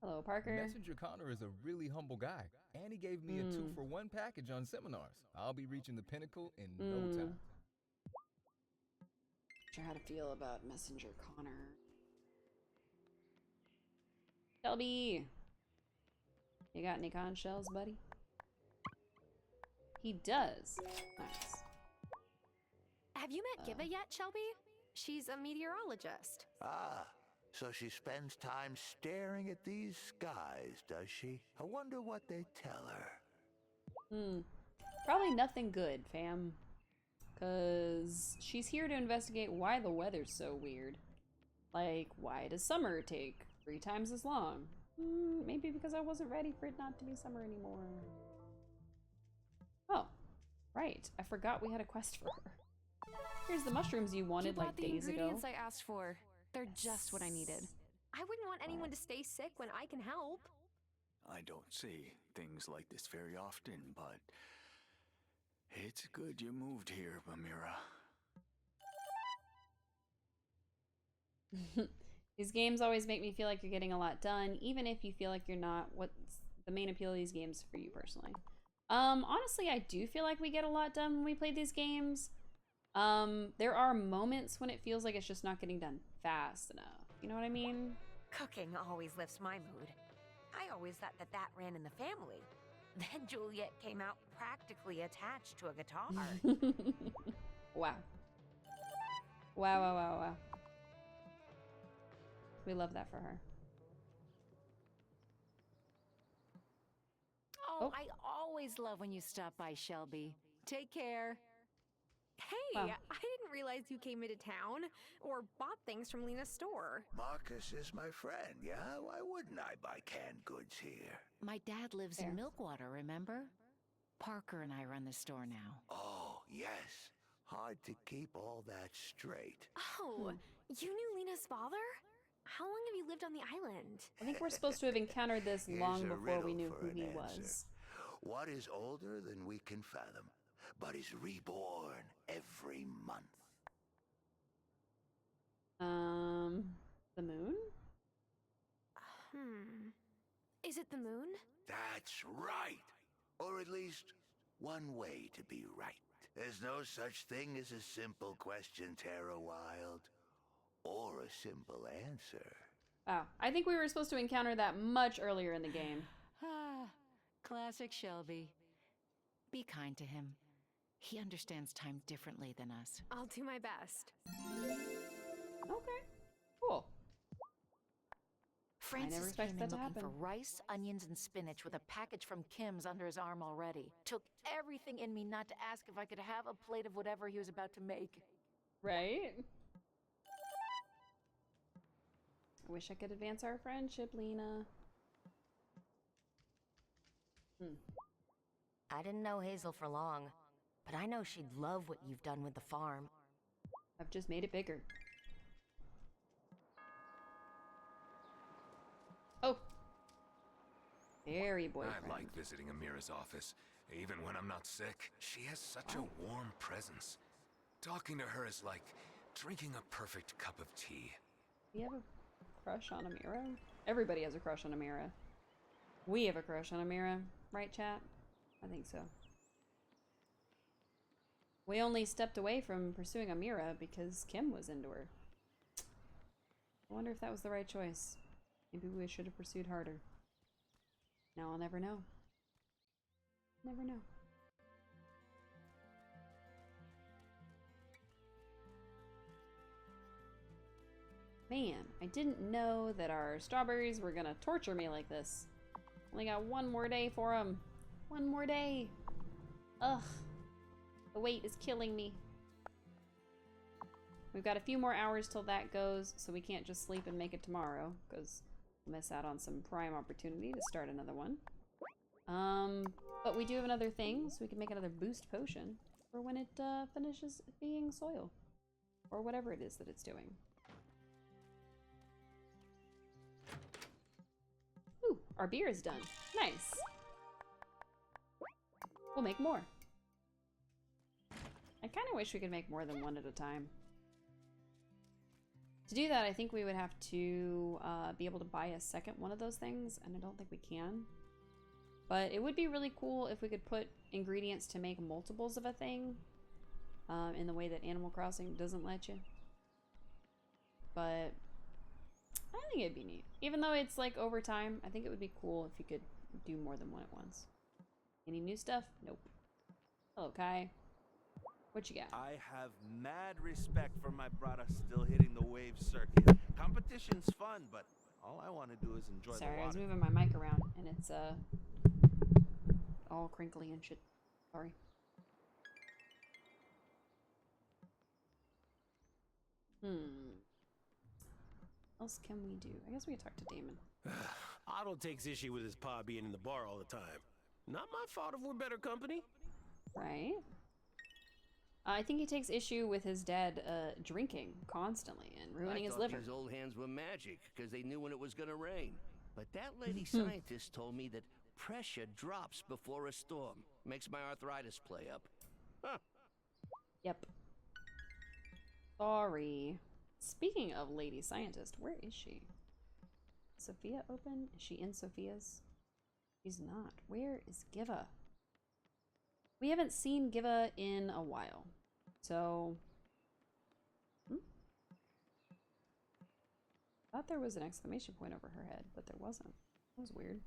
Hello, Parker. Messenger Connor is a really humble guy, and he gave me a 2-for-1 package on seminars. I'll be reaching the pinnacle in no time. Not sure how to feel about Messenger Connor. Shelby! You got any conch shells, buddy? He does. Nice. Have you met Giba yet, Shelby? She's a meteorologist. Ah, so she spends time staring at these skies, does she? I wonder what they tell her. Probably nothing good, fam. Cause she's here to investigate why the weather's so weird. Like, why does summer take 3 times as long? Maybe because I wasn't ready for it not to be summer anymore. Oh, right. I forgot we had a quest for her. Here's the mushrooms you wanted like days ago. The ingredients I asked for. They're just what I needed. I wouldn't want anyone to stay sick when I can help. I don't see things like this very often, but it's good you moved here, Amira. These games always make me feel like you're getting a lot done, even if you feel like you're not. What's the main appeal of these games for you personally? Honestly, I do feel like we get a lot done when we play these games. There are moments when it feels like it's just not getting done fast enough. You know what I mean? Cooking always lifts my mood. I always thought that ran in the family. Then Juliet came out practically attached to a guitar. Wow. Wow. We love that for her. Oh, I always love when you stop by, Shelby. Take care. Hey, I didn't realize you came into town or bought things from Lena's store. Marcus is my friend, yeah? Why wouldn't I buy canned goods here? My dad lives in Milkwater, remember? Parker and I run the store now. Oh, yes. Hard to keep all that straight. Oh, you knew Lena's father? How long have you lived on the island? I think we're supposed to have encountered this long before we knew who he was. What is older than we can fathom, but is reborn every month? The moon? Is it the moon? That's right. Or at least one way to be right. There's no such thing as a simple question, Tara Wild. Or a simple answer. Wow. I think we were supposed to encounter that much earlier in the game. Ah, classic Shelby. Be kind to him. He understands time differently than us. I'll do my best. Okay. Cool. Francis expected came that in to looking happen. for rice, onions, and spinach with a package from Kim's under his arm already. Took everything in me not to ask if I could have a plate of whatever he was about to make. Right? I wish I could advance our friendship, Lena. I didn't know Hazel for long, but I know she'd love what you've done with the farm. I've just made it bigger. Oh. Very boyfriend. I like visiting Amira's office, even when I'm not sick. She has such a warm presence. Talking to her is like drinking a perfect cup of tea. You have a crush on Amira? Everybody has a crush on Amira. We have a crush on Amira, right, chat? I think so. We only stepped away from pursuing Amira because Kim was into her. I wonder if that was the right choice. Maybe we should have pursued harder. Now I'll never know. Never know. Man, I didn't know that our strawberries were gonna torture me like this. Only got one more day for them. One more day. Ugh. The wait is killing me. We've got a few more hours till that goes, so we can't just sleep and make it tomorrow, because we'll miss out on some prime opportunity to start another one. But we do have another thing, so we can make another boost potion for when it finishes being soil. Or whatever it is that it's doing. Ooh, our beer is done. Nice. We'll make more. I kind of wish we could make more than one at a time. To do that, I think we would have to be able to buy a second one of those things, and I don't think we can. But it would be really cool if we could put ingredients to make multiples of a thing in the way that Animal Crossing doesn't let you. But I think it'd be neat. Even though it's like over time, I think it would be cool if you could do more than one at once. Any new stuff? Nope. Hello, Kai. What you got? I have mad respect for my brother still hitting the wave circuit. Competition's fun, but all I want to do is enjoy the water. Sorry, I was moving my mic around and it's all crinkly and shit. Sorry. What else can we do? I guess we could talk to Damon. Otto takes issue with his pa being in the bar all the time. Not my fault if we're better company. Right? I think he takes issue with his dad drinking constantly and ruining his liver. These old hands were magic because they knew when it was gonna rain. But that lady scientist told me that pressure drops before a storm. Makes my arthritis play up. Huh. Yep. Sorry. Speaking of lady scientist, where is she? Sophia open? Is she in Sophia's? She's not. Where is Giva? We haven't seen Giva in a while. So... thought there was an exclamation point over her head, but there wasn't. That was weird.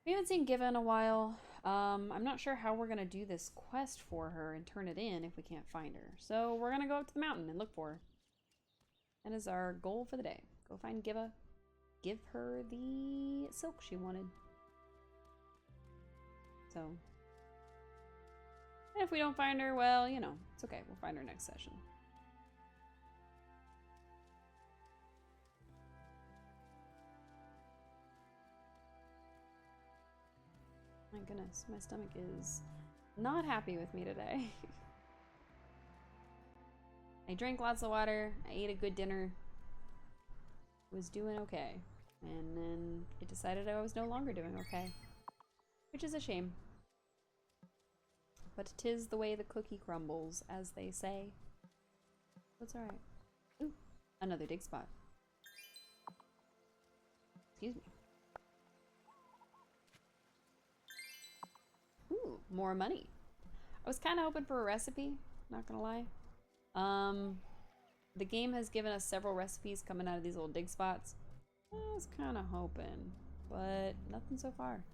We haven't seen Giva in a while. I'm not sure how we're going to do this quest for her and turn it in if we can't find her. So we're going to go up to the mountain and look for her. That is our goal for the day. Go find Giva. Give her the silk she wanted. So... if we don't find her, well, you know, it's okay. We'll find her next session. My goodness, my stomach is not happy with me today. I drank lots of water. I ate a good dinner. Was doing okay. And then it decided I was no longer doing okay. which is a shame. But 'tis the way the cookie crumbles, as they say. That's alright. Ooh, another dig spot. Excuse me. Ooh, more money. I was kind of hoping for a recipe, not gonna lie. The game has given us several recipes coming out of these little dig spots. I was kind of hoping, but nothing so far.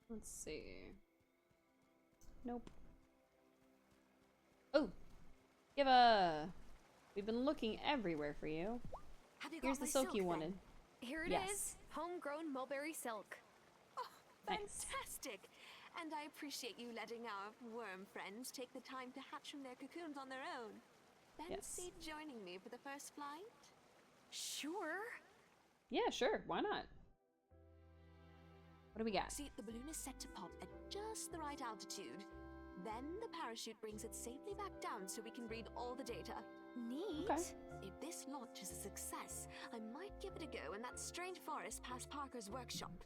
Let's see. Nope. Oh, we've been looking everywhere for you. Have you Here's got the my silk silk you then? wanted. Here it Yes. is, homegrown mulberry silk. Oh, Nice. fantastic! And I appreciate you letting our worm friends take the time to hatch from their cocoons on their own. Fancy joining me for the first flight? Sure. Yeah, sure. Why not? What do we got? See, the balloon is set to pop at just the right altitude. Then the parachute brings it safely back down so we can read all the data. Neat. Okay. If this launch is a success, I might give it a go in that strange forest past Parker's workshop.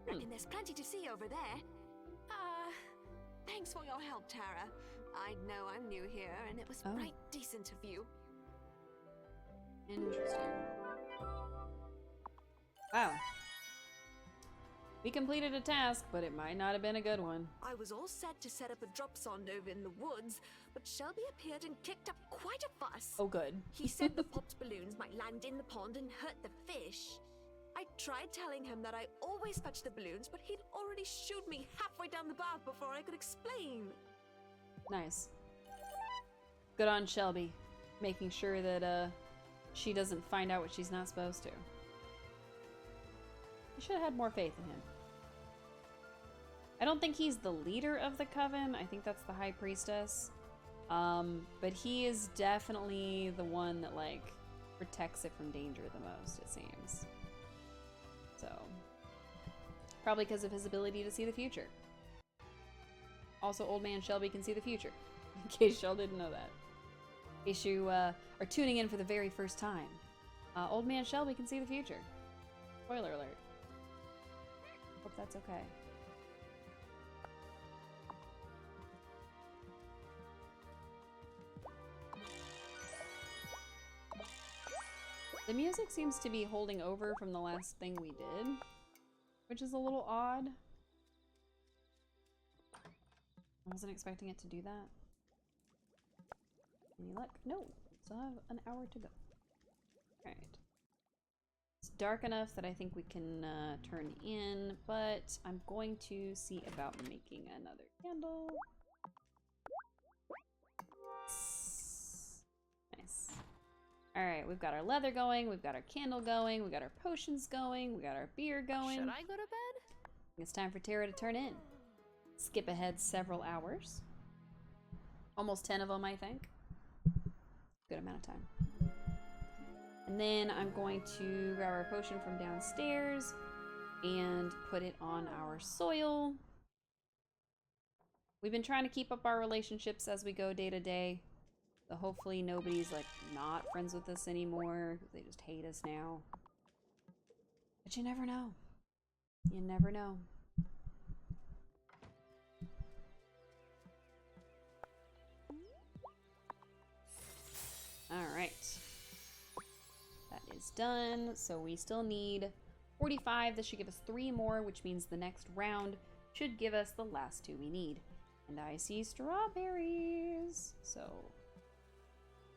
Reckon there's plenty to see over there. Thanks for your help, Tara. I know I'm new here, and it was right decent of you. Interesting. Wow. We completed a task, but it might not have been a good one. I was all set to set up a drop zone over in the woods, but Shelby appeared and kicked up quite a fuss. Oh, good. He said the popped balloons might land in the pond and hurt the fish. I tried telling him that I always fetch the balloons, but he'd already shooed me halfway down the bath before I could explain. Nice. Good on Shelby. Making sure that she doesn't find out what she's not supposed to. I should have had more faith in him. I don't think he's the leader of the coven. I think that's the high priestess. But he is definitely the one that, like, protects it from danger the most, it seems. So, probably because of his ability to see the future. Also, Old Man Shelby can see the future, in case y'all didn't know that. In case you are tuning in for the very first time. Old Man Shelby can see the future. Spoiler alert. Hope that's okay. The music seems to be holding over from the last thing we did, which is a little odd. I wasn't expecting it to do that. Any luck? No. Still have an hour to go. Alright. It's dark enough that I think we can turn in, but I'm going to see about making another candle. Nice. Alright, we've got our leather going, we've got our candle going, we got our potions going, we got our beer going. Should I go to bed? It's time for Tara to turn in. Skip ahead several hours. Almost 10 of them, I think. Good amount of time. And then I'm going to grab our potion from downstairs and put it on our soil. We've been trying to keep up our relationships as we go day to day. So hopefully nobody's like not friends with us anymore. They just hate us now. But you never know. You never know. Alright. That is done. So we still need 45. This should give us 3 more, which means the next round should give us the last 2 we need. And I see strawberries. So...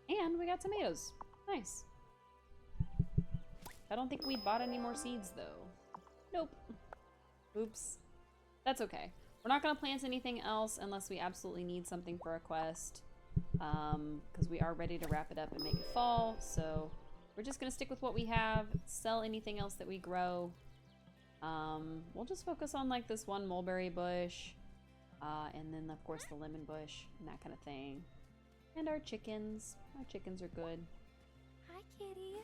And we got tomatoes. Nice. I don't think we bought any more seeds, though. Nope. Oops. That's okay. We're not going to plant anything else unless we absolutely need something for a quest. Because we are ready to wrap it up and make it fall. So we're just going to stick with what we have. Sell anything else that we grow. We'll just focus on, like, this one mulberry bush. And then, of course, the lemon bush and that kind of thing. And our chickens. Our chickens are good. Hi, kitty.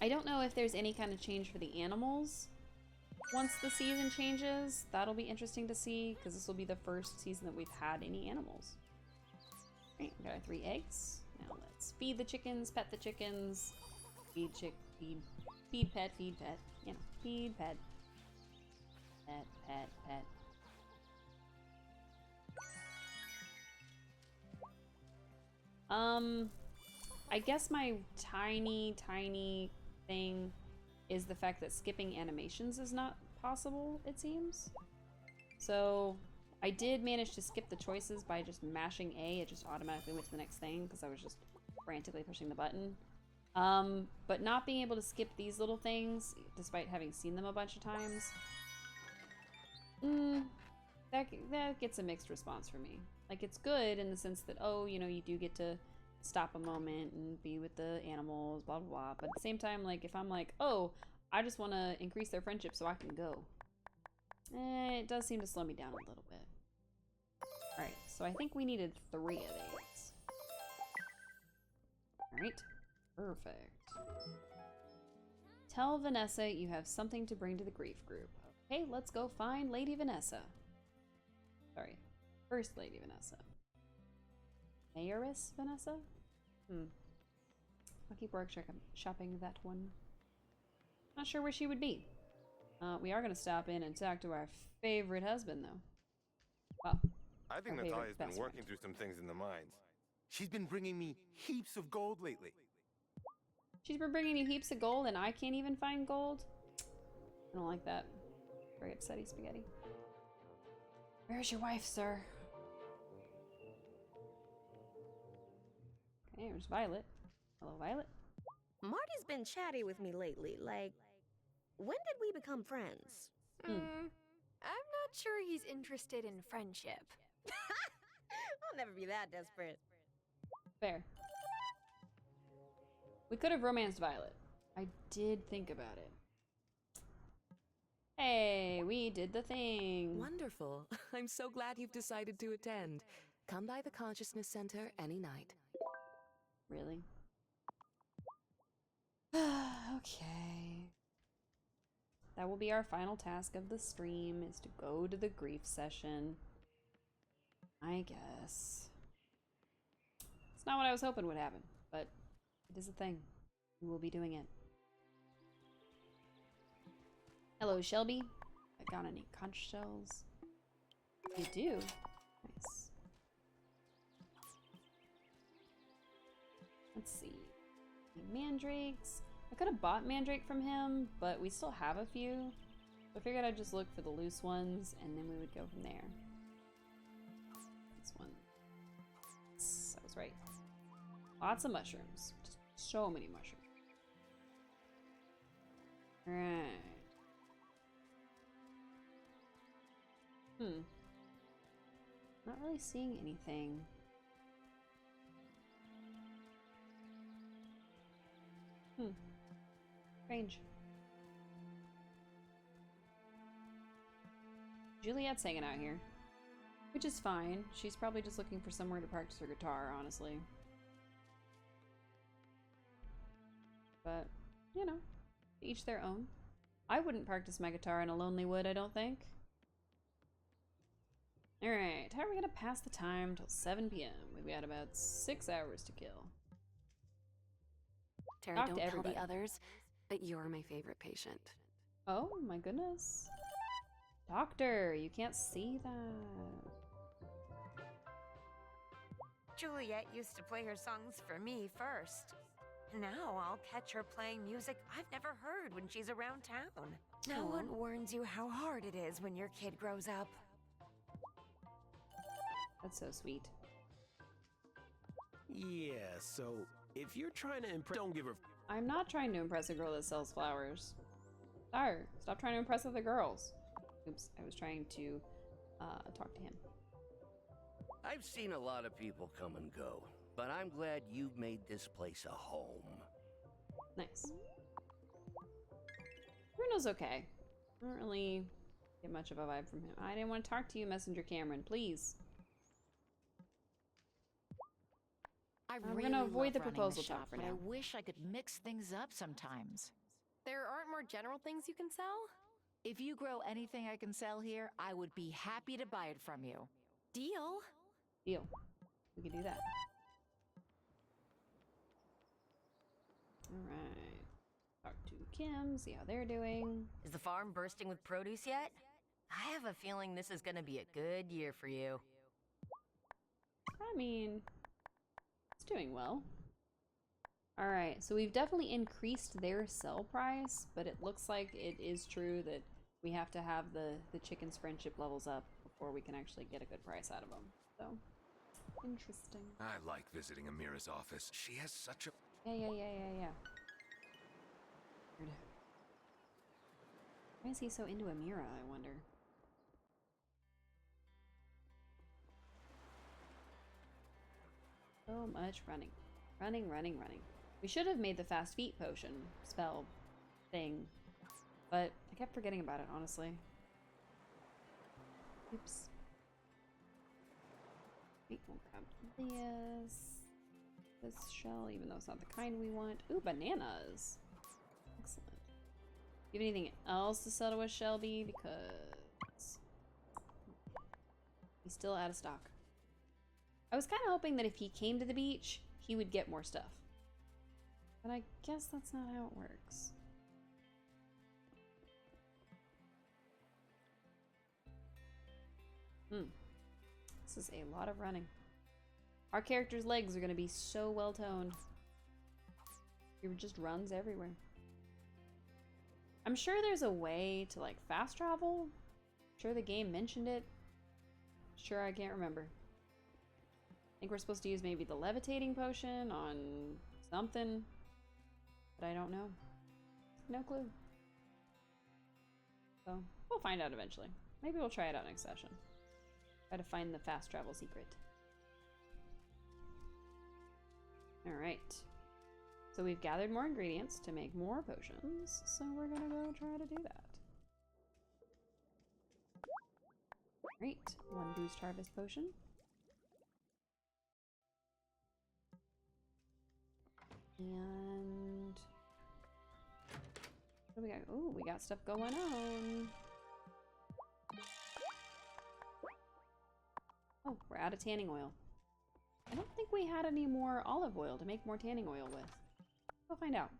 I don't know if there's any kind of change for the animals once the season changes. That'll be interesting to see, because this will be the first season that we've had any animals. Right, we got our 3 eggs. Now let's Let's feed the chickens, pet the chickens. Feed pet, feed pet. You know, feed pet. Pet, pet, pet. I guess my tiny thing is the fact that skipping animations is not possible, it seems. So I did manage to skip the choices by just mashing A. It just automatically went to the next thing because I was just frantically pushing the button. But not being able to skip these little things, despite having seen them a bunch of times, that gets a mixed response for me. Like, it's good in the sense that, oh, you know, you do get to stop a moment and be with the animals, blah, blah, blah. But at the same time, like, if I'm like, oh, I just want to increase their friendship so I can go, it does seem to slow me down a little bit. Alright, so I think we needed 3 of these. Alright, perfect. Tell Vanessa you have something to bring to the grief group. Okay, let's go find Lady Vanessa. Sorry, First Lady Vanessa. Mayoress Vanessa? I'll keep shopping that one. Not sure where she would be. We are going to stop in and talk to our favorite husband, though. Well, I think Natalia's been working through some things in the mines. She's been bringing me heaps of gold lately. She's been bringing you heaps of gold and I can't even find gold? I don't like that. Very upsetty spaghetti. Where's your wife, sir? Okay, there's Violet. Hello, Violet. Marty's been chatty with me lately. Like, when did we become friends? I'm not sure he's interested in friendship. I'll never be that desperate. Fair. We could have romanced Violet. I did think about it. Hey, we did the thing. Wonderful. I'm so glad you've decided to attend. Come by the Consciousness Center any night. Really? Okay. That will be our final task of the stream, is to go to the grief session. I guess. It's not what I was hoping would happen, but it is a thing. We will be doing it. Hello, Shelby. I got any conch shells? You do? Nice. Let's see. Mandrakes. I could have bought mandrake from him, but we still have a few. So I figured I'd just look for the loose ones, and then we would go from there. This one. Yes, I was right. Lots of mushrooms. Just so many mushrooms. Alright. Not really seeing anything. Strange. Juliet's hanging out here. Which is fine. She's probably just looking for somewhere to practice her guitar, honestly. But, you know, each their own. I wouldn't practice my guitar in a lonely wood, I don't think. Alright, how are we gonna pass the time till 7 p.m.? We've got about 6 hours to kill. Terry, Talk don't to tell everybody. the others, but you're my favorite patient. Oh my goodness. Doctor, you can't see that. Juliet used to play her songs for me first. Now I'll catch her playing music I've never heard when she's around town. No Aw. one warns you how hard it is when your kid grows up. That's so sweet. Yeah, so if you're trying to impress, don't give her. I'm not trying to impress a girl that sells flowers. Star, stop trying to impress other girls. Oops, I was trying to talk to him. I've seen a lot of people come and go, but I'm glad you've made this place a home. Nice. Bruno's okay. I don't really get much of a vibe from him. I didn't want to talk to you, Messenger Cameron. Please. I'm gonna avoid the proposal shop, talk for but I now. wish I could mix things up sometimes. There aren't more general things you can sell? If you grow anything I can sell here, I would be happy to buy it from you. Deal. Deal. We can do that. Alright. Talk to Kim, see how they're doing. Is the farm bursting with produce yet? I have a feeling this is gonna be a good year for you. I mean, it's doing well. Alright, so we've definitely increased their sell price, but it looks like it is true that we have to have the chicken's friendship levels up before we can actually get a good price out of them. So, interesting. I like visiting Amira's office. She has such a... Yeah. Weird. Why is he so into Amira, I wonder? So much running. Running. We should have made the fast feet potion spell thing, but I kept forgetting about it, honestly. Oops. Wait, we'll grab this shell, even though it's not the kind we want. Ooh, bananas. Excellent. Do you have anything else to settle with Shelby? Because he's still out of stock. I was kind of hoping that if he came to the beach, he would get more stuff. But I guess that's not how it works. This is a lot of running. Our character's legs are going to be so well toned. He just runs everywhere. I'm sure there's a way to like fast travel. I'm sure the game mentioned it. Sure, I can't remember. I think we're supposed to use maybe the levitating potion on something, but I don't know. No clue. So we'll find out eventually. Maybe we'll try it out next session. Try to find the fast travel secret. Alright. So we've gathered more ingredients to make more potions, so we're gonna go try to do that. Great. 1 boost harvest potion. And what do we got? Oh, we got stuff going on. Oh, we're out of tanning oil. I don't think we had any more olive oil to make more tanning oil with. We'll find out.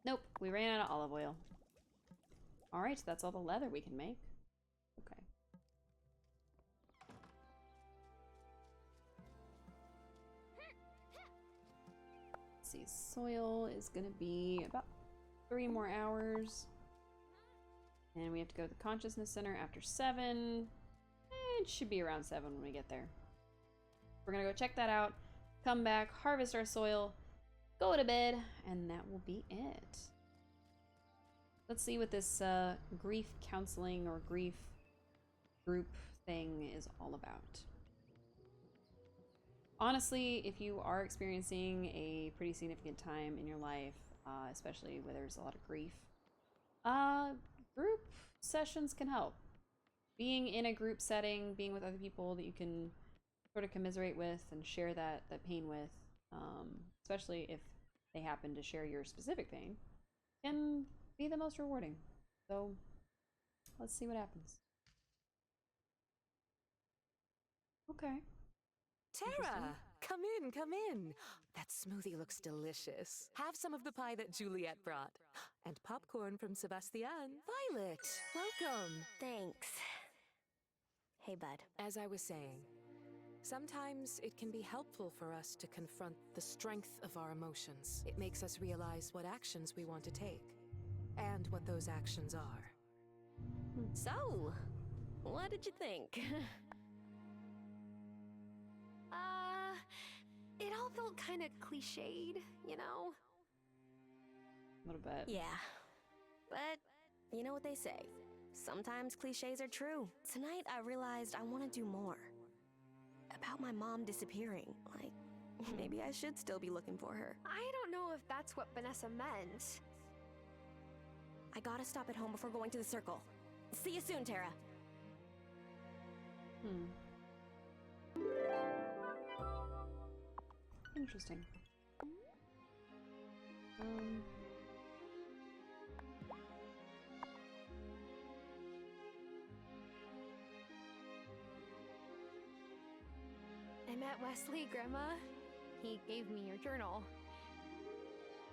Nope, we ran out of olive oil. Alright, so that's all the leather we can make. Okay. Let's see, soil is gonna be about 3 more hours. And we have to go to the Consciousness Center after 7. It should be around 7 when we get there. We're gonna go check that out, come back, harvest our soil, go to bed, and that will be it. Let's see what this grief counseling or grief group thing is all about. Honestly, if you are experiencing a pretty significant time in your life, especially where there's a lot of grief, group sessions can help. Being in a group setting, being with other people that you can sort of commiserate with and share that pain with, especially if they happen to share your specific pain, can be the most rewarding. So let's see what happens. Okay. Tara, come in. That smoothie looks delicious. Have some of the pie that Juliet brought. And popcorn from Sebastian. Violet, welcome. Thanks. Hey, bud. As I was saying, sometimes it can be helpful for us to confront the strength of our emotions. It makes us realize what actions we want to take, and what those actions are. So, what did you think? It all felt kind of cliched, you know? A little bit. Yeah. But, you know what they say. Sometimes cliches are true. Tonight I realized I want to do more. About my mom disappearing. Like, maybe I should still be looking for her. I don't know if that's what Vanessa meant. I gotta stop at home before going to the circle. See you soon, Tara. Interesting. I met Wesley, Grandma. He gave me your journal.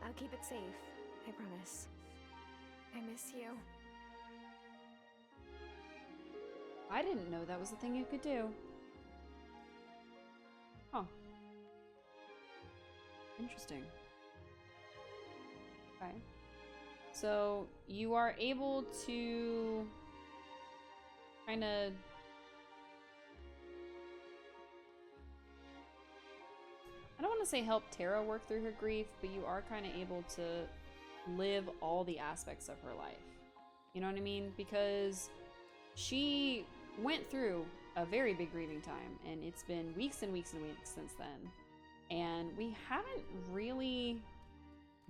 I'll keep it safe, I promise. I miss you. I didn't know that was the thing you could do. Huh. Interesting. Okay. So you are able to kind of I don't want to say help Tara work through her grief, but you are kind of able to live all the aspects of her life. You know what I mean? Because she went through a very big grieving time, and it's been weeks and weeks and weeks since then. And we haven't really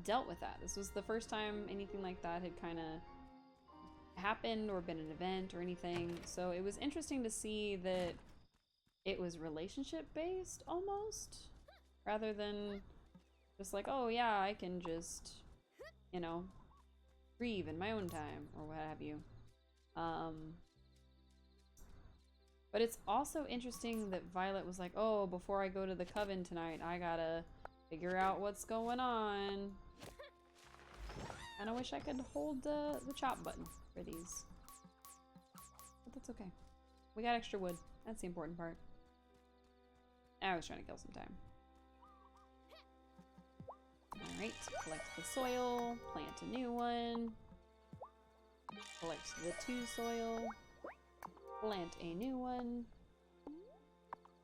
dealt with that. This was the first time anything like that had kind of happened or been an event or anything. So it was interesting to see that it was relationship based almost, rather than just like, oh yeah, I can just, you know, grieve in my own time or what have you. But it's also interesting that Violet was like, oh, before I go to the coven tonight, I gotta figure out what's going on. And I wish I could hold the chop button for these. But that's okay. We got extra wood. That's the important part. I was trying to kill some time. Alright, collect the soil, plant a new one. Collect the 2 soil. Plant a new one.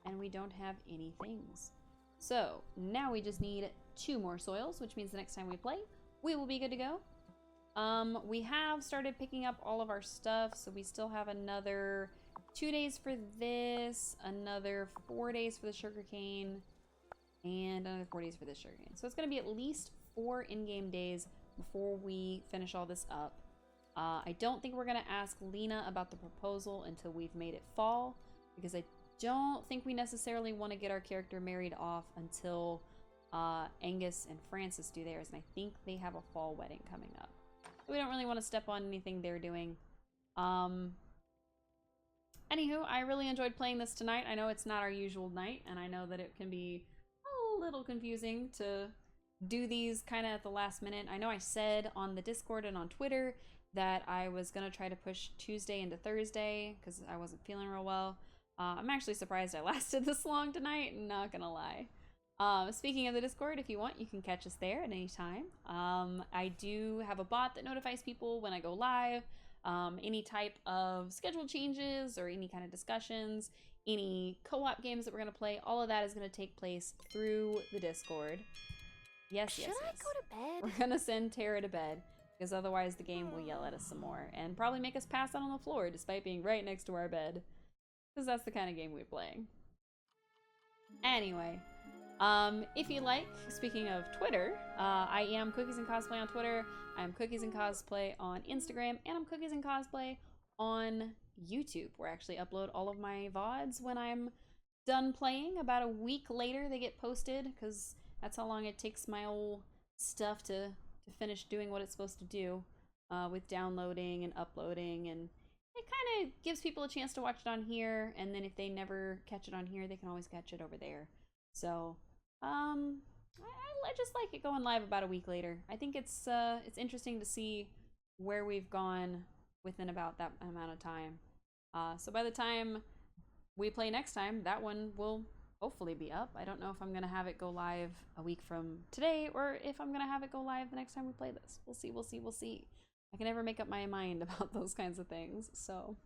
And we don't have any things. So now we just need 2 more soils, which means the next time we play, we will be good to go. We have started picking up all of our stuff, so we still have another 2 days for this, another 4 days for the sugarcane, and another 4 days for this sugarcane. So it's going to be at least 4 in-game days before we finish all this up. I don't think we're going to ask Lena about the proposal until we've made it fall, because I don't think we necessarily want to get our character married off until Angus and Francis do theirs, and I think they have a fall wedding coming up. So we don't really want to step on anything they're doing. Anywho, I really enjoyed playing this tonight. I know it's not our usual night, and I know that it can be a little confusing to do these kind of at the last minute. I know I said on the Discord and on Twitter that I was going to try to push Tuesday into Thursday because I wasn't feeling real well. I'm actually surprised I lasted this long tonight, not gonna lie. Speaking of the Discord, if you want, you can catch us there at any time. I do have a bot that notifies people when I go live, any type of schedule changes or any kind of discussions, any co-op games that we're going to play, all of that is going to take place through the Discord. Yes. Should I go to bed? We're going to send Tara to bed, because otherwise the game will yell at us some more and probably make us pass out on the floor despite being right next to our bed. Because that's the kind of game we're playing. Anyway, if you like, speaking of Twitter, I am Cookies and Cosplay on Twitter, I'm Cookies and Cosplay on Instagram, and I'm Cookies and Cosplay on YouTube, where I actually upload all of my VODs when I'm done playing. About a week later they get posted, because that's how long it takes my old stuff to finish doing what it's supposed to do, with downloading and uploading, and it kind of gives people a chance to watch it on here, and then if they never catch it on here, they can always catch it over there. So, I just like it going live about a week later. I think it's interesting to see where we've gone within about that amount of time. So by the time we play next time, that one will hopefully be up. I don't know if I'm going to have it go live a week from today, or if I'm going to have it go live the next time we play this. We'll see. I can never make up my mind about those kinds of things. So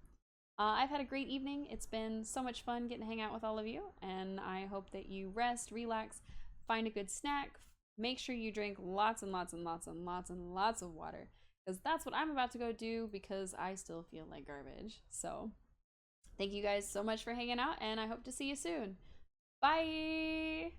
I've had a great evening. It's been so much fun getting to hang out with all of you, and I hope that you rest, relax, find a good snack. Make sure you drink lots and lots and lots and lots and lots of water, because that's what I'm about to go do, because I still feel like garbage. So thank you guys so much for hanging out, and I hope to see you soon. Bye!